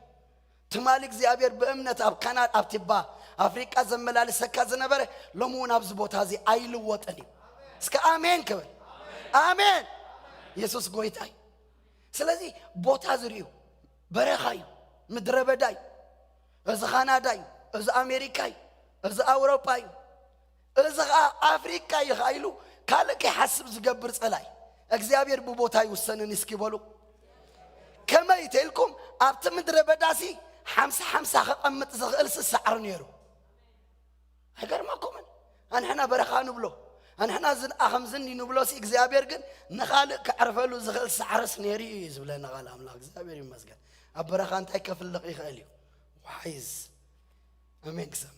تمالك زيابير بأمنة أب كندا أب تبا أفريقيا زملالي سكازنا برا لمون أبزبوت هذه أيلو وطني سك آمين كبر آمين يسوع قويتاي سلازي بوت هذريو برا خاي مدربة داي إذا كندا إذا أمريكا إذا أوروبا إذا أفريقيا يخايلو كالك يحسب زجبر صلاي እግዚአብሔር በቦታ ይወሰነን እስኪበሉ كما يتلكم أبت مدرة بداسي 50 خقمت زغل سعر نيرو هجر ما كمان أنا هنا برخان بلو أنا هنا زن أهم زني نبلو سي እግዚአብሔር ግን نخالق كعرفلو زغل سعر سنيري زبلا نغال أملاك እግዚአብሔር يمسكن أبرخان تكفل لقي خاليو وحيز أمين كسم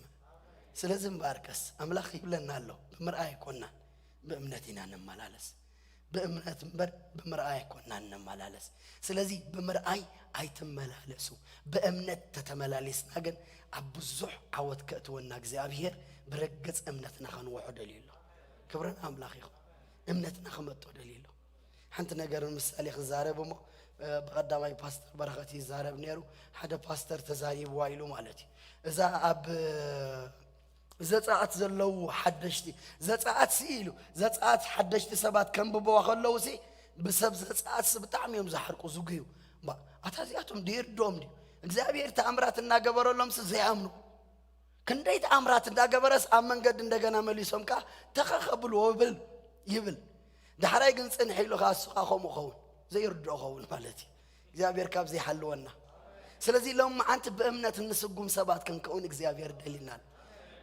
سلازم باركس أملاك يبلنا له بمرأي كنا بأمنتنا نمالالس بأمنت بمرأي كنا نمالالس سلازي بمرأي أي تملالسو بأمنت تتملالس ناجن عبزح عود كأتونا جزابير برجز أمنتنا خنوح دليله كبرنا أملاخيخ أمنتنا خمتو دليله حنت نجار المسألة خزارة بمو بقدامي باستر برختي زارة بنيرو حدا باستر تزاريب وايلو مالتي إذا زتعت زلو حدشتي زتعت سيلو زتعت حدشتي سبات كم ببوا خلو سي بسبب زتعت سبتعم يوم زحرقو زوجيو ما أتازياتهم دير دوم دي እግዚአብሔር ተአምራትና ገበረሎም ሲያምኑ ክንደይ ተአምራትና ገበረስ አመንገድ እንደገና መልሶምካ ተኸኸብሉ ወብል ይብል ዳሕራይ ግን ጽንሕ ኢሉ ካስኻ ኸሙኸውን ዘይርድኦ ኸውን ማለት እግዚአብሔር ካብ ዘይሐልወና ስለዚህ ሎም አንተ በእምነት እንስጉም ሰባት ክንከውን እግዚአብሔር ደሊናል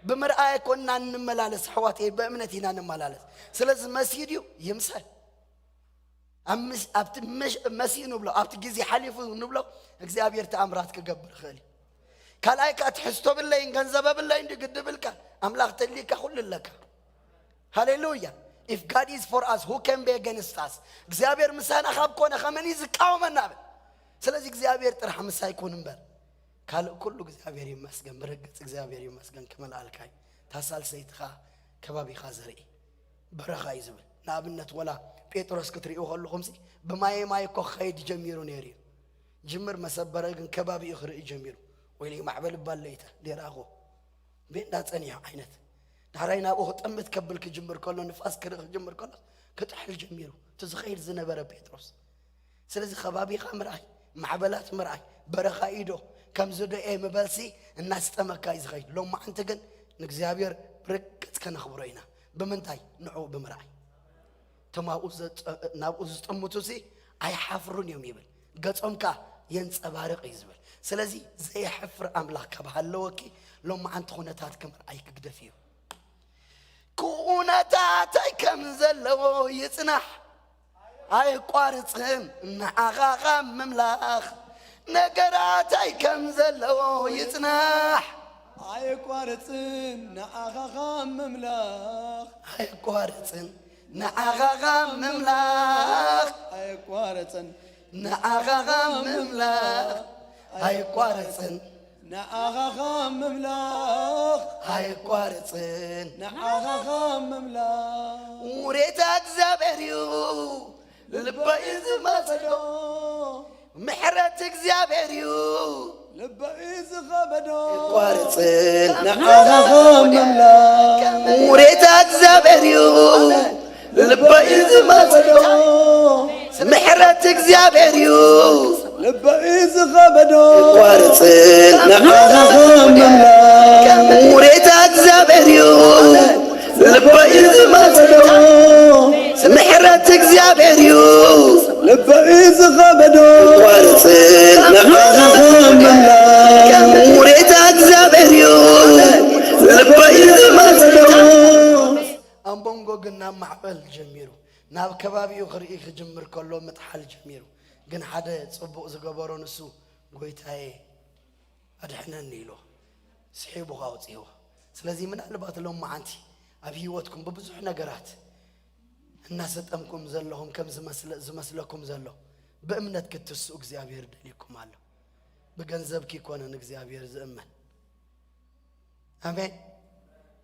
በመርአይ ኮና እንመላለስ ሐዋቴ በእምነት ኢና እንመላለስ ስለዚህ መስጊዱ ይምሰል أمس أبت مش مسين وبلا أبت جزي حليف ونبلا إخزابير تأمرات كجبر خالي كلايك أتحسوا بالله إن جنزبه بالله إن جد بالك أملاك تليك كل لك Hallelujah if God is for us who can be against us إخزابير مسان أخاب كون أخمني زكاو من نابل سلزي إخزابير ترحم سايكون مبر كل إخزابير يمسكن برجت إخزابير يمسكن كمال الكاي تسال سيدخا كبابي خازري برخاي زبل نابنت ولا بيتروس كتريو خلو خمسي بماي ماي كو خيد جميرو نيري جمر مسبرغن كبابي يخري جميرو ويلي معبل بالليته ديراغو بين داتنيا عينت دارينا ابو طمت كبلك جمر كله نفاس كرخ جمر كله كتحل جميرو تزخير زنبر بيتروس سلازي خبابي خمراي معبلات مراي برخا ايدو كم زدو اي مبلسي الناس تمكاي زخيد لو ما انت كن نغزابير بركت كنخبرينا بمنتاي نعو بمراي تماؤز نابؤز تموتوسي أي حفرون يوم يبل قصمك ينصبارق يزبل سلازي زي حفر أملاك بهاللوكي لو ما أنت خونتات كمر أي كقدفيو كونتات أي كم زلو يصنح أي قارصهم نعغاغا مملاخ نقرات أي كم زلو يصنح أي قارصن نعغاغا مملاخ أي قارصن نعغاغا مملاخ أي قارصن نعغاغا مملاخ أي قارصن نعغاغا مملاخ أي قارصن نعغاغا مملاخ وريتك زابريو لبايز مسدو محرتك زابريو لبايز خبدو قارصن نعغاغا مملاخ وريتك زابريو لبايز مسدو محرتك زابريو لبايز خبدو قارصن نعغاغا مملاخ وريتك زابريو لبايز مسدو محرتك زابريو لبايز خبدو قارصن نعغاغا مملاخ وريتك زابريو لبايز مسدو أمبونغو قلنا معبل جميرو ناب كبابي يخري جمر كله متحل جميرو قن حدا صبو زقبرو نسو قويتاي أدحنا نيلو سحيبو غاوتيو سلازي من ألبات لهم معانتي أبيوتكم ببزح نقرات الناس تأمكم زلهم كم زمسلكم زلو بأمنت كتسو اكزيابير دليكم علو بقنزبك يكون اكزيابير زأمن آمين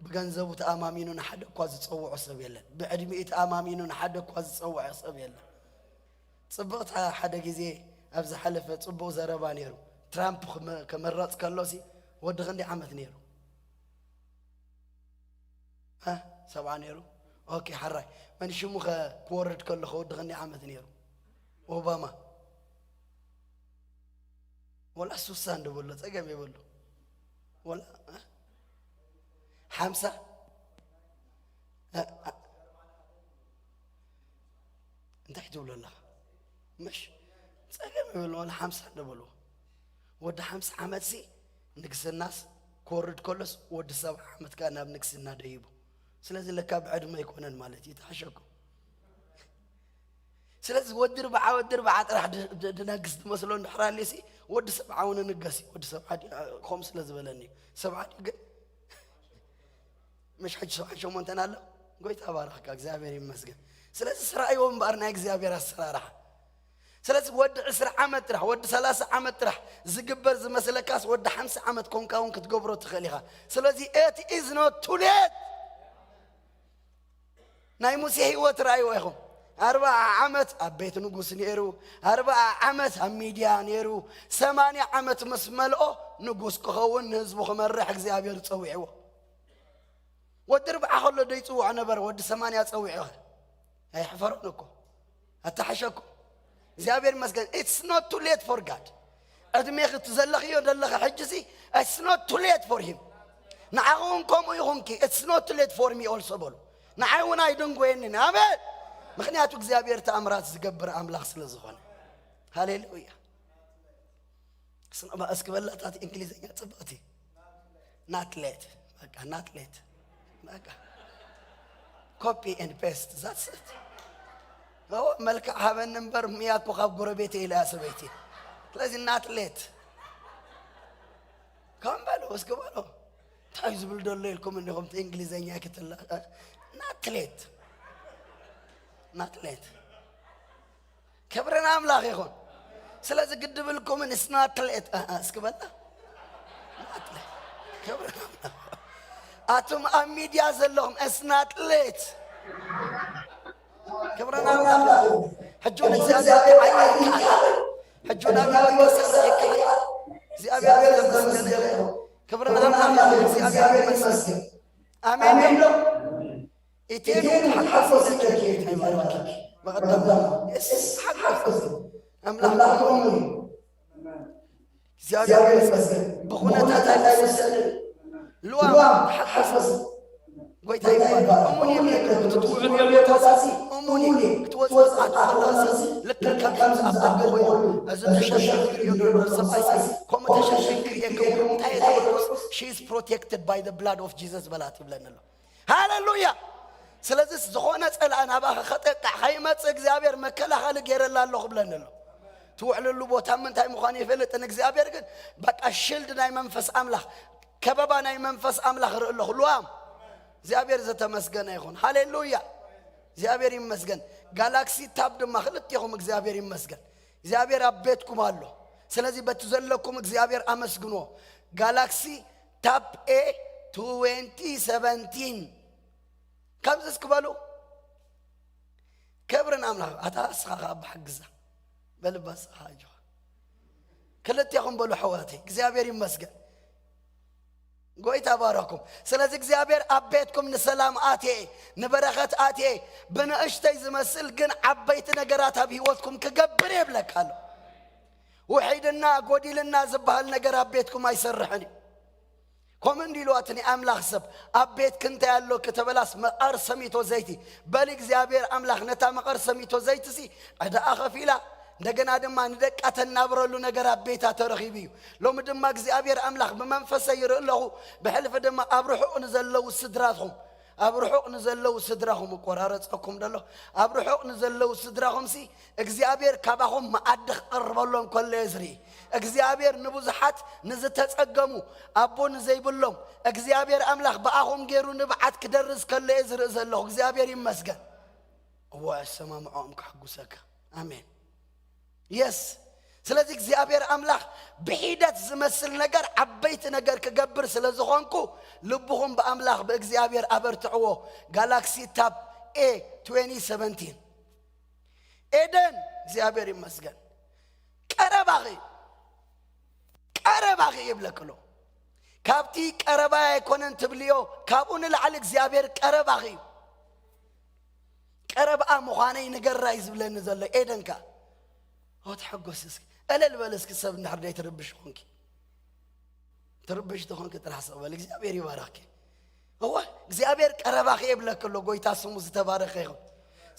بجنزبو تأمامينون حد قاز تصوع سبيلا بعدمي تأمامينون حد قاز تصوع سبيلا صبغت حدا جزء أبز حلفة صبوا زربانيرو ترامب كمرات كلوسي ودغني عمت نيرو ها 7 نيرو أوكي حراي من شموخ كورد كله خود غني عمت نيرو أوباما ولا سوسان دبولو تأجم يبولو ولا 5 انت حتقول الله مش تأجم يبولو ولا 5 دبولو ود 5 عمت سي نقص الناس كورد كلس ود 7 عمت كان بنقص الناس ديبو سلازي لك بعد ما يكون المالتي يتحشكوا سلازي ودر بعد راح نقص مثلون حرالي سي ود 7 وننقصي ود 7 خمس لازبلني 7 مش حج 7 شو منتنا له ጎይታ ባረኸካ እግዚአብሔር ይመስገን ስለዚህ ስራይዎም ባርና እግዚአብሔር አሰራራ ስለዚህ ወድ 10 ዓመት ጥራሕ ወድ 30 ዓመት ጥራሕ ዝግበር ዝመስለካስ ወድ 50 ዓመት ኮንካውን ክትገብሮ ትኸሊኻ ስለዚህ it is not too late ናይ ሙሴ ህይወት ራእዩ ይኹም 40 ዓመት አቤት ንጉስ ነይሩ 40 ዓመት ኣብ ሚድያ ነይሩ 80 ዓመት መስመልኦ ንጉስ ክኸውን ህዝቡ ክመርሕ እግዚአብሔር ፀዊዕዎ ወድ 40 ከሎ ደይፅውዕ ነበር ወድ 80 ፀዊዕዎ ኣይሕፈሩንኮ ኣታሐሸኩ እግዚአብሔር ይመስገን it's not too late for God እድሜህ ትዘለኽዮ ደለኸ ሕጅሲ it's not too late for him ንዓኹም ከምኡ ይኹንኪ it's not too late for me also በሉ ንዓይውን ኣይድንጎየኒ አሜን ምክንያቱ እግዚአብሔር ተአምራት ዝገብር አምላክ ስለዝኾነ ሃሌሉያ ስንማ እስከበላታት እንግሊዘኛ ጽባቲ not late በቃ not late በቃ copy and paste that's it ነው መልካ ሀበን ነበር ሚያኮ ካብ ጎረቤቴ ኢላስ ቤቴ ስለዚህ not late ካምባሎ እስከባሎ ታይዝ ብልደለ ይልኩም እንደሆም እንግሊዘኛ ከተላ not late كبرنا أملاخ يخون سلازي قد بالكم إن سناتلت اسكبلا ناتلت كبرنا أملاخ أتم أميديا زلهم اسناتلت كبرنا أملاخ حجونا زيادة عيني حجونا بيوسك زيادة كبرنا أملاخ زيادة مسك آمين إتينو حقص الجكيت هاي مالك بقدم حقص أملاك أمي زيادة بخونة تتلس لوام حقص قويت هاي مالك أموني ملك تطوع اليوم تاسي أموني كتوزوز أتخلص لك الكامز أبقى أزد تششن كريون السبايسي كم تششن كريون she is protected by the blood of Jesus بلاتي بلنا له هاللويا ስለዚህ ዝኾነ ጸላና ባኸ ኸጠቃ ሃይመጽ እግዚአብሔር መከላኸል ገይረላለሁ ብለንሎ ትውዕልሉ ቦታ ምንታይ ምዃን ይፈልጥን እግዚአብሔር ግን በቃ ሽልድ ናይ መንፈስ አምላኽ ከበባ ናይ መንፈስ አምላኽ ርእለሁ ሉአም እግዚአብሔር ዘተመስገነ ይሁን ሃሌሉያ እግዚአብሔር ይመስገን ጋላክሲ ታብ ድማ ክልጥይኹም እግዚአብሔር ይመስገን እግዚአብሔር አቤትኩም አሎ ስለዚህ በትዘለኩም እግዚአብሔር አመስግኖ ጋላክሲ ታብ ኤ 2017 كم زسكبلو كبرنا أملاك أتاسخا بحجزة بلبس حاجة كلت يخون بلو حواتي እግዚአብሔር ይመስገን قوي تباركم سلازي እግዚአብሔር أبيتكم نسلام آتي نبرخت آتي بنا اشتي زمسل جن عبيت نجراتها بهوتكم كجبر يبلك هلو وحيدنا قودي لنا زبها النجر أبيتكم ما يسرحني كومن ديلواتني أملاخ سب أبيت كنت يالو كتبلاس مقر سميتو زيتي بل እግዚአብሔር أملاخ نتا مقر سميتو زيتي سي أدا أخفيلا እንደገና ደማ እንደቅ አተናብረሉ ነገር አቤታ ተረኺቢዩ ሎም ደማ እግዚአብሔር أملاخ በመንፈስ ይረለሁ በሕልፍ ደማ አብርሑቅ ንዘለው ስድራትኩም አብርሑቅ ንዘለው ስድራኩም ቆራረጽኩም ደሎ አብርሑቅ ንዘለው ስድራኩም ሲ እግዚአብሔር ካባኹም ማዕድ ቀርበሎም ኮለ ይዝሪ እግዚአብሔር ንብዙሓት ንዝተጸገሙ አቦን ዘይብሎም እግዚአብሔር أملاخ በአኹም ገይሩ ንብዓት ክደርስ ኮለ ይዝሪ ዘለሁ እግዚአብሔር ይመስገን ወሰማምዖም ከሐጉሰከ አሜን يس ስለዚህ እግዚአብሔር أملاخ በሂደት ዝመስል ነገር አበይት ነገር ከገብር ስለዝኾንኩ ልብኹም በأملاخ በእግዚአብሔር አበርትዕዎ ጋላክሲ ታብ ኤ 2017 ኤደን እግዚአብሔር ይመስገን ቀረባኺ ይብለክሎ ካብቲ ቀረባ ይኮነን ትብልዮ ካብኡን ለዓል እግዚአብሔር ቀረባኺ ቀረባ ምዃነይ ንገራይ ዝብለኒ ዘሎ ኤደንካ وتحقوسك ألا البلسك سب نحر داي تربش تخونك ترحص أول እግዚአብሔር ይባርክ هو እግዚአብሔር ቀረባኺ ይብለክ ሎ ጎይታ ስሙ ዝተባረኸ ይሁን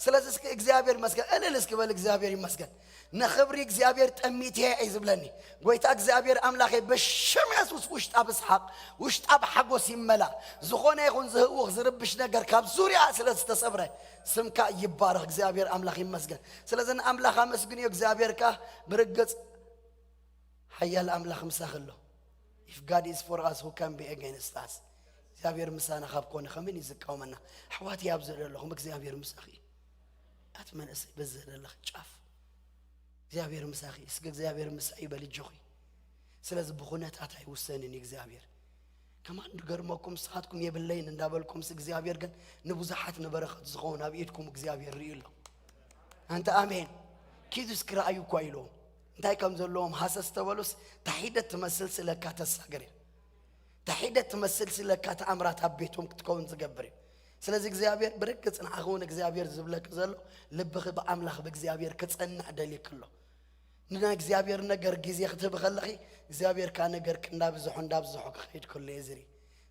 ስለዚህ እግዚአብሔር መስገን እልልስክ በል እግዚአብሔር ይመስገን نخبري እግዚአብሔር ጠሚቴ አይዝብለኒ ጎይታ እግዚአብሔር أملاخ በሽመስ ውሽጣ በስሐቅ ውሽጣ በሐጎስ ይመላ ዝኾነ ይሁን ዝህውኽ ዝርብሽ ነገር ካብ ዙሪያ ስለተሰብረ ስምካ ይባረክ እግዚአብሔር أملاخ ይመስገን ስለዚህ أملاخ አመስግን እግዚአብሔር ካ ብርግጽ ኃያል أملاخ ምሳኸሎ if God is for us who can be against us እግዚአብሔር ምሳና ካብ ኮነ ከመን ይዝቃውመና ሕዋት ያብዘለለኹም እግዚአብሔር ምሳኺ አትመነስ በዘለለኽ ጫፍ እግዚአብሔር ምሳኺ እስከ እግዚአብሔር ምሳይ በልጆኺ ስለዚህ በኹነታት አይወሰንን እግዚአብሔር ከማን ድገርመኩም ሰዓትኩም የብለይን እንዳበልኩም እግዚአብሔር ግን ንብዙሓት ንበረኸት ዝኸውን ኣብ ኢድኩም እግዚአብሔር ርኢሎ አንተ አሜን ኪዱስ ክራዩ ኮይሎ እንታይ ከም ዘለዎም ሓሰስ ተበሉስ ታሂደት ትመስል ስለካ ተሳገረ ታሂደት ትመስል ስለካ ተአምራት አቤቶም ክትከውን ዝገብር ስለዚህ እግዚአብሔር ብርቅ ጽናኹን እግዚአብሔር ዝብለክ ዘሎ ልብኽ በአምላኽ በእግዚአብሔር ከጸና ደሊክሎ ንና እግዚአብሔር ነገር ጊዜ ክትብኸለኺ እግዚአብሔር ካ ነገር እንዳብዝሑ ክኸይድ ኩሉ የዝሪ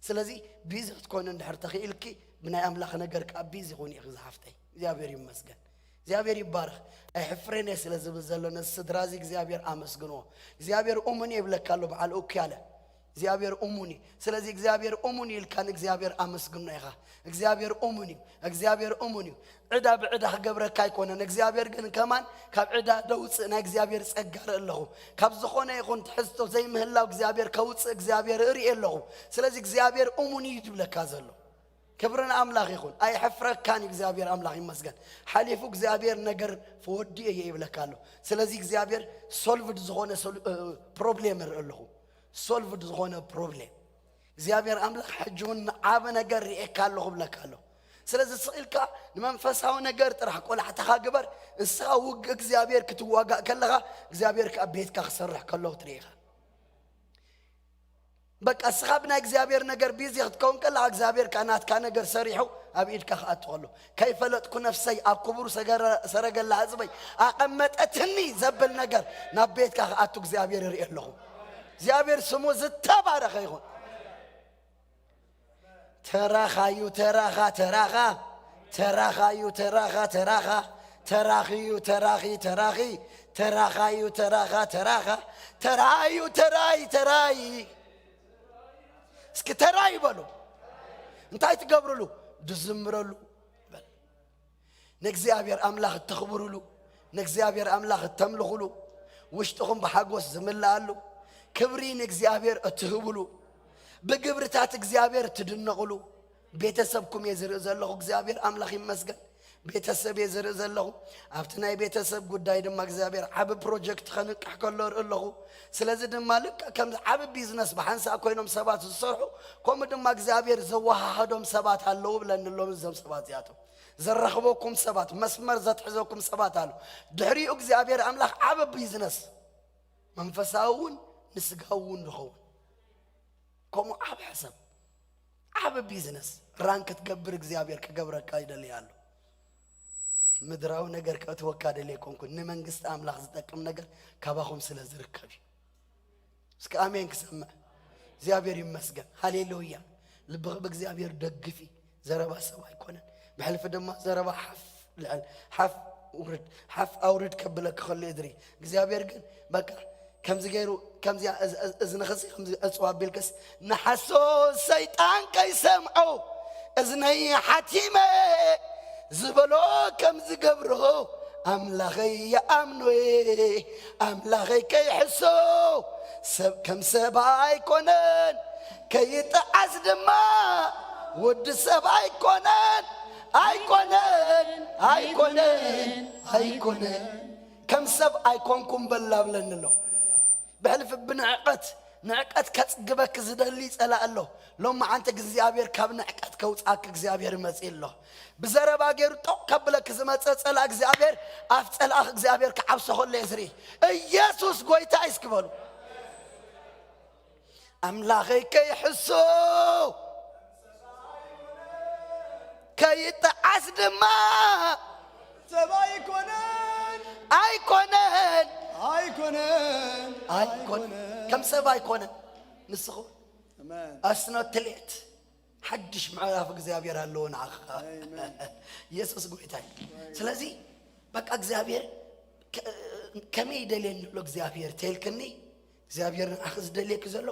ስለዚህ ቢዚ ክትኮን እንድሕር ተኽኢልኪ ብናይ አምላኽ ነገር ካ ቢዚ ኹን ኢኽ ዝሓፍተይ እግዚአብሔር ይመስገን እግዚአብሔር ይባረክ አይሕፍረኔ ስለዚህ በዘለነ ስድራዚ እግዚአብሔር አመስግኖ እግዚአብሔር ኡሙኒ ይብለካሉ በዓል ኦክያለ እግዚአብሔር ኡሙኒ ስለዚህ እግዚአብሔር ኡሙኒ ይልካን እግዚአብሔር አመስግኖ ይኻ እግዚአብሔር ኡሙኒ ዕዳ ብዕዳ ገብረካ አይኮነን እግዚአብሔር ግን ከማን ካብ ዕዳ ደውፅና እግዚአብሔር ጸጋር ኣለኹ ካብ ዝኾነ ይኹን ትሕዝቶ ዘይምህላው እግዚአብሔር ከውፅእ እግዚአብሔር ርኢለኹ ስለዚህ እግዚአብሔር ኡሙኒ ይብለካ ዘሎ ክብርን አምላኽ ይኹን አይሕፍረካን እግዚአብሔር አምላኽ ይመስገን ሓሊፉ እግዚአብሔር ነገር ፈወዲ ይብለካሉ ስለዚህ እግዚአብሔር ሶልቭድ ዝኾነ ፕሮብሌም ኣለኹ ሶልቭድ ዝኾነ ፕሮብሌም እግዚአብሔር አምላኽ ሕጅውን ዓበ ነገር ርኢካለኹ ብለካለሁ ስለዚህ ስኢልካ ንመንፈሳዊ ነገር ጥራሕ ቆላሕተኻ ግበር እስኻ ውግ እግዚአብሔር ክትዋጋእ ከለኻ እግዚአብሔር ከቤትካ ክሰርሕ ከለኹ ትርኢኻ በቃ እስኻ ብናይ እግዚአብሔር ነገር ቢዚ ክትከውን ከለኻ እግዚአብሔር ካናትካ ነገር ሰሪሑ ኣብ ኢድካ ክኣትወሎ ከይፈለጥኩ ነፍሰይ ኣብ ክቡር ሰረገላ ህዝበይ ኣቐመጠትኒ ዘብል ነገር ናብ ቤትካ ክኣቱ እግዚአብሔር ይርኢ ኣለኹ እግዚአብሔር ስሙ ዝተባረኸ ይኹን ተራኻዩ ተራኻ ተራኻዩ ተራኻ ተራኺዩ ተራኺ ተራኻዩ ተራኻ ተራዩ ተራይ እስኪ ተራይ በሉ እንታይ ትገብሩሉ ድዝምረሉ በል ንእግዚአብሔር አምላኽ ተኽብሩሉ ንእግዚአብሔር አምላኽ ተምልኹሉ ውሽጥኹም በሓጎስ ዝምላአሉ ክብሪ ንእግዚአብሔር እትህብሉ በግብርታት እግዚአብሔር ትድነቁሉ ቤተሰብኩም የዝርኢ ዘለኹ እግዚአብሔር አምላኽ ይመስገን ቤተሰብ የዝርኢ ዘለኹ ኣብቲ ናይ ቤተሰብ ጉዳይ ድማ እግዚአብሔር ዓብ ፕሮጀክት ከንቃሕ ከሎ ርኢለኹ ስለዚህ ድማ ልክ ከም ዓብ ቢዝነስ በሓንሳ ኮይኖም ሰባት ዝሰርሑ ከምኡ ድማ እግዚአብሔር ዘወሃሃዶም ሰባት ኣለዉ ብለንሎም እዞም ሰባት እዚኣቶም ዘረኽበኩም ሰባት መስመር ዘትሕዘኩም ሰባት ኣሉ ድሕሪኡ እግዚአብሔር አምላኽ ዓብ ቢዝነስ መንፈሳውን ንስጋውን ንኸውን ከምኡ ዓብ ሕሰብ ዓብ ቢዝነስ ራንክ ትገብር እግዚአብሔር ክገብረካ ይደልያሉ ምድራዊ ነገር ከተወካ ደልየኮንኩን ንመንግስት አምላኽ ዝጠቅም ነገር ካባኹም ስለ ዝርከብ እስከ አሜን ክሰምዕ እግዚአብሔር ይመስገን ሃሌሉያ ልብኽ በእግዚአብሔር ደግፊ ዘረባ ሰብ አይኮነን ብሕልፊ ድማ ዘረባ ሓፍ አውርድ ከብለክ ከሎ ይድሪ እግዚአብሔር ግን በቃ ከምዚ ገይሩ ከምዚ እዝነኸሲ ከምዚ እፅዋ ቢልክስ ንሓሶ ሰይጣን ከይሰምዖ እዝነይ ሓቲመ ዝበሎ ከምዚ ገብሮ አምላኸይ የአምኖዬ አምላኸይ ከይሕሶ ሰብ ከም ሰብ ኣይኮነን ከይጠዓስ ድማ ውድ ሰብ ኣይኮነን ከም ሰብ ኣይኮንኩም በላ ብለንሎ بحلف بنعقت كتجبك زدلي سلا الله لما أنت እግዚአብሔር ካብ نعقت كوصاك እግዚአብሔር መጽእ له بزربا غير تقبلك زمت سلا እግዚአብሔር አፍጸላ እግዚአብሔር ከዓብሰ ሆለ ይስሪ ኢየሱስ ጎይታ ይስክበሉ አምላኸይ ከይሕሶ ከይተዓስ ድማ ሰባይ አይኮነን كم سبا يكونن نسخو أسنو تليت حدش معاف እግዚአብሔር አለውን አخ ኢየሱስ ጎይታይ ስለዚህ በቃ እግዚአብሔር ከመይደለን ለእግዚአብሔር ተልከኒ እግዚአብሔርን አخذ ደለክ ዘሎ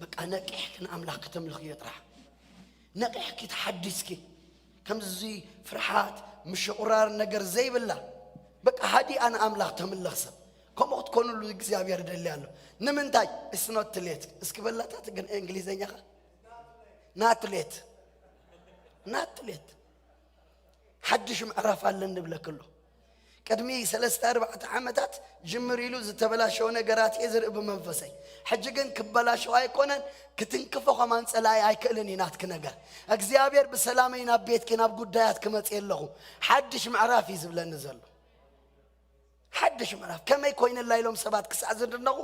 በቃ ነቅሕክን አምላክ ተምልኽ ይጥራ ነቅሕክ ተሐድስኪ ከምዚ ፍርሃት ምሽቁራር ነገር ዘይብላ በቃ ሃዲ አና አምላክ ተምልኽ ሰብ كم تكونوا له እግዚአብሔር ደልያለሁ ንምንታይ it's not late እስኪ በላታት ግን እንግሊዘኛ ناتليت حدش معرف على نبلك له قدمي 3-4 عامات جمر يلو زتبلاشو ነገራት يزرق بمنفسي حججن كبلاشو አይኮነን ክትንከፈው ከማን ጸላይ አይከልን ይናትክ ነገር እግዚአብሔር በሰላምና ቤትክ ናብ ጉዳያት ከመጽ የለሁ حدش معرف ይዝብለን ዘሎ حدش معرف كما يكون لايلوم سبات كسع زندنو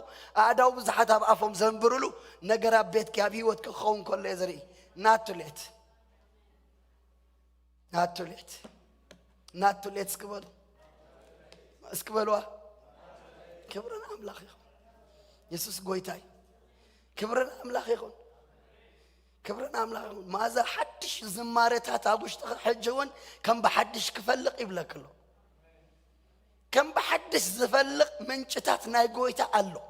አዳው ብዙሓት ኣብ አፎም ዘንብሩሉ ነገር ቤትክ ያብ ህይወትክ ኸውን ኮለ يزري ናትሌት اسكبلوا كبرنا أملاخ يخون يسوس قويتاي كبرنا أملاخ يخون ماذا حدش زمارتها تابوش حجون كم بحدش كفلق يبلك له كم بحدش زفلق من شتات ناي قويتا قالو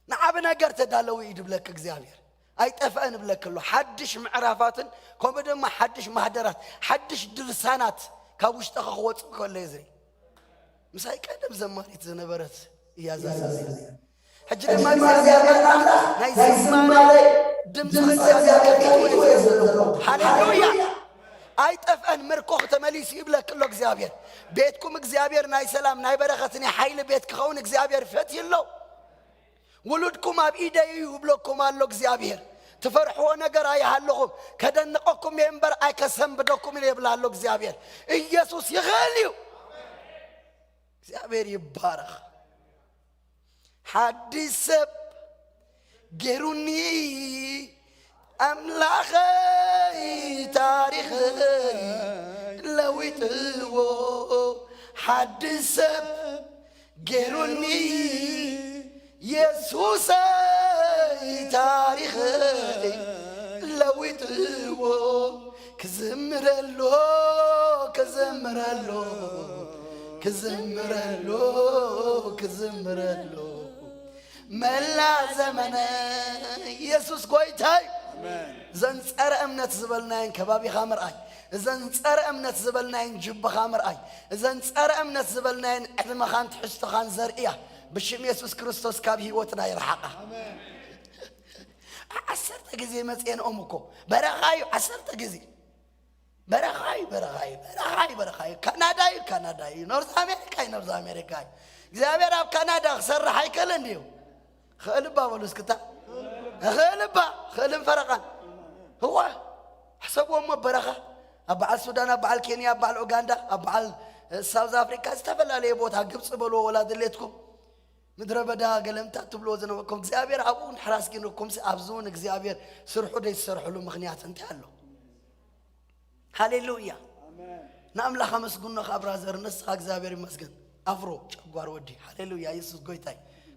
نعبنا قرت دالو يد بلك اكزابير اي تفقن بلك له حدش معرفات كم بدل ما حدش مهدرات حدش درسانات كابوش تخوت كل يزري مساي قدم زماريت زنبرت يا زازي حج لما ناي زماري دمز هاليلويا اي تفقن مركوخ تمليس يبلك كله اكزابير بيتكم اكزابير ناي سلام ناي برختني حيل بيتك خون اكزابير فتي له ولدكم اب ايدي يبلكم الله اكزابير تفرحوا نجر اي هاللهم كدنقكم ينبر اي كسم بدكم يبلا الله اكزابير يسوع يغليو اكزابير يبارك حدث جروني املاخي تاريخي لويتو حدث جروني يسوع تاريخي لويتو كزمرلو ملا زمن يسوع قويتاي زنصر امنت زبلناين كبابي خامر اي زنصر امنت زبلناين جب خامر اي زنصر امنت زبلناين علم خان تحست خان زرقيه بشم يسوع كريستوس كاب هيوتنا يرحقه عسرت غزي مصين امكو برخاي عسرت غزي برخاي كندا نورث امريكا እግዚአብሔር ኣብ ካናዳ خسرح አይከለ እንዲው خلبا بلوس كتا خلم فرقان هو حسبوا مبرخه ابعال السودان ابعال كينيا ابعال اوغندا ابعال ساوث افريكا استفلالي بوتا ግብጽ بلو ولا دليتكم مدرب بدا قلمتا تبلو زنوكم እግዚአብሔር አቡን حراسكنكم ابزون እግዚአብሔር ስርሑ ደይ ስርሕሉ ምክንያት እንት ያለው ሃሌሉያ አሜን ናምላኻ መስጉኖ ካብራዘር ንስኻ እግዚአብሔር ይመስገን አፍሮ ጨጓር ወዲ ሃሌሉያ ኢየሱስ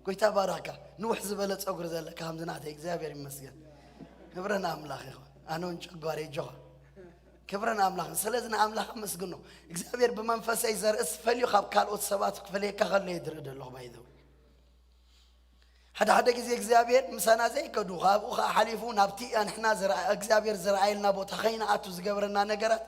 ጎይታ ባራካ ንውሕ ዝበለ ጸጉር ዘለካ ከምዝናተ እግዚአብሔር ይመስገን ክብረና አምላኽ ይኹን አኖን ጨጓር ይጆ ክብረና አምላኽ ስለዚህ አምላኽ መስግኖ እግዚአብሔር በመንፈሳይ ዘርስ ፈልዩ ካብ ካልኦት ሰባት ክፈለካ ከለ ይድረደለሁ ባይዘው هذا ጊዜ እግዚአብሔር ምሳና ዘይከዱ ካብኡ ሓሊፉ ናብቲ አንሕና ዘራ እግዚአብሔር ዘራይልና ቦታ ኸይና አቱ ዝገብረና ነገራት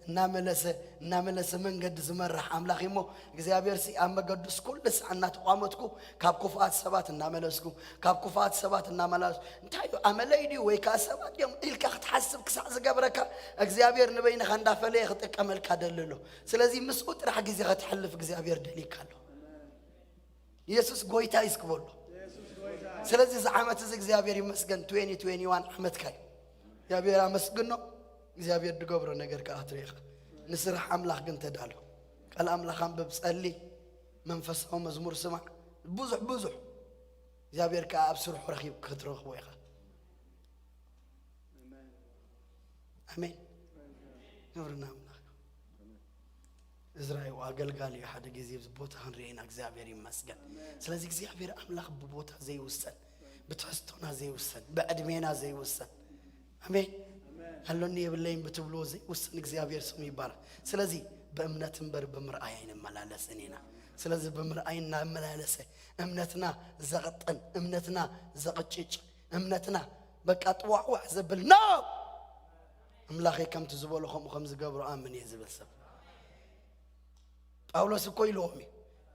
እናመለሰ መንገድ ዝመርሕ አምላኽ ይሞ እግዚአብሔር ሲ አመገዱስ ኩሉ ሰዓና ተቋመትኩ ካብ ኩፋት ሰባት እናመለስኩ ካብ ኩፋት ሰባት እናመላስ እንታይ አመለይዲ ወይ ካሰባት ደም ኢልካ ክትሐስብ ክሳዕ ዝገብረካ እግዚአብሔር ንበይንኻ እንዳፈለ ይኽጥቀመልካ ደልሎ ስለዚህ ምስኡ ጥራሕ ጊዜ ክትሕልፍ እግዚአብሔር ደሊካሎ ኢየሱስ ጎይታ ይስክበሉ ስለዚህ ዘዓመት እግዚአብሔር ይመስገን 2021 ዓመት ካይ እግዚአብሔር አመስግኖ እግዚአብሔር ድገብሮ ነገር ካትሪኻ ንስራሕ አምላኽ ግን ተዳሎ ቃል አምላኽ አንብብ ጸልይ መንፈሳዊ መዝሙር ስማ ብዙሕ እግዚአብሔር ከአብስሩ ረኺብ ክትረኽቦ ይኻ አሜን ነብርና إزرائيل وأقل يحد جزيز بوتا هنرينا እግዚአብሔር ይመስገን ስለዚህ እግዚአብሔር አምላኽ በቦታ ዘይወሰን በተስተውና ዘይወሰን በእድሜና ዘይወሰን አሜን አሎኒ ይብለኝ በትብሎ ዘይወሰን እግዚአብሔር ስሙ ይባረክ ስለዚህ በእምነትም በምርአይ እንመላለስኔና ስለዚህ በምርአይና መላለሰ እምነትና ዘቀጠን እምነትና ዘቀጭጭ እምነትና በቃ ጥዋው ዘብል ነው አምላኽ ከም ትዝበለኹም ከም ዝገብሩ አምን ይዝበልሰብ ጳውሎስ እኮ ይሎሚ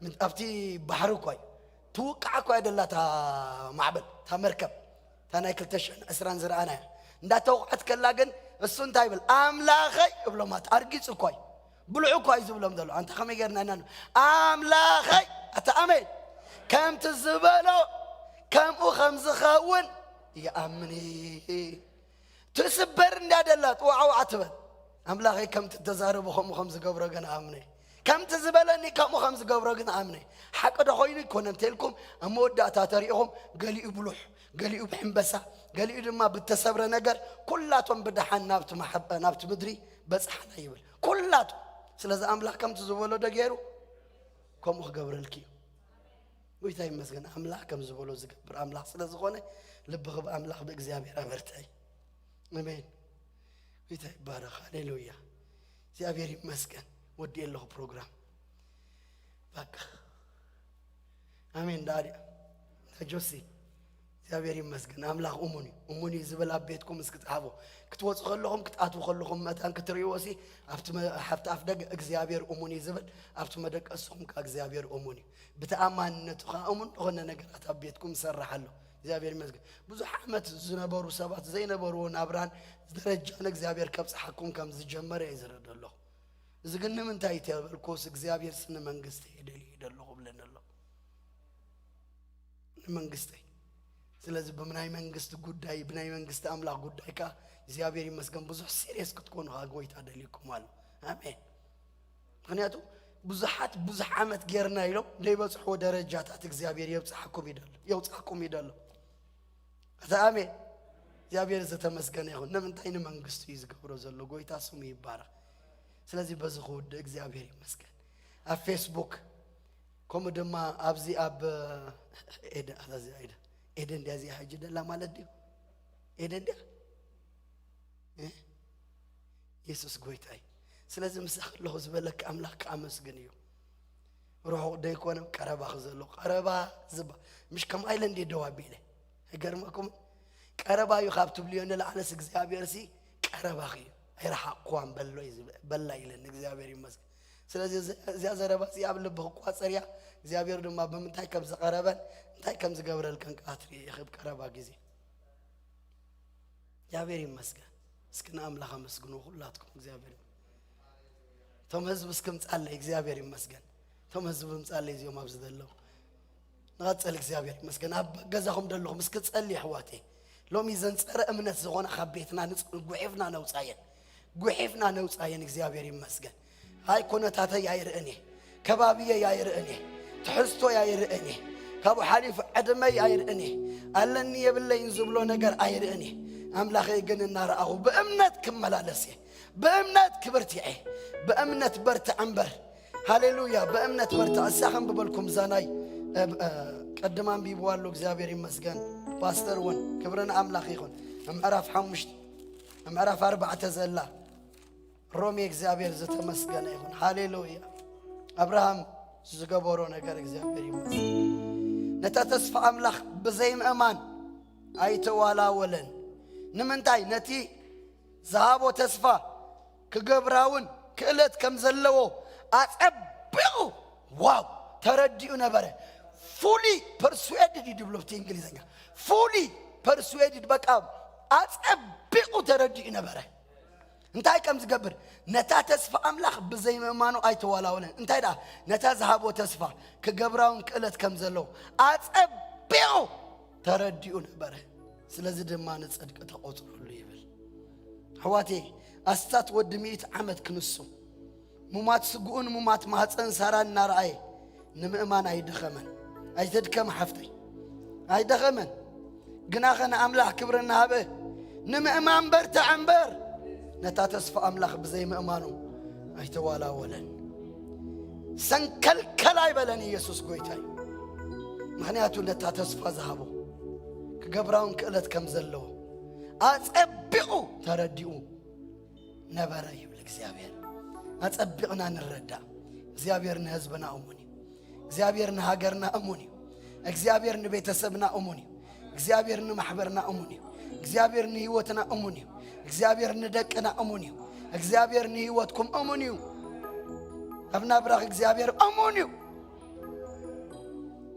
من أفتي بحر كوي توقع كوي دلتا معبد تمركب تانا كلتشن أسران زرعنا ندا توقعت كلا جن السون تايبل أملاخي قبل ما تأرجع سكوي بلعو كوي زبلهم دلو أنت خمي جرنا نانو أملاخي أتأمن كم تزبلو كم أخمز خاون يا أمني تسبر ندلت وعو عتبت أملاخي كم تتزارب خمز قبره جنا أمني كم تزبلني كم خمس قبره جنا أمني حق ده خويني كنا نتلكم أمود تاتريهم قالي بلوح قالي بحنبسة قالي ما بالتسبر نجر كلاتهم بدحن نابت محبة نابت بدري بس حنا يبل كلاتهم سلذا أملاخ كم تزبلو دقيرو كم قبر الكي ويتاي مسكن أملاخ كم زبلو زقبر أملاخ سلذا خونه لبغب أملاخ بإجزابي أمرتاي آمين ويتاي بارك هاليلويا زابيري مسكن ودي له بروجرام باك آمين داري جوسي زابيري مسكن أملاخ أموني زبل أبيتكم مسكت عبو كتوصل خلهم كتأتوا خلهم متان كتريوسي حفت أفدق إجزابير أموني زبل أفت مدك أسهم كإجزابير أموني بتأمن نتخا أمون غنا نقرأت أبيتكم سرح له زابير مسكن بزو حمت زنبرو سبات زينبرو نابران درجة إجزابير كبس حكم كم زجمر يزرد الله إذا قلنا من تايتي الكوس إجزابير سنة منقستي يدلو قبلنا الله منقستي سلازم بمناي منقست قداي بناي منقست أملاق قداي كا إجزابير مسكن بزو سيريس كتكون غاقويت أدليكم والو آمين خنياتو بزحات بزحامت غيرنا يلو لي بصحو درجات إجزابير يبصحكم يدل يوصحكم يدل آمين إجزابير زتمسكن يهون نمن تاين منقست يزقبرو زلو قويتا سمي يبارك سلازي بزخود إجزابير مسكن أب فيسبوك كم دما أبزي أب إيدا هذا زي إيدا إيدن ده زي حاجة ده لا مالد ديو إيدن ده يسوع قويتاي سلازي مسخ له زبلك أملاك أمس جنيو روحو ده يكون كربا خزلو كربا زبا مش كم أيلندي دوابيله هجرمكم كربا يخاف تبليون العالس إجزابير سي كربا خيو هيرح قوام بلا إلى إجزابير مسك سلازي زي زربا زي قبل بخقوات سريع إجزابير دم ما بمنتهي كم زقربا منتهي كم زقبر الكن كاتري يخب كربا جزي إجزابير مسك سكنا أملاخ مسكنو خلاتكم إجزابير ثم هزب سكم تعلى إجزابير مسكن ثم هزب تعلى زي يوم أبزد الله نغطس إجزابير مسكن أب جزاهم دلهم مسكت تعلى حواتي لو ميزان سر أمنة زغنا خبيتنا نقعفنا نوصاين قحفنا نوصاين إجزابير مسكن هاي كنا تاتا يايرئني كبابية يايرئني تحستو يايرئني كابو حليف عدمي يايرئني ألني يبلا ينزبلو نقر يايرئني أملاخي يقن النار أهو بأمنة كملالسي بأمنة كبرتيعي بأمنة برت عنبر هاليلويا بأمنة برت أساخن ببالكم زاناي قدمان بيبوالو إجزابير مسكن باستر ون كبرنا أملاخي خون معرف حمشت معرف 4 زلا رومي إجزابير زت مسكن يخون هاليلويا أبراهام زقبورو نقر إجزابير مسكن نتا تصفى أملاخ بزيم أمان أيتوالا ولن نمنتاي نتي ذهابو تصفى كقبراون كقلت كم زلوو أتقبعو واو ترديو نبره fully persuaded يدبلوبتي إنجليزية fully persuaded بقى أتقبعو ترديو نبره انتاي كم زقبر نتا تصفى أملاخ بزي ممانو أي توالا ولن انتاي دا نتا ذهابو تصفى كقبراون كقلت كم زلو أتقبعو ترديو نبره سلازي دمان تصدق تقوطر اللي يبل حواتي أستات ود 100 عمد كنسو ممات سقون ممات مهاتسن ساران نار أي نمئمان أي دخمن أي تدكم حفتي أي دخمن قناخنا أملاح كبرنا هبه نمئمان برت عنبر نتا تصفى أملاح بزي مئمانو أي توالا ولن سنكل كلاي بلني يسوس قويتاي مخنياتو نتا تصفى ذهبو كقبراون كقلت كم زلو أتقبعو ترديو نبرا يبل إجزابير أتقبعنا نردا إجزابير نهزبنا أموني إجزابير نهاجرنا أموني إجزابير نبيتسبنا أموني إجزابير نمحبرنا أموني إجزابير نهيوتنا أموني إجزابير ندكنا أموني إجزابير نهيوتكم أموني أبنا براخ إجزابير أموني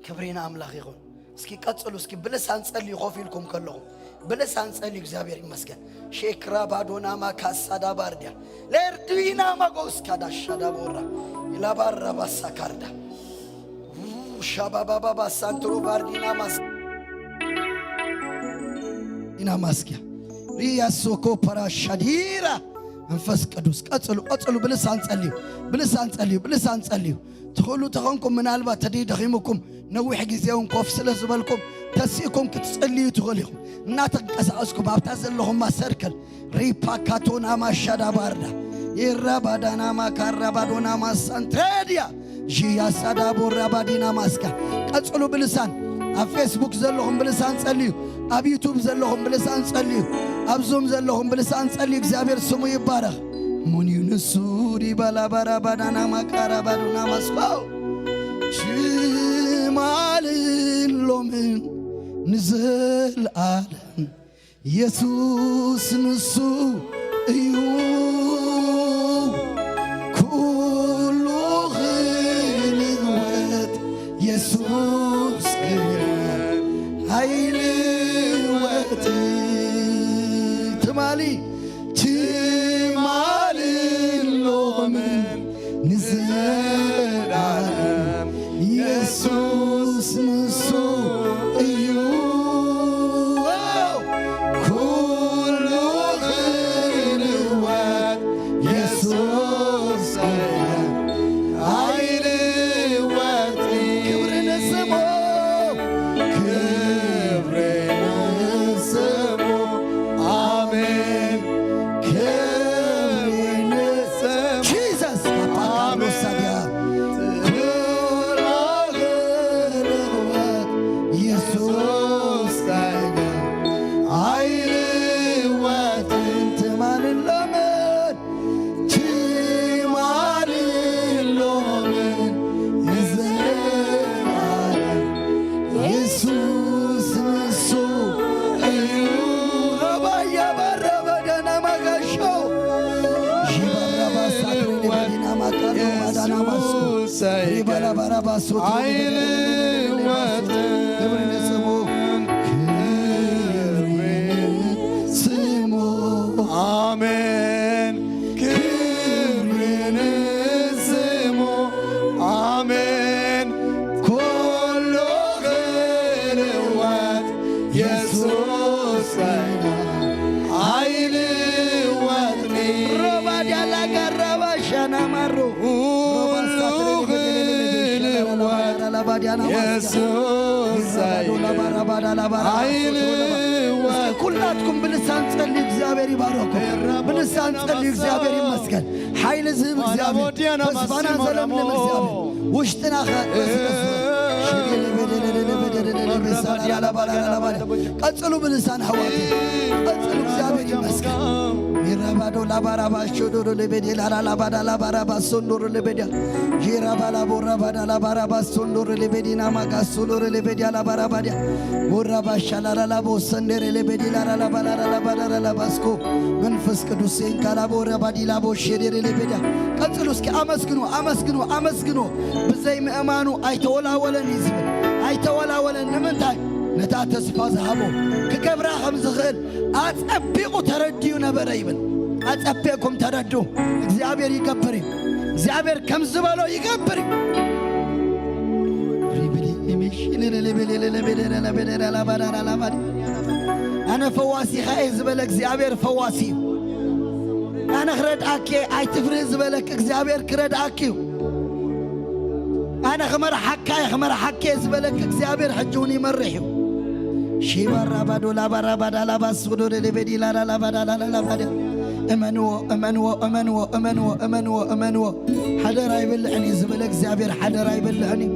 كبرينا أملاخ يغون እስኪ ቀጽሉ እስኪ ብልሳን ጸልዩ ኾፊልኩም ከለኹ ብልሳን ጸልዩ እግዚአብሔር ይመስገን ሼክራ ባዶናማ ካሳዳ ባርዲያ ለርድዊና ማጎስካዳ ሻዳ ቦራ ኢላባራ ባሳካርዳ ሻባባባ ባሳንትሮ ባርዲና ማስ ኢና ማስኪያ ሪያሶኮ ፓራሻዲራ መንፈስ ቅዱስ ቀጽሉ ብልሳን ጸልዩ ትኸሉ ተኾንኩም ምናልባት ተደኺሙኩም ነዊሕ ጊዜውን ኮፍ ስለ ዝበልኩም ተሲእኩም ክትጸልዩ ትኸሊኹም እናተንቀሳቀስኩም ኣብታ ዘለኹም ሰርክል ሪፓካቶና ማሻዳ ባርዳ ይራባዳና ማካራባዶና ማሳንትሬድያ ጂያሳዳ ቦራ ባዲና ማስካ ቀጽሉ ብልሳን ኣብ ፌስቡክ ዘለኹም ብልሳን ጸልዩ ኣብ ዩቱብ ዘለኹም ብልሳን ጸልዩ ኣብ ዙም ዘለኹም ብልሳን ጸልዩ እግዚአብሔር ስሙ ይባረኽ ሙኒዩንሱሪ ባላባራ ባዳና ማቃራ ባዶና ማስፋው ሽማልን ሎምን ንዘልዓለም ኢየሱስ ንሱ እዩ ኩሉ ኽልወት ኢየሱስ ኃይል ወት ትማሊ ሎምን ንዘልዓለም ኢየሱስ ንሱ እዩ ኩሉ ኽልወት ኢየሱስ ኃይል ወት ክብር ንስሙ አሜን አሜን ክብርን ስሙ አሜን ኩሉ ኽልወት ኢየሱስ ኃይል ወትኒ ሮባድ ያላቀረበ ሸናማሩ ኢየሱስ ኃይል ኩላትኩም ብልሳን ጸልዩ እግዚአብሔር ይባረኩ ብልሳን ጸልዩ እግዚአብሔር ይመስገን ኃይል ዝህብ እግዚአብሔር ተስፋና ዘለምለም እግዚአብሔር ውሽጥና ቀጽሉ ብልሳን ሐዋቴ ቀጽሉ እግዚአብሔር ይመስገን ይራባዶ ላባራባሾ ዶሮ ለቤዴ ላላባዳ ላባራባ ሶንዶሮ ለቤዳ ይራባላ ቦራባዳ ላባራባ ሶንዶሮ ለቤዲና ማጋሶሎሮ ለቤዳ ላባራባዳ ቦራባሻ ላላቦ ሰንደረ ለቤዲ ላላባላ ላባራ ላባስኮ መንፈስ ቅዱስ እንካላ ቦራባዲ ላቦ ሸደረ ለቤዳ ቀጽሉ እስኪ አመስግኑ በዘይ ምእማኑ አይተወላወለን ይዝብ አይተወላወለን ንምንታይ ነታ ተስፋ ዝሃቦ ክገብራ ከም ዝኽእል አጸቢቁ ተረድዩ ነበረ ይብል አጸቢቁም ተረዱ እግዚአብሔር ይገብር እግዚአብሔር ከም ዝበሎ ይገብር አነ ፈዋሲ ኸይ ዝበለ እግዚአብሔር ፈዋሲ አነ ክረድአኪ አይትፍሪ ዝበለክ እግዚአብሔር ክረድአኪ أنا خمر حكي زبلك እግዚአብሔር حجوني مرحيو شيبارا بادو لا بارا بادا لا باسودو لبدي لا لا بادا لا لا بادا امنو حدا راي بلعني زبلك እግዚአብሔር حدا راي بلعني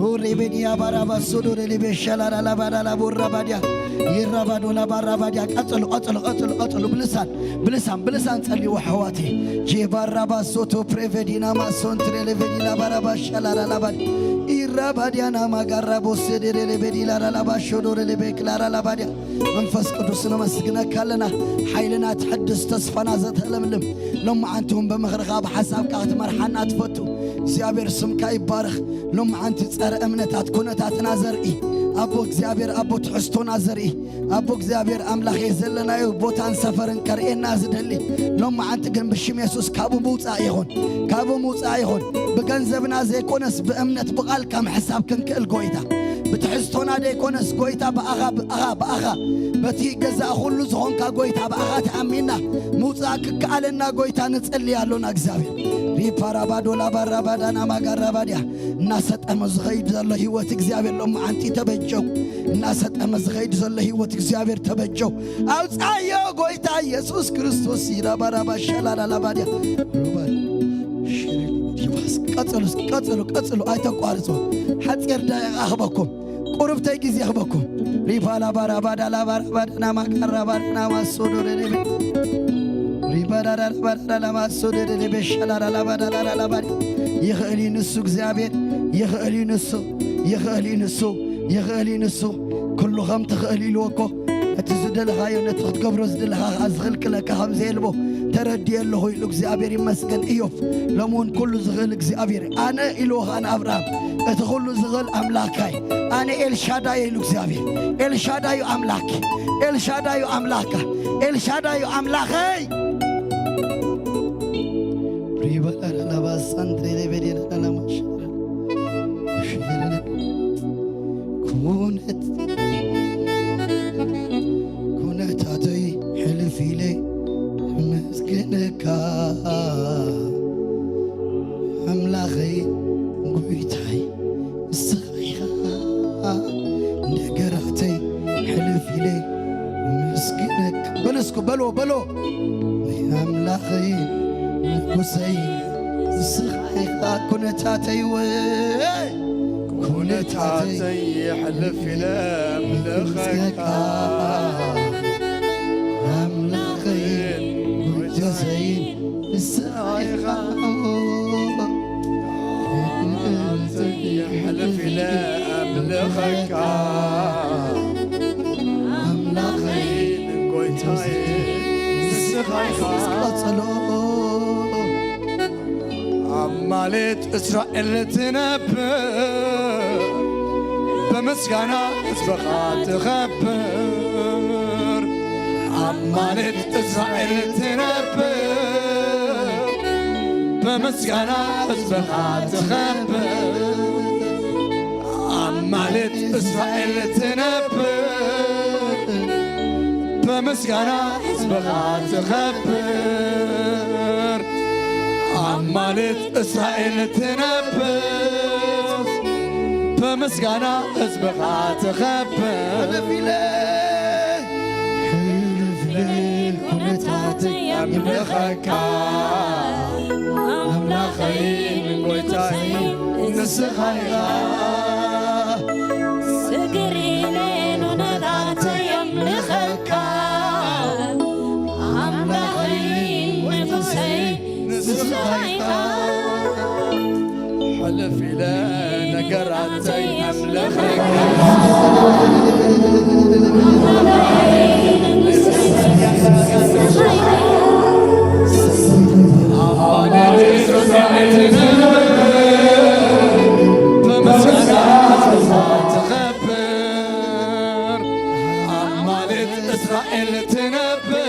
وري بدي يا بارا باسودو لبشلا لا بادا لا بورا بادا يرابادو لا بارا بادا قتلوا بلسان ጸልዩ حواتي جيبارا باسوتو بريفدينا ما سونتري لبدي لا بارا باشلا لا بادا يراباديانا ما غرابو سدري لبدي لا لا باشودو لبك لا لا بادا መንፈስ ቅዱስ ለመስግነካ ለና ኃይልና ተሐድስ ተስፋና ዘተለምልም ለማ አንተም በመኽረኻ በሐሳብ ቃት መርሐና ተፈቱ እግዚአብሔር ስምካ ይባረኽ ሎም ዓንቲ ጸረ እምነታት ኩነታትና ዘርኢ አቦ እግዚአብሔር አቦ ትሕስቶና ዘርኢ አቦ እግዚአብሔር አምላኽ ዘለናዮ ቦታን ሰፈርን ከርኤና ዝደሊ ሎም ዓንቲ ግን ብሽም ኢየሱስ ካቡ ሙጻእ ይኹን ብገንዘብና ዘይኮነስ በእምነት በቃልካ ምሕሳብ ክንክእል ጎይታ بتحستونا دي كونس قويتا بأغا بتي جزاء خلو زهونكا قويتا بأغا تأمينا موزاك كالنا قويتا نتسلي اللون أكزابي ريبا رابادو لابا رابادانا ماغا راباديا ناسات أمزغيد زالله هوات اكزابي لهم عنتي تبجو ناسات أمزغيد زالله هوات اكزابي تبجو أوز آيو قويتا يسوس كريستوس رابا رابا شلالا لاباديا قتلوا آيتا قارسو حتى يردا أخبكم قرب تيجي أخبكم ريبا لا بارا بادا لا بارا بادا نما كرا بادا نما سودو ريبي ريبا لا لا بادا لا ما سودو ريبي شلا لا بادا لا لا بادا يخلي نسوك زابير يخلي نسو كل غم تخلي لوكو تزدل هاي نتخد قبر زدل ها أزغل كلك هم زيلبو تردي الله يلوك زابير مسكن إيوف لمون كل زغل زابير أنا إلوه أنا أبرام أتخل زغل أملاكاي أنا الشاداي يلوك زابير الشاداي أملاكي الشاداي أملاكا الشاداي أملاكاي ريبا لا بس أنتري لبدي لا مش كونت هاتي حلفي لي مسكنك أملاخي قويتاي الصغيرة نقراتي حلفي لي مسكنك بلسكو بلو أملاخي نقصي الصغيرة كونت هاتي كونت هاتي حلفي لي أملاخك زين السايخة يحلف لا أملخك أملخين قويتاي السخايخة عمالت إسرائيل تنبر بمسكنة أسبقها تخبر عمالت إسرائيل تنبر بمسكنة أسبقها تخبر عمالت إسرائيل تنبر بمسكنة أسبقها تخبر عمالت إسرائيل تنبر بمسكنة أسبقها تخبر أملخك أملخي من قويتاي نسخيها سقرينين ونغاتي أملخك أملخي من قويتاي نسخيها حلفي لا نقراتي أملخك إسرائيل تنبر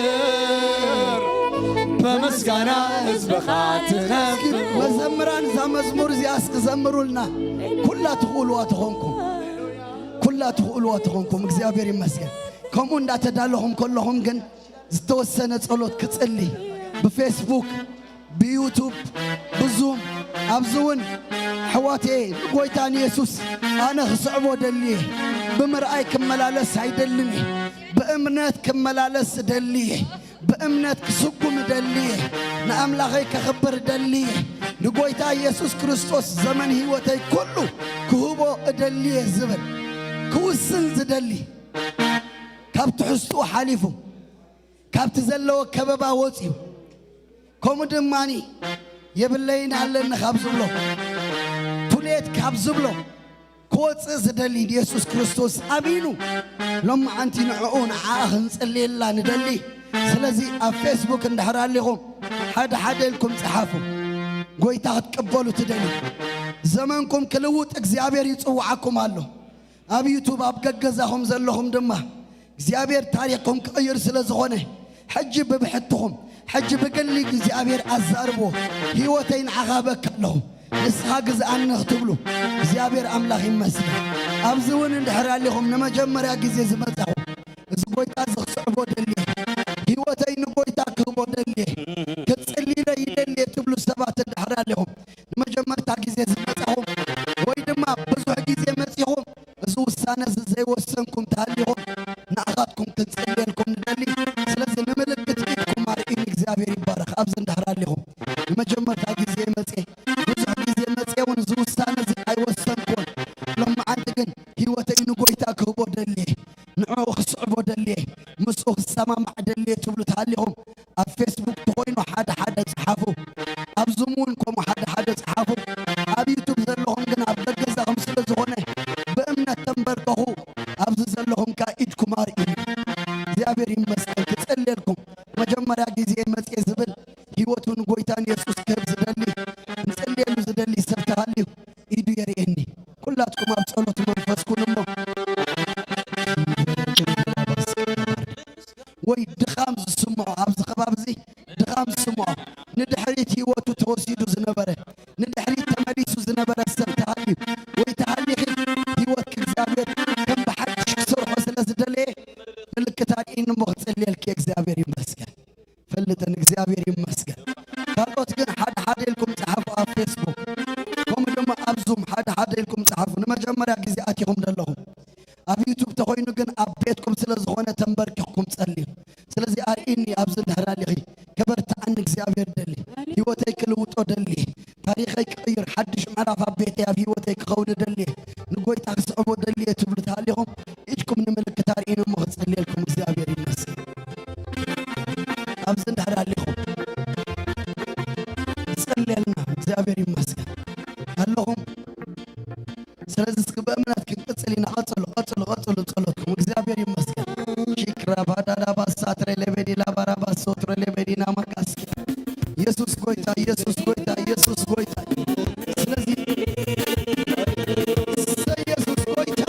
بمسكنة أسبقها تنبر مزمران زي مزمور زي أسك زمروا لنا كلها تقولوا أتخونكم እግዚአብሔር ይመስገን كم እንዳተዳለሁም كلهم ግን ዝተወሰነ ጸሎት ክጽልይ በፌስቡክ በዩቲዩብ ብዙም አብዙውን ሕዋቴ ጎይታን ኢየሱስ አነ ክስዕቦ ደልየ ብምርአይ ክመላለስ አይደልኒ በእምነት ክመላለስ ደልየ በእምነት ክስጉም ደልየ ንአምላኸይ ከኽብር ደልየ ንጎይታ ኢየሱስ ክርስቶስ ዘመን ህይወተይ ኩሉ ክህቦ እደልየ ዝብል ክውስን ዝደሊ ካብቲ ሕዝጡ ሓሊፉ ካብቲ ዘለዎ ከበባ ወፂኡ ከምኡ ድማኒ የብለይን ኣለኒ ካብ ዝብሎ ቱሌት ካብ ዝብሎ ክወፅእ ዝደሊ ኢየሱስ ክርስቶስ ኣሚኑ ሎማዓንቲ ንዕኡ ንዓኣ ክንጽልየላ ንደሊ ስለዚ ኣብ ፌስቡክ እንድሕር ኣለኹም ሓደ ኢልኩም ጽሓፉ ጎይታ ክትቀበሉ ትደሊ ዘመንኩም ክልውጥ እግዚአብሔር ይጽዋዓኩም ኣሎ ኣብ ዩቱብ ኣብ ገገዛኹም ዘለኹም ድማ እግዚአብሔር ታሪኽኩም ክቕይር ስለ ዝኾነ ሕጂ ብብሕትኹም ሕጂ ብገሊ እግዚአብሔር ኣዛርቦ ህይወተይ ንዓኻ በካለሁ ንስኻ ግዝኣኒ ክትብሉ እግዚአብሔር ኣምላኽ ይመስገን ኣብዚ እውን እንድሕር ኣለኹም ንመጀመርያ ግዜ ዝመጻኹ እዚ ጎይታ ዝኽስዕቦ ደልየ ህይወተይ ንጎይታ ክህቦ ደልየ ክጽልይለ ይደልየ ትብሉ ሰባት እንድሕር ኣለኹም ንመጀመርታ ግዜ ዝመጻኹም ወይ ድማ ብዙሕ ግዜ መጺኹም እዚ ውሳነ እዚ ዘይወሰንኩም ተሃሊኹም ንኣኻትኩም ክንጽልየልኩም ንደሊ ስለዚ ንምልክት ኢድኩም ኣርኢን እግዚአብሔር ይባረኽ ኣብዚ እንድሕር ኣለኹም ንመጀመርታ ግዜ መጺ ብዙሕ ግዜ መጺ እውን እዚ ውሳነ እዚ ኣይወሰንኩን ሎመዓንቲ ግን ህይወተይ ንጎይታ ክህቦ ደልየ ንዕኡ ክስዕቦ ደልየ ምስኡ ክሰማማዕ ደልየ ትብሉ ተሃሊኹም ኣብ ፌስቡክ ተኾይኑ ሓደ ሓደ ጽሓፉ ኣብ ዙም እውን ከምኡ ሓደ ሓደ ጽሓፉ ኣብ ዩቱብ ዘለኹም ግን ኣብ ገዛኹም ስለ ዝኾነ በእምነት ተንበርከኹ ኣብዚ ዘለኹም ካ ኢድኩም ኣርኢኒ እግዚአብሔር ይመስገን ክጸልየልኩም መጀመርያ ግዜ መጽ ዝብል ህይወቱ ንጎይታን ኢየሱስ ክህብ ዝደሊ ንጸልየሉ ዝደሊ ሰብ ተሃልዩ ኢዱ የርኤኒ ኩላትኩም ኣብ ጸሎት መንፈስ ኩንሞ ወይ ድኻም ዝስምዖ ኣብዚ ከባቢ እዚ ድኻም ዝስምዖ ንድሕሪት ህይወቱ ተወሲዱ ዝነበረ ንድሕሪት ተመሊሱ ዝነበረ ሰብ ተሃልዩ ወይ ተሃሊኺ ህይወት እግዚአብሔር ከም ብሓድሽ ክሰርሖ ስለ ዝደለየ ምልክት ኣርኢኒ እሞ ክጸልየልኪ እግዚአብሔር ይመስገን ፍልጥን እግዚአብሔር ይመስገን ካልኦት ግን ሓደ ሓደ ኢልኩም ጽሓፉ ኣብ ፌስቡክ ከምኡ ድማ ኣብ ዙም ሓደ ሓደ ኢልኩም ጽሓፉ ንመጀመርያ ግዜ ኣቲኹም ዘለኹም ኣብ ዩቱብ ተኾይኑ ግን ኣብ ቤትኩም ስለ ዝኾነ ተንበርኪኽኩም ጸልዩ ስለዚ ኣርኢኒ ኣብዚ እንድሕር ኣለኺ ከበርትዓኒ እግዚአብሔር ደሊ ህይወተይ ክልውጦ ደልየ ታሪኸይ ክቕይር ሓድሽ ምዕራፍ ኣብ ቤተይ ኣብ ህይወተይ ክኸውድ ደልየ ንጎይታ ክስዕቦ ደልየ ትብሉ ተሃሊኹም ኢድኩም ንምልክት ኣርኢኒ እሞ ክጸልየልኩም እግዚአብሔር ይመስገን ኣብዚ እንድሕር ኣለኹም ጸልየልና እግዚአብሔር ይመስገን ኣለኹም ስለዚ እስኪ በእምነት ክንቅጽል ኢና ቀጽሉ ጸሎትኩም እግዚአብሔር ይመስገን ሽክራ ባዳዳ ባሳትረ ለበዲላ ባራባሶትረ ለበዲና ማቃስ ኢየሱስ ጎይታ ኢየሱስ ጎይታ ኢየሱስ ጎይታ ስለዚ ኢየሱስ ጎይታ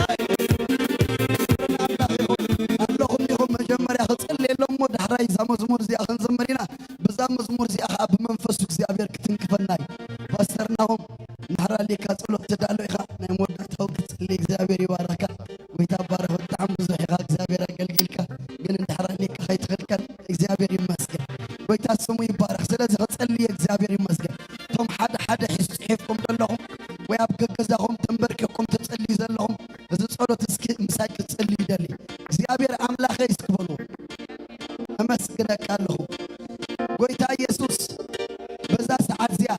ኣለኹም ኢኹም መጀመርያ ክጸልየሎም ሞ ዳሕራይ እዛ መዝሙር እዚኣ ክንዘምር ኢና በዛ መዝሙር እዚኣ ከዓ ብመንፈሱ እግዚአብሔር ክትንክፈና እዩ ፓስተርናሆም እንድሕር ኣለካ ጸሎት ተዳሎ ኢኻ ናይ መወዳእታዊ ክትጽሊ እግዚአብሔር ይባረካ ጎይታ ባረኽ ብጣዕሚ ብዙሕ ኢኻ እግዚአብሔር ኣገልጊልካ ግን እንድሕር ኣለካ ከይትኽልከል እግዚአብሔር ይመስገን ጎይታ ስሙ ይባረኽ ስለዚ ክጸልየ እግዚአብሔር ይመስገን እቶም ሓደ ሓደ ሒፍኩም ዘለኹም ወይ ኣብ ገገዛኹም ተንበርኪኽኩም ትጸልዩ ዘለኹም እዚ ጸሎት እስኪ ምሳይ ክትጸልዩ ይደሊ እግዚአብሔር ኣምላኸይ እስክበሉ ኣመስግነካ ኣለኹ ጎይታ ኢየሱስ በዛ ሰዓት እዚኣ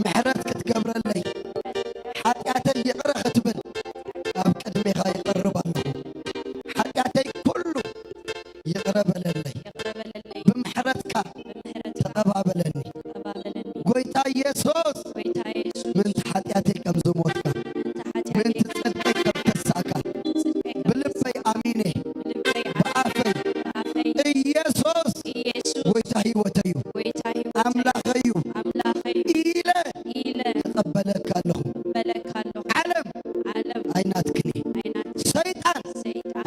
ምሕረት ክትገብረለይ ሓጢኣተይ ይቕረ ክትብል ኣብ ቅድሜኻ ይቐርብ ኣለኹ ሓጢኣተይ ኩሉ ይቕረ በለለይ ብምሕረትካ ተቐባበለኒ ጎይታ ኢየሱስ ምንቲ ሓጢኣተይ ከም ዝሞትካ ምንቲ ጽድቀይ ከም ተሳእካ ብልበይ ኣሚነ ብኣፈይ ኢየሱስ ጎይታ ህይወተዩ ኣምላኸዩ ኢለ ተቐበለካ ኣለኹ ዓለም ኣይናትክኒ ሰይጣን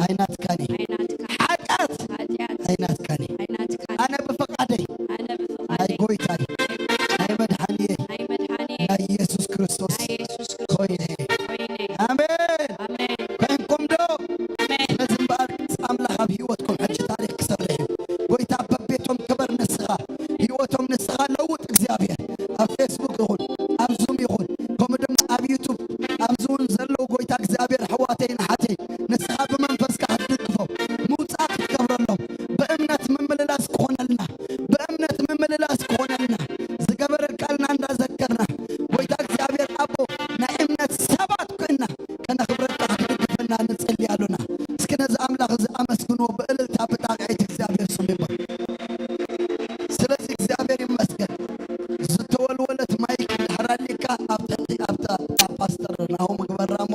ኣይናትካኒ ሓጢኣት ኣይናትካኒ ኣነ ብፈቃደይ ናይ ጎይታይ ናይ መድሓኒየይ ናይ ኢየሱስ ክርስቶስ ኮይነ ኣሜን ኮይንኩም ዶ ስለዚ እምበኣር ኣምላኽ ኣብ ህይወትኩም ሕጂ ታሪክ ክሰርሕ እዩ ጎይታ በቤቶም ክበር ንስኻ ህይወቶም ንስኻ ለውጥ እግዚአብሔር ኣብ ፌስቡክ ይኹን ኣብ ዙም ይኹን ከምኡ ድማ ኣብ ዩቱብ ኣብዚ እውን ዘለዉ ጎይታ እግዚአብሔር ኣሕዋተይ ንሓተይ ንስኻ ብመንፈስካ ክትድግፎም ምውፃእ ክትገብረሎም በእምነት ምምልላስ ክኾነልና በእምነት ምምልላስ ክኾነልና ዝገበረልካልና እንዳዘከርና ጎይታ እግዚአብሔር ኣቦ ናይ እምነት ሰባት ኮይንና ከነኽብረልካ ክትድግፈና ንጸልይ ኣሉና እስኪ ነዚ ኣምላኽ እዚ ኣመስግንዎ ብእልልታ ብጣቂዒት እግዚአብሔር ስሙ ይባል ስለዚ እግዚአብሔር ይመስገን ዝተወልወለት ማይክ እንድሕር ኣለካ ኣብታ ፓስተር ናሆም ግበራሞ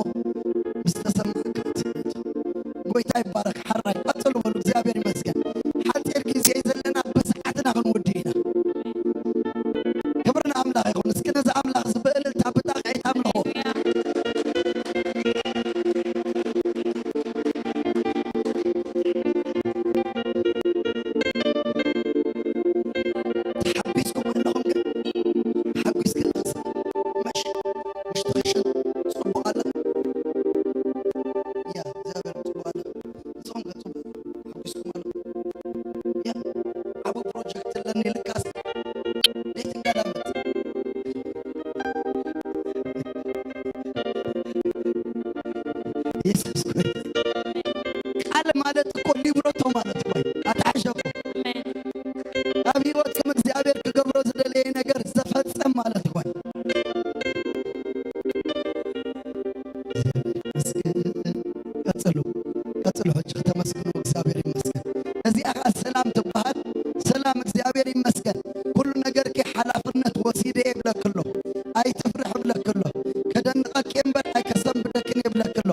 ምስተሰማዕካ ጎይታ ይባረክ ሓራይ ቀጽሉ በሉ እግዚአብሔር ይመስገን ሓፂር ግዜ ዘለና ብሰዓትና ክንውድእ ኢና ክብርና ኣምላኽ ይኹን እስኪ ሃሌሉያ እግዚአብሔር ጽዋለ ጾም ገጹ አብስኩ ማለት ያ አቡ ፕሮጀክት ለኔ ልካስ ዴት እንዳላመት ኢየሱስ ክርስቶስ ቃል ማለት እኮ ሊብሮቶ ማለት ነው አታሸቁ አብዮት ከእግዚአብሔር ከገብሮ ዘደለየ ነገር ዘፈጸም ማለት ነው ቀጥሎ ተመስገኑ እግዚአብሔር ይመስገን እዚህ ሰላም ትባል ሰላም እግዚአብሔር ይመስገን ሁሉ ነገር ከሐላፍነት ወሲደ ይብለክሎ አይትፍርህ ብለክሎ ከደንቀቄም በላይ ከሰም ብለክን ይብለክሎ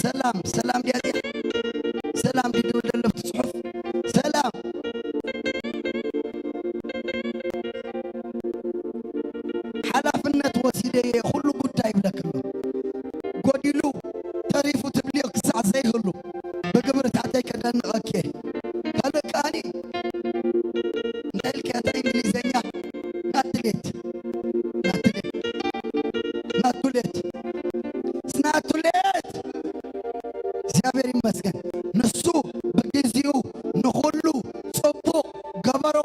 ሰላም ሰላም ያዲ ሰላም ቢዱ ለለፍት ጽሑፍ ሰላም ሐላፍነት ወሲደ ሁሉ ጉዳይ ይብለክሎ ጎዲሉ ተሪፉ ትብሊዮ ክሳዕ ዘይህሉ በግብር ታተይ ከደንቀቄ ከለቃኒ እንዳልክ ያታ እንግሊዘኛ ናትሌት እግዚአብሔር ይመስገን ንሱ በጊዜው ንሁሉ ጽቡቅ ገበሮ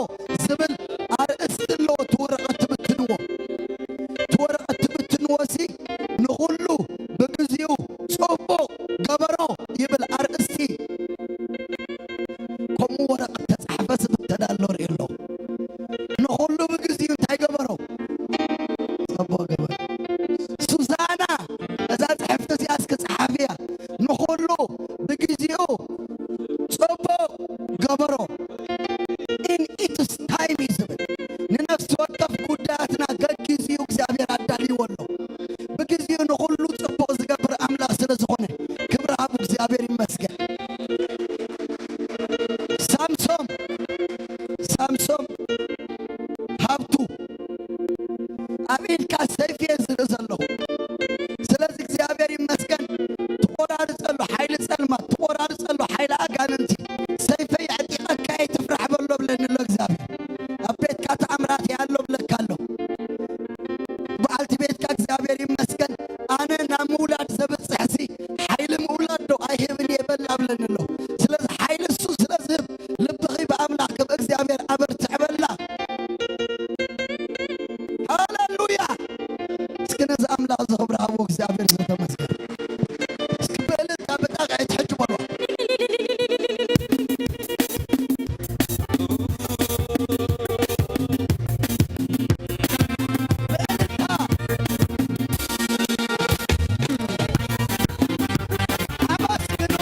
ዝብል አርእስት ሎ ትወረቀት ብትንወሲ ንሁሉ በጊዜው ጽቡቅ ገበሮ ይብል አርእስቲ ከምኡ ወረቀት ተጻሕፈ ስብተዳሎ ርእሎ ንሁሉ በጊዜው እንታይ ገበሮ ጽቡቅ ገበሮ ሱዛና እዛ ጽሕፍቲ እዚኣስ ክጸሓፍያ ንኹሉ ብግዚኡ ጽቡቕ ገበሮ ኢን ኢትስ ታይም እዩ ዝብል ንነፍሲ ወከፍ ጉዳያትና ገግዚኡ እግዚአብሔር ኣዳልይዎ ኣሎ ብግዚኡ ንኹሉ ጽቡቕ ዝገብር ኣምላኽ ስለ ዝኾነ ክብሪ ሃቡ እግዚአብሔር ይመስገን ሳምሶም ሃብቱ ኣብ ኢድካ ሰይፍ እየ ዝርኢ ዘለኹ ስለዚ እግዚአብሔር ይመስገን ትቆራርጸሉ ሓይሊ ጸልማት ትቆራርጸሉ ሓይሊ ኣጋንንቲ ሰይፈይ ዕጢቐካ ትፍራሕ በሎ ብለኒሎ እግዚአብሔር ኣብ ቤትካ ተኣምራት ያሎ ብለካሎ በዓልቲ ቤትካ እግዚአብሔር ይመስገን ኣነ ናብ ምውላድ ዘብፅሕሲ ሓይሊ ምውላድ ዶ ኣይህብን የበላ ብለኒሎ ስለዚ ሓይሊ እሱ ስለዝህብ ልብኺ ብኣምላኽ ክብ እግዚአብሔር ኣበርትዕ በላ ሃሌሉያ እስኪ ነዚ ኣምላኽ ዝኽብሪ ሃቦ እግዚአብሔር ዘተመስገን እስኪ ብእልልታ ብጣቕዒ ትሕጅ በልዋ ብእልልታ አመስግኖ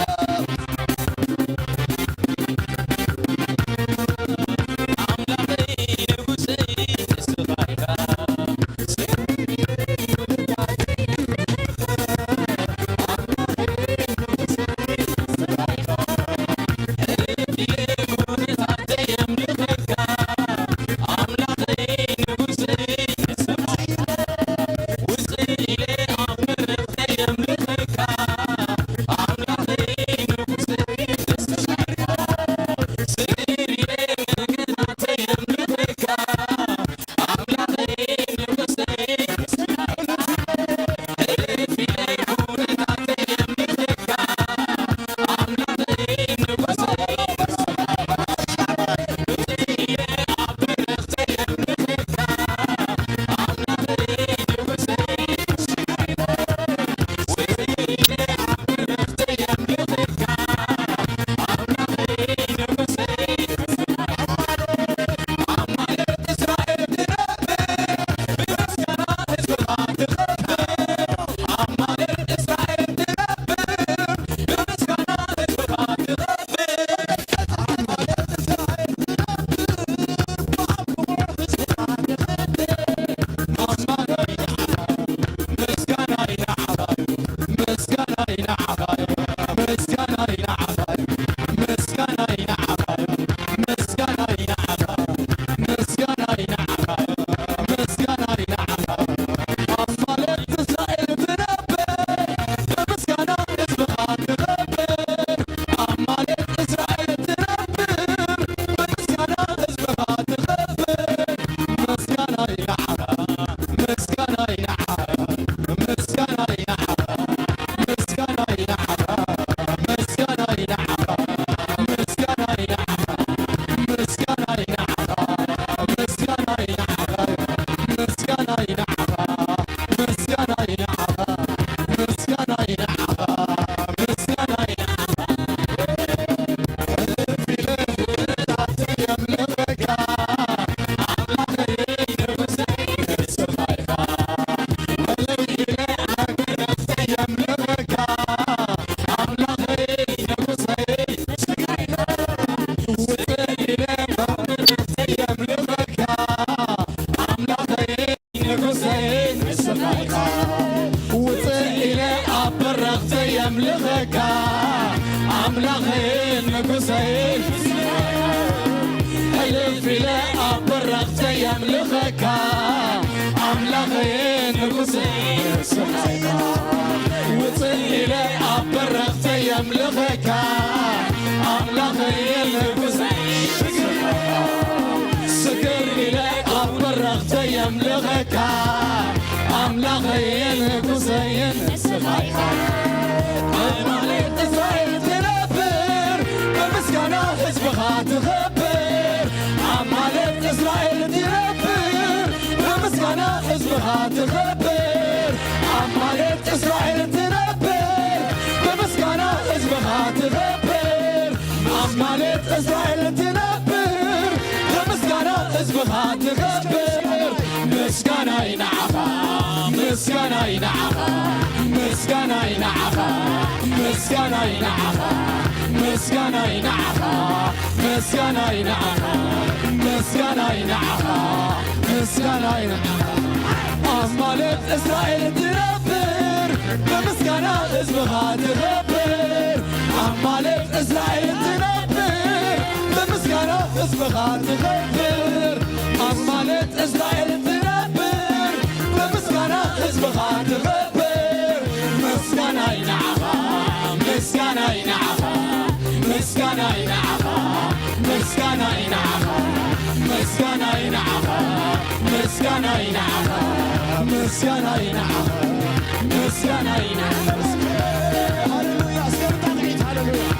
يملخك أملاخي نقصي حلف إلى أبرغت يملخك أملاخي نقصي وصل إلى أبرغت يملخك أملاخي نقصي سكر إلى أبرغت يملخك أملاخي نقصي مالك إسرائيل تنبر بمسكنة حزبها تخبر مالك إسرائيل تنبر بمسكنة حزبها تخبر مالك إسرائيل تنبر بمسكنة حزبها تخبر مالك إسرائيل تنبر بمسكنة حزبها تخبر مسكنة ينعفا مسكنة ينعفا مسكنة ينعفا مسكنة ينعفا مسكنة ينعفا مسكنة ينعفا مسكنة ينعفا مسكنة ينعفا أمالك إسرائيل تنبر بمسكنة حزبها تخبر أمالك إسرائيل تنبر بمسكنة حزبها تخبر أمالك إسرائيل تنبر بمسكنة حزبها تخبر مسكنة ينعفا مسكنة ينعفا مسكنة ينعفا مسكنة ينعفا مسكنة ينعفا مسكنة ينعفا مسكنة ينعفا مسكنة ينعفا هللويا سكر تقعيد هللويا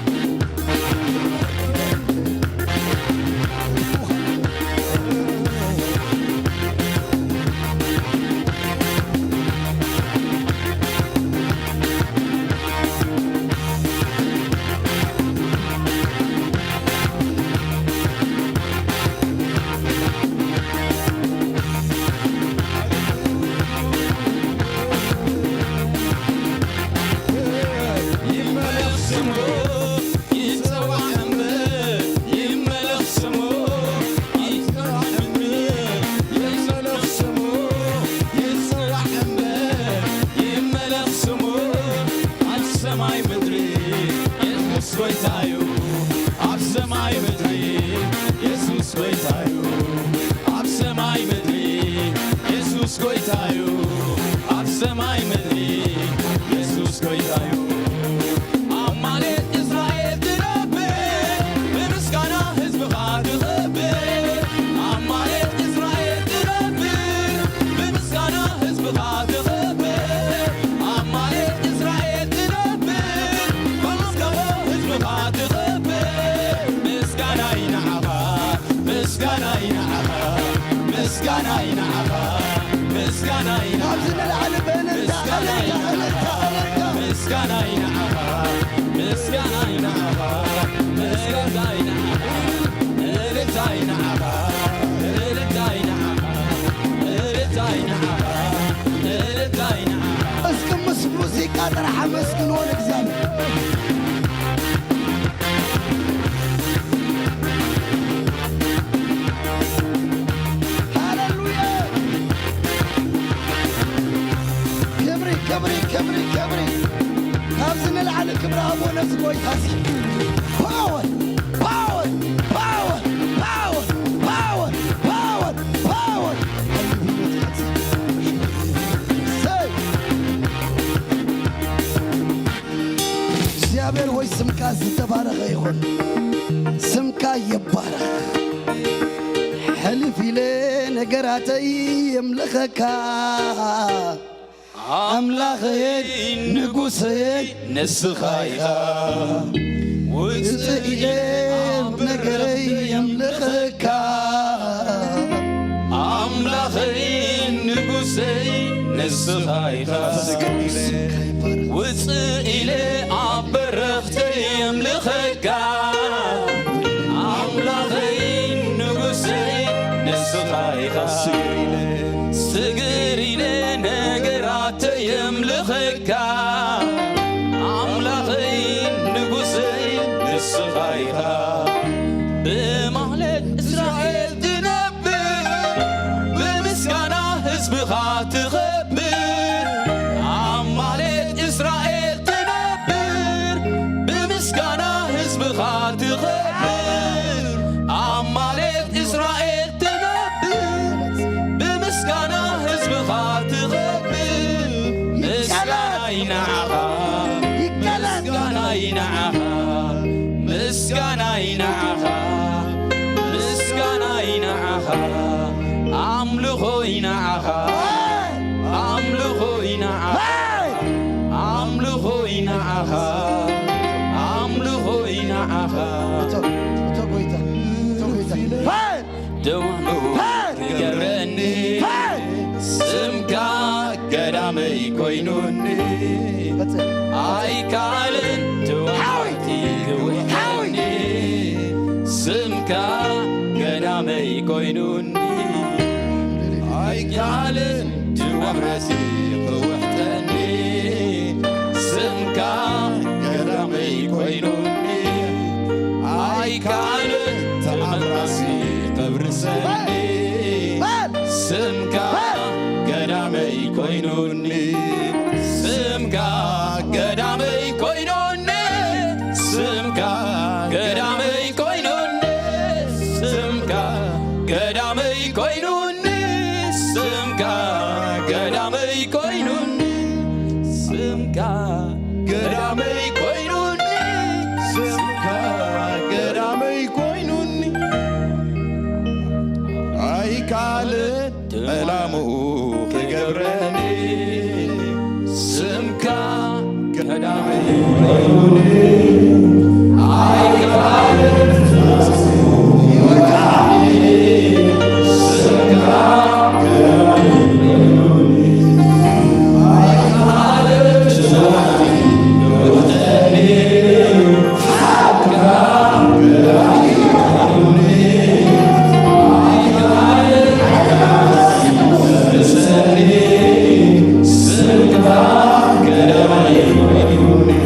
اسكم موسيقى ترحم مسكن ولك زمان هللويا كبري كبري كبري كبري هابزن العلى كبر ابو نفس بوي تاسي باور باور باور باور باور باور باور እግዚአብሔር ሆይ ስምካ ዝተባረኸ ይኹን ስምካ ይባረኽ ሕልፍ ኢለ ነገራተይ የምልኸካ ኣምላኸይ ንጉሰይ ንስኻ ኢኻ ውፅእ ኢለ ነገረይ የምልኸካ ኣምላኸይ ንጉሰይ ንስኻ ኢኻ ውፅእ ኢለ ኣብ በረኽተይ የምልኸካ ኣምላኸይ ንጉሰይ ንስኻ ኢኻ ስግር ኢለ ነገራተይ የምልኸካ ኣምላኸይ ንጉሰይ ንስኻ ኢኻ ብማህለት እስራኤል ትነብር ብምስጋና ህዝብኻ ትኸብር ኣብ ማህለት እስራኤል ትነብር نعها مسكانا ينعها مسكانا ينعها أملخو ينعها أملخو ينعها أملخو ينعها أملخو ينعها دوانو كجرني سمكا قدامي كوينوني أي كالن توحتي كوحني سمكا قدامي كوينوني أي كالن توحتي كوحتني سمكا قدامي كوينوني أي كالن تعرسي قبرسني سمكا قدامي كوينوني سمكا قدامي كوينوني سمكا قدامي كوينوني سمكا قدامي كوينوني سمكا قدامي كوينوني سمكا قدامي كوينوني سمكا قدامي كوينوني أي كالت ألامو كجبرني سمكا قدامي كوينوني أي كالت سمكا قدامي كوينوني أي كالت وقتني سمكا قدامي كوينوني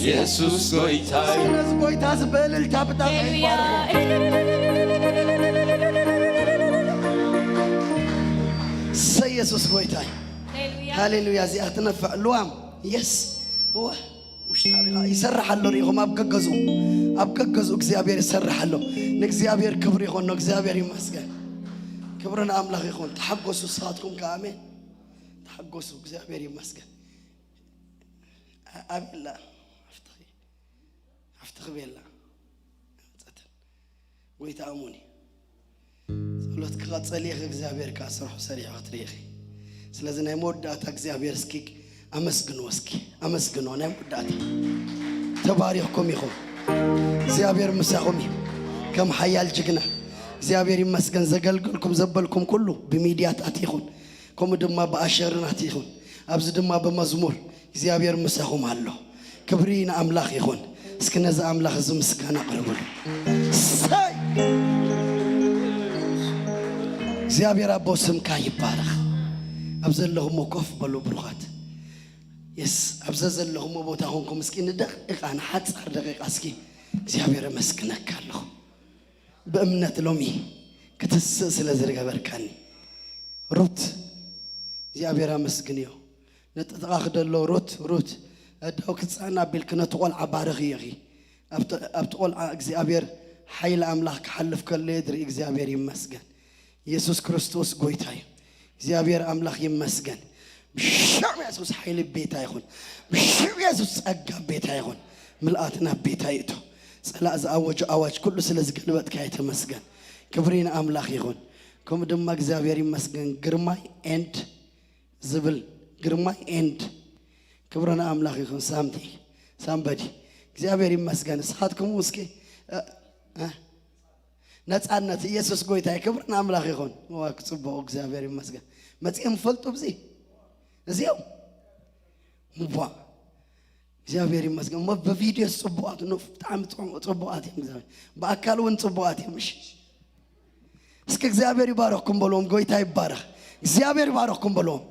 ኢየሱስ ጎይታ ስለዚህ ጎይታ ዝበልልታ ብጣም ኢየሱስ ጎይታ ሃሌሉያ እዚኣ ትነፍዕ ልዋም የስ هو مشتري يسرح له ريهم أبكجزو እግዚአብሔር يسرح له نእግዚአብሔር ክብር ይሁን ነው እግዚአብሔር ይመስገን ክብርን አምላክ ይሁን ተሐጎሱ ሰዓትኩም ከአሜን ተሐጎሱ እግዚአብሔር ይመስገን አብላ አፍተህ ቤላ ጸተን ወይታ አሙኒ ጸሎት ከጸልይህ እግዚአብሔር ካስረሁ ሰሪሕ ክትሪኺ ስለዚህ ናይ መወዳእታ እግዚአብሔር እስኪ አመስግኖ ናይ መወዳእታ ተባሪኽኩም ይኹን እግዚአብሔር ምሳኹም እዩ ከም ሓያል ጅግና እግዚአብሔር ይመስገን ዘገልግልኩም ዘበልኩም ኩሉ ብሚድያታት ይኹን ከምኡ ድማ ብኣሸርናት ይኹን ኣብዚ ድማ በመዝሙር እግዚአብሔር ምሳኹም ኣሎ ክብሪ ንኣምላኽ ይኹን እስኪ ነዚ ኣምላኽ እዚ ምስጋና ኣቕርብሉ እግዚአብሔር አቦ ስምካ ይባረኽ ኣብ ዘለኹም ኮፍ በሉ ብሩኻት የስ ኣብ ዘለኹም ቦታ ሆንኩም እስኪ ንደቂቃ ንሓፃር ደቂቃ እስኪ እግዚአብሔር መስክነካ ኣለኹ በእምነት ሎሚ ክትስእ ስለ ዝገበርካኒ ሩት እግዚአብሔር አመስግንዮ ነጥጥቃኽ ደሎ ሩት እዳው ክትፃና ቢልክ ነቲ ቆልዓ ባርኽ ይኺ ኣብቲ ቆልዓ እግዚአብሔር ሓይሊ ኣምላኽ ክሓልፍ ከሎ የድሪ እግዚአብሔር ይመስገን ኢየሱስ ክርስቶስ ጎይታ እዩ እግዚአብሔር አምላኽ ይመስገን ብሽም ኢየሱስ ሓይሊ ቤታ ይኹን ብሽም ኢየሱስ ጸጋ ቤታ ይኹን ምልአትና ቤታ ይእቶ ጸላእ ዝኣወጁ ኣዋጅ ኩሉ ስለ ዝገልበጥካ የተመስገን ክብሪ ንኣምላኽ ይኹን ከምኡ ድማ እግዚአብሔር ይመስገን ግርማይ ኤንድ ዝብል ግርማይ ኤንድ ክብሪ ንኣምላኽ ይኹን ሳምበዲ እግዚአብሔር ይመስገን ንስኻትኩም እስኪ ነፃነት ኢየሱስ ጎይታ ክብሪ ንኣምላኽ ይኹን ዋክጽብቑ እግዚአብሔር ይመስገን መጽኦም ፈልጡ ብዚ እዚኦም ሙባ እግዚአብሔር ይመስገን በቪዲዮ ጽቡቃት ነው በጣም ጽቡቃት እግዚአብሔር በአካል ወን ጽቡቃት ይምሽ እስኪ እግዚአብሔር ይባረክኩም በሎም ጎይታ ይባረክ እግዚአብሔር ይባረክኩም በሎም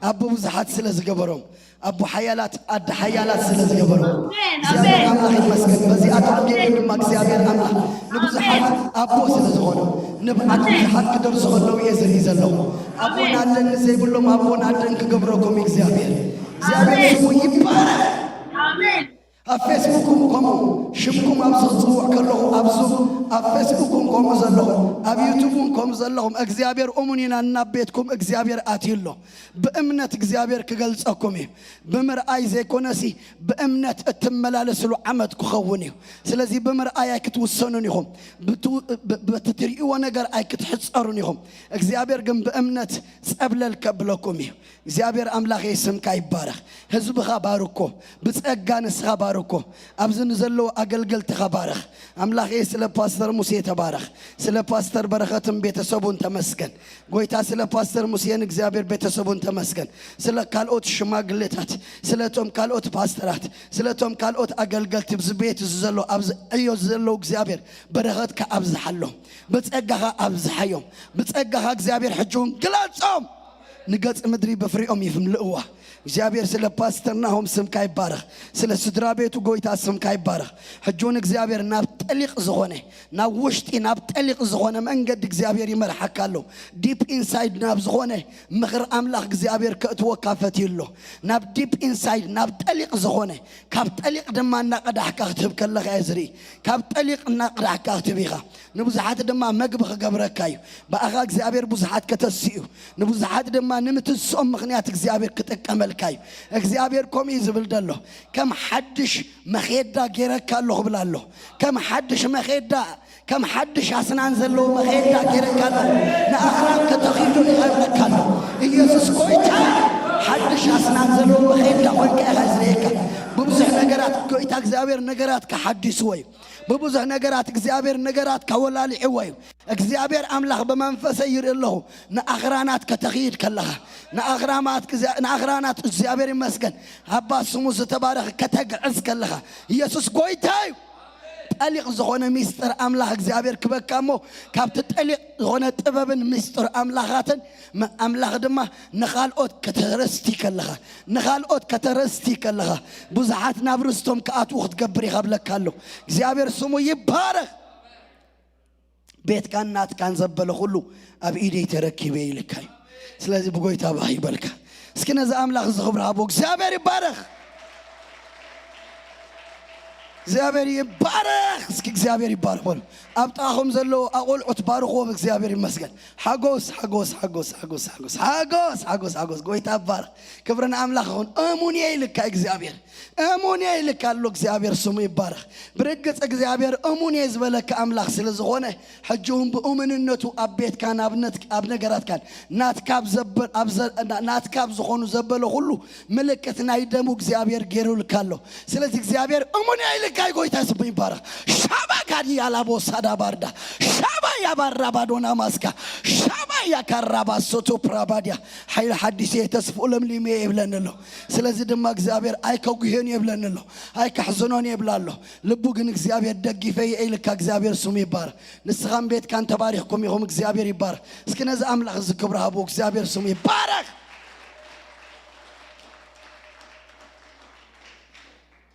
አቡ ብዙሓት ስለ ዝገበሮም አቡ ሓያላት አድ ሓያላት ስለ ዝገበሮም እግዚአብሔር አምላኽ ይመስገን በዚህ አጥቂ ድማ እግዚአብሔር አምላኽ ንብዙሓት አቦ ስለ ዝኾነ ንብዓት ብዙሓት ክደርሱ ከለው የዘሪ ዘለው አቦን አለን ዘይብሎም አቦን አለን ክገብረኩም እግዚአብሔር ስሙ ይባረክ አሜን አፌስቡክም ኮሙ ሽምኩም አብዝጽውዕ ከለኹ ኣብዙ አፌስቡክም ኮሙ ዘለኹ ኣብ ዩቱብም ኮሙ ዘለኹም እግዚአብሔር ኦሙኒና እናቤትኩም እግዚአብሔር አትይሎ በእምነት እግዚአብሔር ክገልጸኩም እዩ ብምርአይ ዘይኮነሲ በእምነት እትመላለስሉ ዓመት ክኸውን እዩ ስለዚህ ብምርአይ ኣይክትውሰኑን ኢኹም በትትሪእዎ ነገር ኣይክትሕፀሩን ኢኹም እግዚአብሔር ግን በእምነት ጸብለል ከብለኩም እዩ እግዚአብሔር አምላኽ ስምካ ይባረክ ህዝብኻ ባርኮ ብጸጋ ንስኻ ባርኮ ኣብዝን ዘሎ አገልገልትኻ ባረኽ አምላኽ ስለ ፓስተር ሙሴ ተባረኽ ስለ ፓስተር በረኸትን ቤተሰቡን ተመስገን ጎይታ ስለ ፓስተር ሙሴን እግዚአብሔር ቤተሰቡን ተመስገን ስለ ካልኦት ሽማግሌታት ስለቶም ካልኦት ፓስተራት ስለቶም ካልኦት አገልገልት ብዝቤት ዘሎ ኣብዝ እዮ ዘሎ እግዚአብሔር በረኸትካ ኣብዝሓሎም ብጸጋኻ ኣብዝሓዮም ብጸጋኻ እግዚአብሔር ሕጁን ግላጾም ንገጽ ምድሪ በፍሪኦም ይፍምልእዋ እግዚአብሔር ስለ ፓስተርናሆም ስምካ ይባረኽ ስለ ስድራ ቤቱ ጎይታ ስምካ ይባረኽ ሕጁን እግዚአብሔር ናብ ጠሊቕ ዝኾነ ናብ ውሽጢ ናብ ጠሊቕ ዝኾነ መንገድ እግዚአብሔር ይመርሐካሎ ዲፕ ኢንሳይድ ናብ ዝኾነ ምኽር አምላኽ እግዚአብሔር ከእትወካ ፈትይሎ ናብ ዲፕ ኢንሳይድ ናብ ጠሊቕ ዝኾነ ካብ ጠሊቕ ድማ እናቀዳሕካ ክትህብ ከለኻ የዝርኢ ካብ ጠሊቕ እናቀዳሕካ ክትህብ ኢኻ ንብዙሓት ድማ መግቢ ክገብረካ እዩ በኣኻ እግዚአብሔር ብዙሓት ከተስኡ ንብዙሓት ድማ ንምትስኦም ምኽንያት እግዚአብሔር ክጥቀመልካ እዩ እግዚአብሔር ኮሚ ዝብል ደሎ ከም ሓድሽ መኼዳ ገይረካ ኣለኹ ብላለሁ ከም ሓድሽ መኼዳ ከም ሓድሽ ኣስናን ዘለዎ መኼዳ ገይረካ ኣለኹ ንኣኽራን ከተኺዱ ይኸብረካ ኣሎ ኢየሱስ ጎይታ ሓድሽ ኣስናን ዘለዎ መኼዳ ኮንካ ኢኻ ዝርአየካ ببزح نجارات كويت እግዚአብሔር ነገራት ከሐዲስ ወይ በብዙህ ነገራት እግዚአብሔር ነገራት ከወላል ይወይ እግዚአብሔር አምላክ በመንፈስ ይርለሁ ንአኽራናት ከተኺድ ከለኻ ንአኽራናት እግዚአብሔር ይመስገን አባ ስሙ ዝተባረክ ከተግዕዝ ከለኻ ኢየሱስ ጎይታይ ጠሊቅ ዝኾነ ሚስጥር አምላክ እግዚአብሔር ክበካሞ ካብት ጠሊቅ ዝኾነ ጥበብን ሚስጥር አምላኻትን አምላክ ድማ ንኻልኦት ከተረስቲ ከለኻ ብዙሓት ናብርስቶም ከአቱ ክትገብር ይኸብለካሎ እግዚአብሔር ስሙ ይባረክ ቤት ካናት ካን ዘበለ ሁሉ ኣብ ኢዴ ተረኪበ ይልካይ ስለዚህ በጎይታ ባህ ይበልካ እስኪ ነዛ አምላክ ዝኽብር አቦ እግዚአብሔር ይባረክ እግዚአብሔር ይባረክ እስኪ እግዚአብሔር ይባረክ በሉ አብጣኹም ዘለው አቆልዑት ባርኽዎም እግዚአብሔር ይመስገን ሓጎስ ሓጎስ ሓጎስ ሓጎስ ሓጎስ ሓጎስ ሓጎስ ሓጎስ ጎይታ ባርኽ ክብርን አምላክ ይሁን እሙን ይልካ እግዚአብሔር እሙን ይልካ አሎ እግዚአብሔር ስሙ ይባረክ ብርግጽ እግዚአብሔር እሙን ይዝበለካ አምላክ ስለዝኾነ ሕጂውን በእሙንነቱ አቤት ካን አብ ነገራት ካን ናትካብ ዝኾኑ ዘበለ ሁሉ ምልክት ናይ ደሙ እግዚአብሔር ገይሩልካሎ ስለዚህ እግዚአብሔር እሙን ይልካ ጎይታ ስሙ ይባረክ ሻባ ካዲ ያላቦ ሳዳ ባርዳ ሻባ ያባራ ባዶና ማስካ ሻባ ያካራባ ሶቶ ፕራባዲያ ኃይል ሐዲስ የተስፉ ለምሊሜ ይብለንሎ ስለዚህ ድማ እግዚአብሔር አይከጉሄን ይብለንሎ አይከሕዘኖን ይብላሎ ልቡ ግን እግዚአብሔር ደግፈ ይልካ እግዚአብሔር ስሙ ይባረክ ንስኻም ቤት ካን ተባሪኽኩም ይሁም እግዚአብሔር ይባረክ እስኪ ነዛ አምላክ ዝክብር ሃቦ እግዚአብሔር ስሙ ይባረክ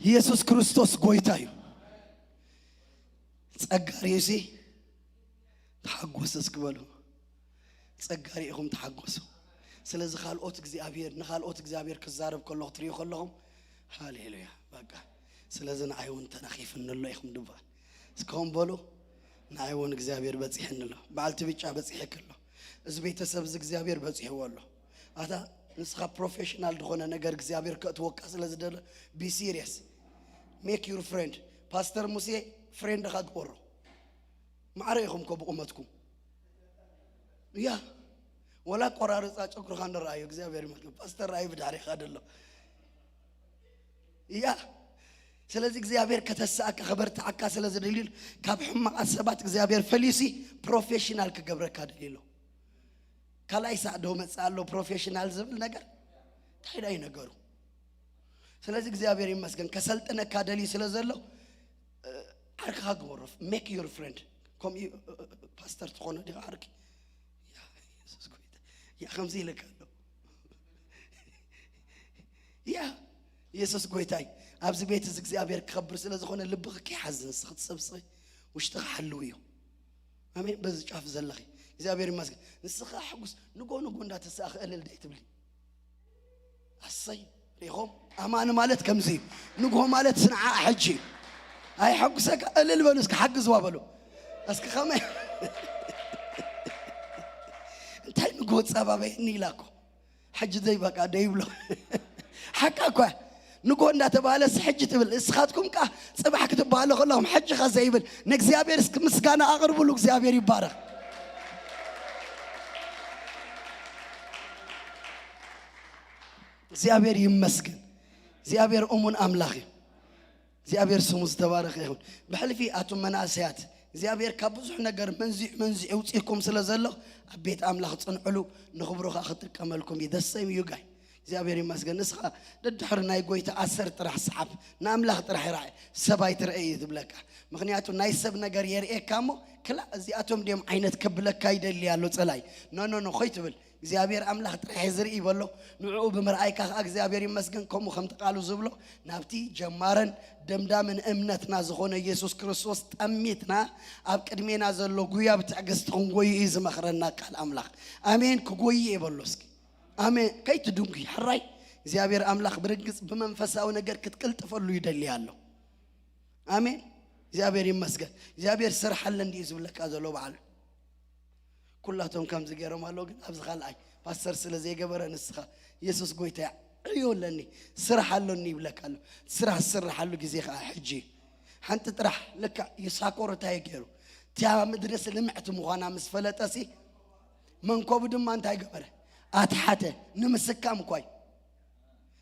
ኢየሱስ ክርስቶስ ጎይታ እዩ ጸጋሪሲ ተሐጎስ እስክበሉ ጸጋሪኹም ተሐጎሱ ስለዚህ ካልኦት እግዚአብሔር ክዛረብ ከለኹ ትሪዩ ከለኹም ሃሌሉያ በቃ ስለዚህ ንዓይውን ተነኺፍንሎ ኢኹም ድባ እስካሁን በሉ ንዓይውን እግዚአብሔር በጽሕንሎ በዓልቲ ብጫ በጽሕክሎ እዚ ቤተሰብ እግዚአብሔር በጽሕወሎ አታ ንስኻ ፕሮፌሽናል ዝኾነ ነገር እግዚአብሔር ከእትወቃ ስለዚህ ደለ ቢ ሲሪየስ ሜክ ዩር ፍሬንድ ፓስተር ሙሴ ፍሬንድ ኻግበሮ ማዕረይኹም ከብቁመትኩም ያ ወላ ቆራርጻ ጨጉር ኻን ራእዩ እግዚአብሔር ይመስገን ፓስተር ራእይ ብዳሪ ኻደሎ ያ ስለዚህ እግዚአብሔር ከተሳካ ኸበርታዓካ ስለዚህ ደሊል ካብ ሕማቃት ሰባት እግዚአብሔር ፈሊሲ ፕሮፌሽናል ክገብረካ ደሊሎ ካላይ ሳዕደው መጻሎ ፕሮፌሽናል ዝብል ነገር ታይዳይ ነገሩ ስለዚህ እግዚአብሔር ይመስገን ከሰልጥነካ ደሊ ስለዘለው አርካ ኻግበሮ ሜክ ዩር ፍሬንድ ኮም ፓስተር ትኾነ ዲ አርኪ ያ ኢየሱስ ጎይታ ያ ከምዚ ይልካሎ ያ ኢየሱስ ጎይታይ ኣብዚ ቤት እዚ እግዚአብሔር ክኸብር ስለዝኾነ ልብኺ ከይሓዝን ስኽትሰብስኺ ውሽጥኻ ሓልው እዩ አሜን በዚ ጫፍ ዘለኺ እግዚአብሔር ይመስገን ንስኻ ሕጉስ ንጎ እንዳተሳኺ እልል ዳይ ትብሊ አሰይ ሪኾም አማን ማለት ከምዚ ንጎ ማለት ስንዓ ሕጂ አይ ሕጉሰካ እልል በሉ እስኪ ሓግዝዋ በሉ እስኪ ኸመይ እንታይ ንጎ ፀባበይኒ ኢላኮ ሕጂ ዘይበቃ ደይብሎ ሓቃ እኳ ንጎ እንዳተባሃለ ሕጂ ትብል እስኻትኩም ቃ ጽባሕ ክትባሃሉ ከለኹም ሕጂ ኸ ዘይብል ንእግዚአብሔር እስኪ ምስጋና አቕርብሉ እግዚአብሔር ይባረክ እግዚአብሔር ይመስገን እግዚአብሔር እሙን አምላኽ እግዚአብሔር ስሙ ዝተባረከ ይሁን በሕልፊ አቱም መናእሰያት እግዚአብሔር ካብ ብዙሕ ነገር መንዚዕ ውፅኢኩም ስለዘሎ ኣብ ቤት ኣምላኽ ፅንዕሉ ንኽብሩኻ ክትጥቀመልኩም ይደሰም እዩ ጋይ እግዚአብሔር ይመስገን ንስኻ ደድሕሪ ናይ ጎይታ 10 ጥራሕ ሰዓብ ንኣምላኽ ጥራሕ ይራእይ ሰባይ ትርአይ ትብለካ ምክንያቱ ናይ ሰብ ነገር የርኤካ እሞ ክላ እዚኣቶም ድዮም ዓይነት ክብለካ ይደሊ ኣሎ ፀላይ ኖ ኾይ ትብል እግዚአብሔር አምላክ ጥራሕ ዝርኢ በሎ ንዑ ብምርአይካ እግዚአብሔር ይመስገን ከምኡ ከም ተቃሉ ዝብሎ ናብቲ ጀማረን ደምዳምን እምነትና ዝኾነ ኢየሱስ ክርስቶስ ጠሚትና ኣብ ቅድሜና ዘሎ ጉያ ብትዕግስቲ ክንጎይ እዩ ዝመኽረና ቃል አምላክ አሜን ክጎይ ይበሎ እስኪ አሜን ከይትድንጉ ሕራይ እግዚአብሔር አምላክ ብርግጽ በመንፈሳዊ ነገር ክትቅልጥፈሉ ይደሊ ኣሎ አሜን እግዚአብሔር ይመስገን እግዚአብሔር ስርሐለ እንዲ ዝብለካ ዘሎ በዓል ኩላቶም ከም ዝገረም ኣሎ ግን ኣብዚ ኻልኣይ ፓስተር ስለዚ የገበረ ንስኻ ኢየሱስ ጎይታ እዮለኒ ስራሕ ኣሎኒ ይብለካሎ ስራሕ ዝስራሓሉ ግዜ ከዓ ሕጂ ሓንቲ ጥራሕ ልካ ይሳኮር እንታይ ገይሩ ቲያ ምድረስ ልምዕቲ ምዃና ምስ ፈለጠሲ መንኮቡ ድማ እንታይ ገበረ ኣትሓተ ንምስካም ኳይ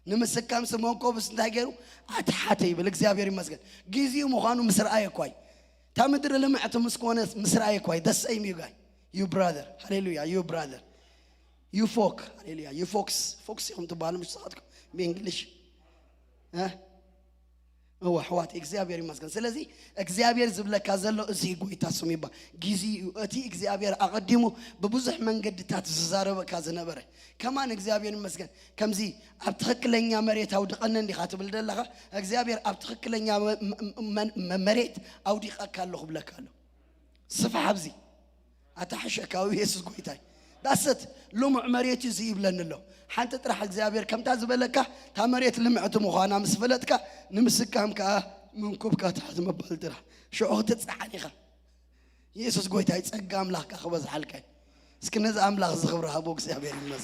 ንምስካም መንኮቡስ እንታይ ገይሩ ኣትሓተ ይብል እግዚአብሔር ይመስገን ጊዜኡ ምዃኑ ምስ ረአየ ኳይ ታ ምድሪ ልምዕቲ ምስ ኮነ ምስ ረአየ ኳይ ደሰይም እዩ ጋይ You brother, hallelujah, you brother. You folk, hallelujah, you folks. Folks يوم تبالو مش صادكم بإنجليش. ها؟ هو حوات إكزابير يمسكن. سلزي إكزابير زبلا كازلو زي قوي تاسمي با. جيزي أتي إكزابير أقدمه ببزح من قد تاتزارو كازنا بره. كمان إكزابير يمسكن. كم زي أبتخك لين يا مريت أو دقنا ندي خاتم الدلها. إكزابير أبتخك لين يا مريت أو دي خالو خبلا كالو. صفحة بزي. أتحشكاوي يسوع قويتاي داست لمع مريت يزيب لنا حنت ترح እግዚአብሔር كم تزبلك تمريت لمعت مخانا مسفلتك نمسكهم كا من كوبكا تحت مبالدرا شعوه تتصعنيخا يسوس قويتا يتصقى أملاخ كخبز حالكاي اسكن نزا أملاخ زغبرها بوك سيابير المز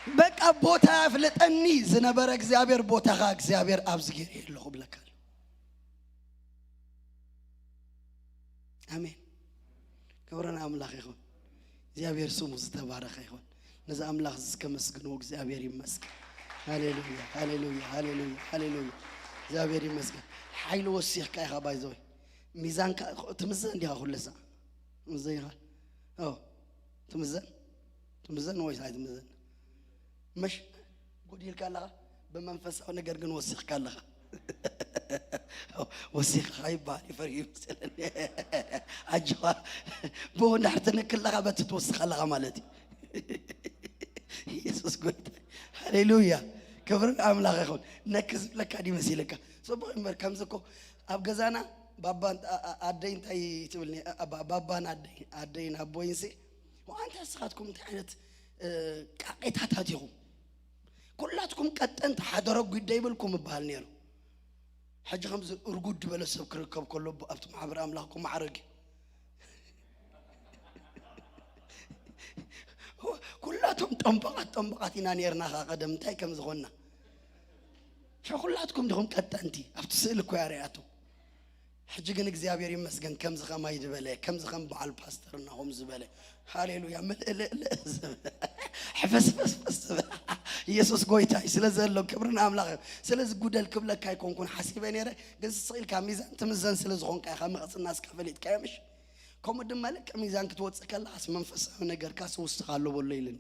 بك أبوتا فلتأني زنبرك زيابير بوتا خاك زيابير أبزغير اللي خبلك آمين كبرنا أملاخ يخون زيابير سومز تبارك يخون نزا أملاخ زكمسكنوك زيابير يمسك هاليلويا هاليلويا هاليلويا هاليلويا زيابير يمسك حيل وسيخ كاي خباي زوي ميزان تمزن ديها كل ساعة مزيها تمزن ويس هاي تمزن مش قولي لك الله بمنفس أو نقرقن وسيخ كالله وسيخ هاي بالي فريم مثلا أجوا بو نحتنا كلها بتتوسخ الله مالتي يسوس قلت هاليلويا كبر أملاك يخون نكز لك هذه مسيلك صبح مر كم زكو أبغزانا بابا أدين تاي تقولني بابا أدين أبوينسي وأنت سخاتكم تحنت كأيت هاتيهم كلاتكم كأنت حضروا قديبلكم بهالنيرو حاجة خمس أرجود بلا سكركم كله بأبتم حبر أملاكم معرقي كلاتهم طنبقات نانيرنا قدم تاي كم زغنا شو كلاتكم دهم كتانتي أفتسألكوا يا رياتو حجيجن إخزيابير يمسكن كم زخم ما يدبله كم زخم بعال باسترنا هم زبله هاليلويا مل حفظ بس يسوس قويتاي سلازل لو كبرنا أملاك سلاز جودل كبلا كاي كون حسيبين يرى جنس صيل كميزان تمزان سلاز غون كاي خامس الناس كفليت كامش كم دم ملك ميزان كتوت كلا حس منفس ونجر كاس وستخلوا بالليلن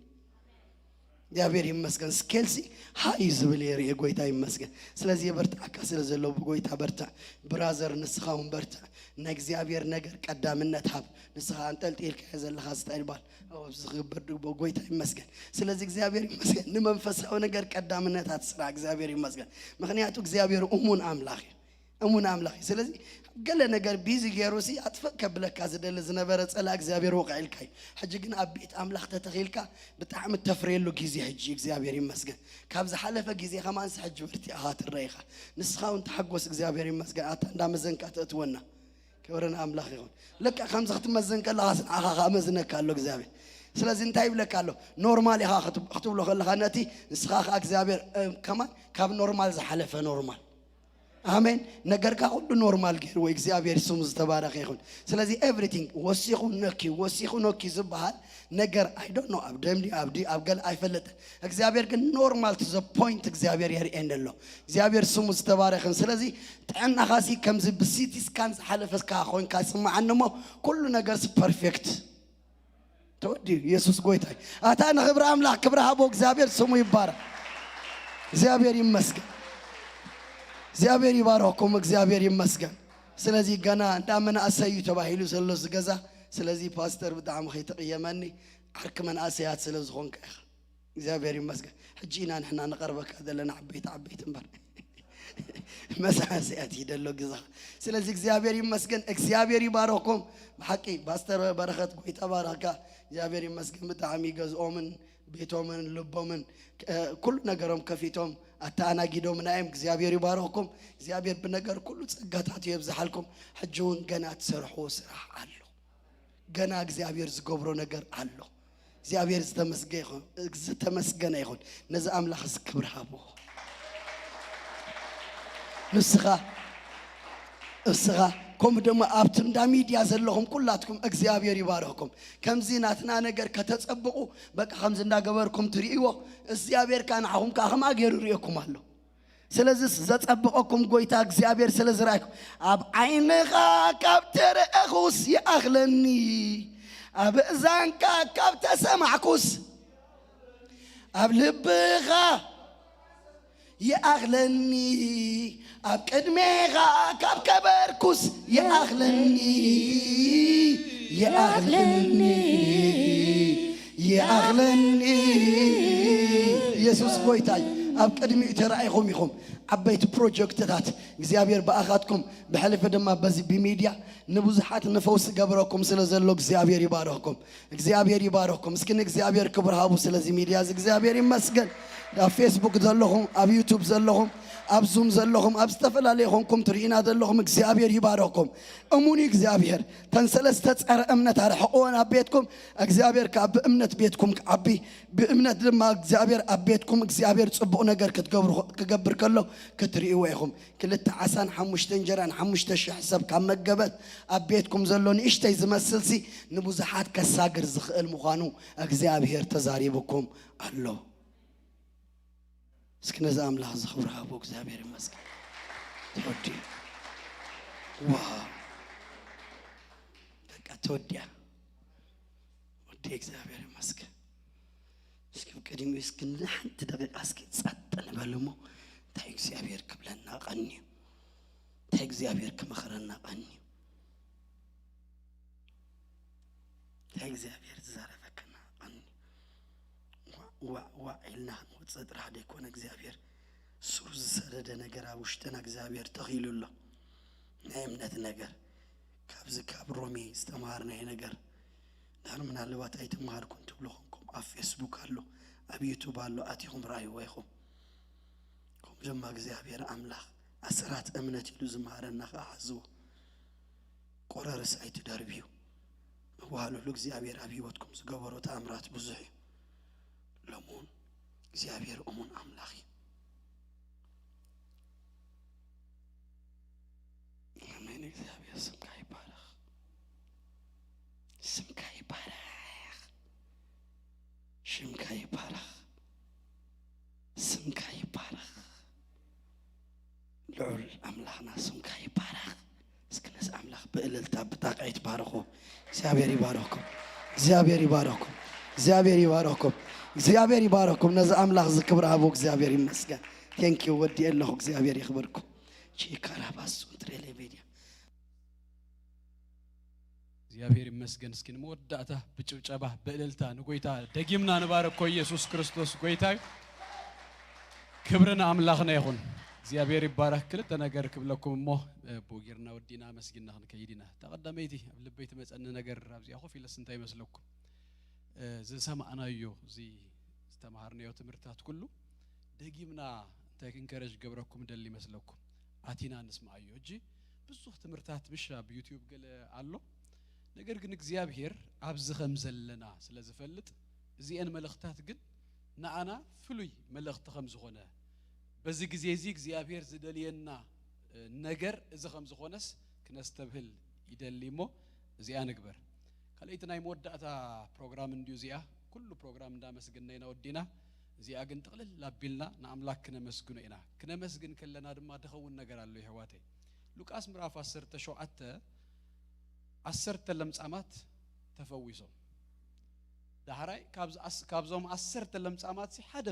يابير يمسكن سكيلسي هاي زبلير يقويتا يمسكن سلازي برتا كاسل زلو بقويتا برتا برازر نسخاهم برتا نجز يابير نجر قدام النتحب نسخا انتل تيل كازل خاص تايبال او زغبر بقويتا يمسكن سلازي يابير يمسكن نمنفس ونجر قدام النتات سرا يابير يمسكن مخنياتو يابير أمون أملاخي سلازي قال نجار بيزي جيروسي أتفق بلك كذا دل زنبرة على إخزابير وقع الكاي حججنا أبيت أملاخ تتخيلك بتعمل تفريل له جيزي حجي إخزابير يمسجن كابز حلفة جيزي خمان سحج برتي أهات الريخة نسخة وانت حقوس إخزابير يمسجن أتندى مزن كاتتونا كورنا أملاخي هون لك خمسة ختم مزن كلا خمسة كالو إخزابير سلازي انتايب لك قالو نورمالي ها خطب له خلخانتي نسخة إخزابير كمان كاب نورمال زحلفة نورمال آمين نجارك أقول نورمال غير وإخزابير سومز تبارك يخون سلازي everything وسيخو نوكي زبال نجار I don't know أبدي أبقال أيفلت إخزابير كن normal to the point إخزابير يهري إندلو إخزابير سومز تبارك يخون سلازي تعنا خاسي كم زي بسيتي سكانز حلفس كأخوين كاسمع عنه كل نجارس perfect تودي يسوس قويتاي أتانا خبر أملاك كبرها بو إخزابير سومو يبارك إخزابير يمسك زيابير يباركم زيابير يمسكن سلازي جنا دامنا أسيو تباهيلو سلوس جزا سلازي باستر بدعم خيط يمني حرك من أسيات سلوس خونك زيابير يمسكن حجينا نحنا نقربك هذا لنا عبيت مبر مسح أسيات يدلو جزا سلازي زيابير يمسكن زيابير يباركم بحكي باستر بركات قويت بركة زيابير يمسكن بدعمي جز أمن بيتومن لبومن كل نجارهم كفيتهم أتانا جدو من أيام زيابير يباركم زيابير بنجار كله تسقطات يبزحلكم حجون جنات سرحو سرح علو جنا زيابير زقبرو نجار علو زيابير زتمسجنا يخون نزام لخس كبرها بو نسخة كم دم أبتم داميديا زلهم كلاتكم أجزابير يباركم كم زيناتنا نجار كتسبقوا بق خمسنا جبركم تريوا الزيابير كان عهم كهم أجر ريكم الله سلزس زت أبقاكم قويتا أجزابير سلز رايكم أب عينها كبتر أخوس يا أغلني أب زانكا كبت سمعكوس أب لبغا يا أغلني أب كدميغا كب كبركوس يا أغلني يسوس قويتاي أب كدمي ترأيكم يخم عبيت بروجكتات እግዚአብሔር በአኻትኩም بحلف دما بزي بميديا نبوزحات نفوس قبركم سلازلو እግዚአብሔር ይባርክኩም እግዚአብሔር ይባርክኩም እስኪ እግዚአብሔር ክብር ሃቡ ስለዚህ ሚዲያ እግዚአብሔር ይመስገን ኣብ ፌስቡክ ዘለኹም ኣብ ዩቱብ ዘለኹም ኣብ ዙም ዘለኹም ኣብ ዝተፈላለየኹምኩም ትርኢና ዘለኹም እግዚአብሔር ይባረኩም እሙኒ እግዚአብሔር ተንሰለስተ ጸረ እምነት አርሕቆን ኣብ ቤትኩም እግዚአብሔር ካብ እምነት ቤትኩም ዓቢ ብእምነት ድማ እግዚአብሔር ኣብ ቤትኩም እግዚአብሔር ጽቡቕ ነገር ክገብር ከሎ ክትርእይዎ ኢኹም ክልተ ዓሳን 5 እንጀራን 5000 ሰብ ካብ መገበት ኣብ ቤትኩም ዘሎ ንእሽተይ ዝመስልሲ ንብዙሓት ከሳግር ዝኽእል ምዃኑ እግዚአብሔር ተዛሪብኩም ኣሎ እስከነዛ አምላክ ዝኽብር አቦ እግዚአብሔር ይመስገን ተወዲያ ዋው በቃ ተወዲያ ወዲ እግዚአብሔር ይመስገን እስኪ ቀዲም እስኪ ለሐንት ደቂቃ እስኪ ጸጥ እንበልሞ ታይ እግዚአብሔር ክብለና ቀኒ ታይ እግዚአብሔር ከመኸረና ቀኒ ታይ እግዚአብሔር ዘረፈከና ቀኒ وعلنا وتصدر هذا يكون እግዚአብሔር سوز سرده ነገር አውሽተና እግዚአብሔር ተኺሉ الله ናይምነት ነገር ካብዝ ካብ ሮሚ ዝተማርና ነገር ዳር ምን አለባት አይተማርኩም ትብሉኹም ኣብ ፌስቡክ አሎ ኣብ ዩቲዩብ አሎ አቲኹም ራይ ወይኹም ኩም ጀማ እግዚአብሔር አምላክ አስራት እምነት ይሉ ዝማረና ካሕዝው ቆረርስ አይትደርቢው ወሃሉ እግዚአብሔር ኣብ ህይወትኩም ዝገበሮ ተአምራት ብዙሕ ለሞን እግዚአብሔር እሙን አምላክ አሜን እግዚአብሔር ስምካ ይባረክ ስምካ ይባረክ ስምካ ይባረክ ስምካ ይባረክ ልዑል አምላክና ስምካ ይባረክ እስከነስ አምላክ በእልልታ ብጣቃይ ይባረኩ እግዚአብሔር ይባረኩም እግዚአብሔር ይባረኩም እግዚአብሔር ይባረኩም እግዚአብሔር ይባረኩም ነዛ አምላክ ዝክብር አቦ እግዚአብሔር ይመስገን ቴንክ ዩ ወዲ የለሁ እግዚአብሔር ይክብርኩም ቺካራባስ ትሬሌቤዲያ እግዚአብሔር ይመስገን እስኪ ንወዳታ ብጭብጨባ በእልልታ ንጎይታ ደጊምና ንባረኮ ኢየሱስ ክርስቶስ ጎይታዩ ክብርና አምላክና ይሁን እግዚአብሔር ይባረክ ክልተ ነገር ክብለኩም ሞ ቦጊርና ወዲና መስጊና ከይዲና ተቀደመይቲ ኣብ ልበይት መጸነ ነገር ኣብዚያ ኾፍ ኢለስ እንታይ ይመስለኩም ዝሰማዕናዮ እዚ ዝተማሃርናዮ ትምህርታት ኩሉ ደጊምና እንታይ ክንከረጅ ገብረኩም ደል ይመስለኩም አቲና ንስማዓዮ እጂ ብዙሕ ትምህርታት ብሻ በዩቲዩብ ገለ አሎ ነገር ግን እግዚአብሔር ኣብዝ ከም ዘለና ስለዝፈልጥ እዚአን መልእክታት ግን ንአና ፍሉይ መልእክት ከም ዝኾነ በዚ ግዜ እዚ እግዚአብሔር ዝደልየና ነገር እዚ ከም ዝኾነስ ክነስተብህል ይደሊሞ እዚአ ንግበር ካልአይት ናይ መወዳእታ ፕሮግራም እንዲዩ እዚአ ኩሉ ፕሮግራም እንዳመስግና ኢና ወዲና እዚአ ግን ጥቅልል ላቢልና ንአምላክ ክነመስግኖ ኢና ክነመስግን ከለና ድማ ደኸውን ነገር አለ ይህዋተይ ሉቃስ ምዕራፍ 10 ለምጻማት ተፈዊሶም ዳህራይ ካብዞም 10 ለምጻማት ሲ ሓደ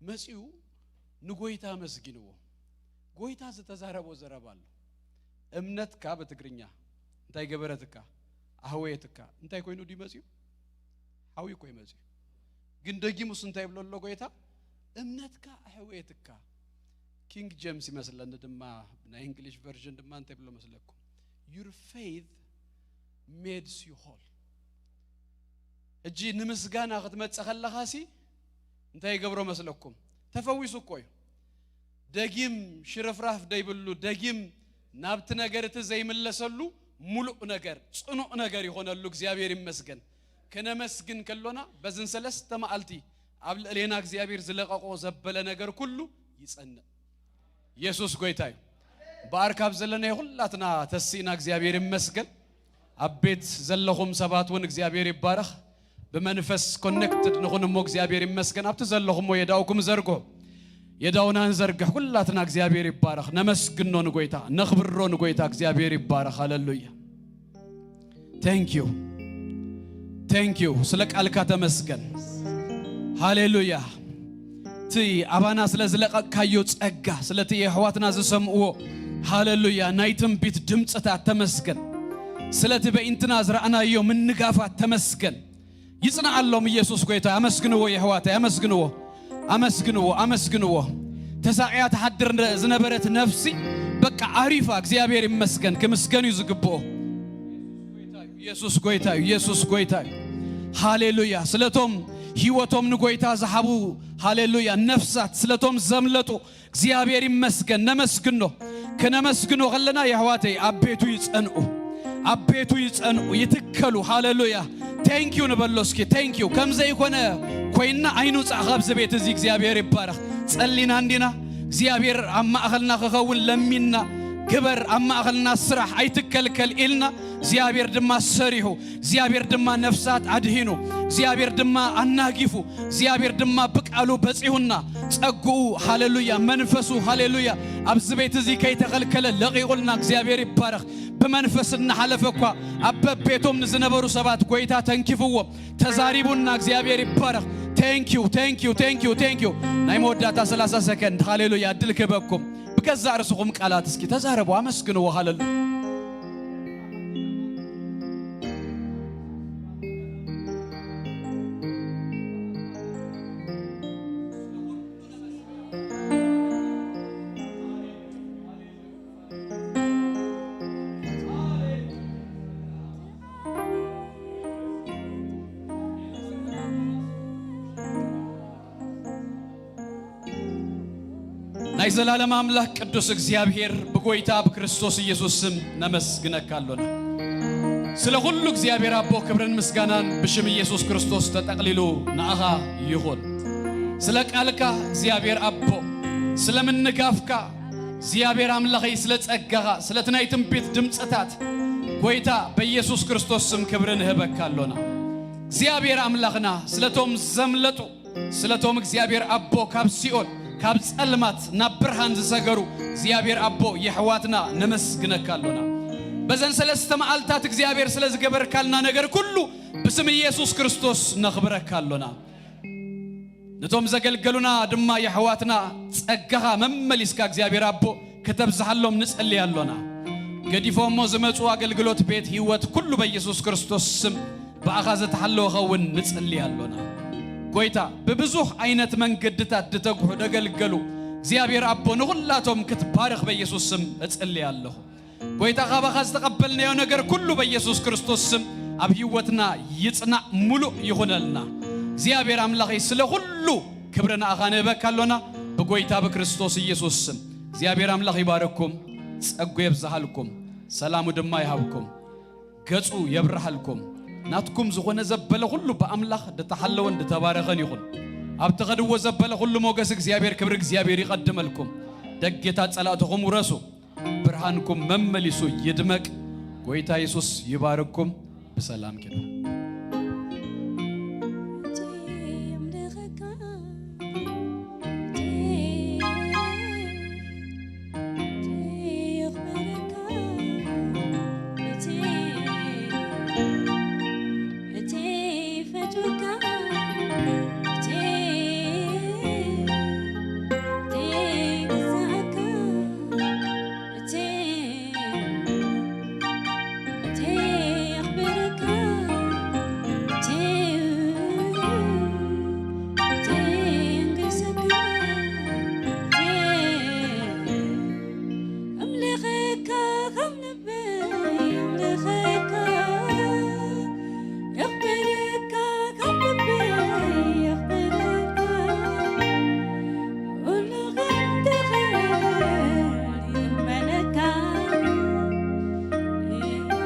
መጽዩ ንጎይታ መስግንዎ ጎይታ ዝተዛረቦ ዘረባሉ እምነትካ በትግርኛ እንታይ ገበረትካ አህወየትካ እንታይ ኮይኑ ዲመጽዩ አዊ ኮይ መጽዩ ግን ደጊሙስ እንታይ ብሎሎ ጎይታ እምነትካ አህወየትካ ኪንግ ጄምስ ይመስለን ድማ ናይ እንግሊሽ ቨርዥን ድማ እንታይ ብሎ መስለኩም your faith made you whole እጂ ንምስጋና ክትመጸኸለኻሲ እንታይ ገብሮ መስለኩም ተፈዊሱ ቆዩ ደጊም ሽርፍራፍ ደይብሉ ደጊም ናብት ነገርት ዘይምለሰሉ ሙሉእ ነገር ጽኑዕ ነገር ይሆነሉ እግዚአብሔር ይመስገን ከነመስግን ከሎና በዝን ሰለስተ መዓልቲ ኣብ ለሌና እግዚአብሔር ዝለቀቆ ዘበለ ነገር ኩሉ ይጸንዕ ኢየሱስ ጎይታዩ ባርካብ ዘለና ይሁላትና ተሲና እግዚአብሔር ይመስገን አቤት ዘለኹም ሰባቱን እግዚአብሔር ይባረክ በመንፈስ ኮኔክትድ ንኹንሞ እግዚአብሔር ይመስገን አብተ ዘለኹም የዳውኩም ዘርጎ የዳውናን ዘርግህ ሁላትና እግዚአብሔር ይባረክ ነመስግኖ ንጎይታ ነኽብሮ ንጎይታ እግዚአብሔር ይባረክ ሃሌሉያ thank you ስለ ቃልካ ተመስገን ሃሌሉያ ቲ አባና ስለ ዝለቀካዮ ጸጋ ስለቲ የህዋትና ዝሰምዑ ሃሌሉያ ናይትም ቢት ድምጽታ ተመስገን ስለቲ በእንትና ዝራእናዮ ምንጋፋት ተመስገን ይጽናዓሎም ኢየሱስ ጎይታ አመስግንዎ የህዋታ አመስግንዎ ተሳቂያ ተሐድር ዝነበረት ነፍሲ በቃ አሪፋ እግዚአብሔር ይመስገን ከምስገኑ ይዝግቦ ኢየሱስ ጎይታ ሃሌሉያ ስለቶም ህይወቶም ንጎይታ ዝሃቡ ሃሌሉያ ነፍሳት ስለቶም ዘምለጡ እግዚአብሔር ይመስገን ነመስግኖ ከነመስግኖ ከለና ያህዋተይ አቤቱ ይጸንኡ ይትከሉ ሃሌሉያ ቴንክ ዩ ንበሎስኪ ቴንክ ዩ ከም ዘይኮነ ኮይና አይኑ ጻኻብ ዘቤት እዚ እግዚአብሔር ይባረክ ጸሊና እንዲና እግዚአብሔር አማእኸልና ከኸውን ለሚና ግበር አማእኸልና ስራሕ አይትከልከል ኢልና እግዚአብሔር ድማ ሰሪሁ እግዚአብሔር ድማ ነፍሳት አድሂኑ እግዚአብሔር ድማ አናጊፉ እግዚአብሔር ድማ በቃሉ በጽሁና ጸጉኡ ሃሌሉያ መንፈሱ ሃሌሉያ አብዝ ቤት እዚ ከይተከልከለ ለቂቁልና እግዚአብሔር ይባረክ በመንፈስና ሐለፈኳ አበቤቶም ዝነበሩ ሰባት ጎይታ ተንኪፍዎ ተዛሪቡና እግዚአብሔር ይባረክ ቴንክ ዩ ናይ መወዳታ 30 ሰከንድ ሃሌሉያ ድል ከበኩም በገዛ ርሱኹም ቃላት እስኪ ተዛረቡ አመስግኑ ሃሌሉያ ናይ ዘላለም አምላክ ቅዱስ እግዚአብሔር በጎይታ በክርስቶስ ኢየሱስ ስም ነመስግነካለና ስለ ሁሉ እግዚአብሔር አቦ ክብርን ምስጋናን በሽም ኢየሱስ ክርስቶስ ተጠቅልሎ ናአኻ ይሁን ስለ ቃልካ እግዚአብሔር አቦ ስለ ምንጋፍካ እግዚአብሔር አምላክ ስለ ጸጋኻ ስለ ትናይትም ቤት ድምጽታት ጎይታ በኢየሱስ ክርስቶስ ስም ክብርን ህበካለና እግዚአብሔር አምላክና ስለቶም ዘምለጡ ስለቶም እግዚአብሔር አቦ ካብ ሲኦል ካብ ጸልማት ናብ ብርሃን ዝሰገሩ እግዚአብሔር አቦ ይሕዋትና ነመስግነካለና በዘን ሰለስተ መዓልታት እግዚአብሔር ስለ ዝገበርካልና ነገር ሁሉ በስም ኢየሱስ ክርስቶስ ነኽብረካለና ነቶም ዘገልገሉና ድማ ይሕዋትና ጸጋኻ መመሊስካ እግዚአብሔር አቦ ከተብዛሐሎም ንጸልያለና ገዲፎሞ ዝመጹ አገልግሎት ቤት ህይወት ሁሉ በኢየሱስ ክርስቶስ ስም በአኻዘ ተሐለው ኸውን ንጸልያለና ጎይታ በብዙህ አይነት መንገድታት ደተጉ ደገልገሉ እግዚአብሔር አቦ ነሁላቶም ክትባረክ በኢየሱስ ስም እጸልያለሁ ጎይታ ካባኻዝ ተቀበልነው ነገር ሁሉ በኢየሱስ ክርስቶስ ስም አብ ህይወትና ይጽና ሙሉ ይሆነልና እግዚአብሔር አምላክ ስለ ሁሉ ክብርና አኻነ በካለና በጎይታ በክርስቶስ ኢየሱስ ስም እግዚአብሔር አምላክ ይባረኩም ጸጉ ይብዛሃልኩም ሰላሙ ድማ ይሃብኩም ገጹ ይብራሃልኩም ናትኩም ዝኾነ ዘበለ ሁሉ በአምላክ ደተሐለው እንደተባረከን ይሁን አብተኸድዎ ዘበለ ሁሉ ሞገስ እግዚአብሔር ክብር እግዚአብሔር ይቀድመልኩም ደጌታ ጸላተኩም ወረሱ ብርሃንኩም መመሊሱ ይድመቅ ጎይታ ኢየሱስ ይባረኩም በሰላም ከነ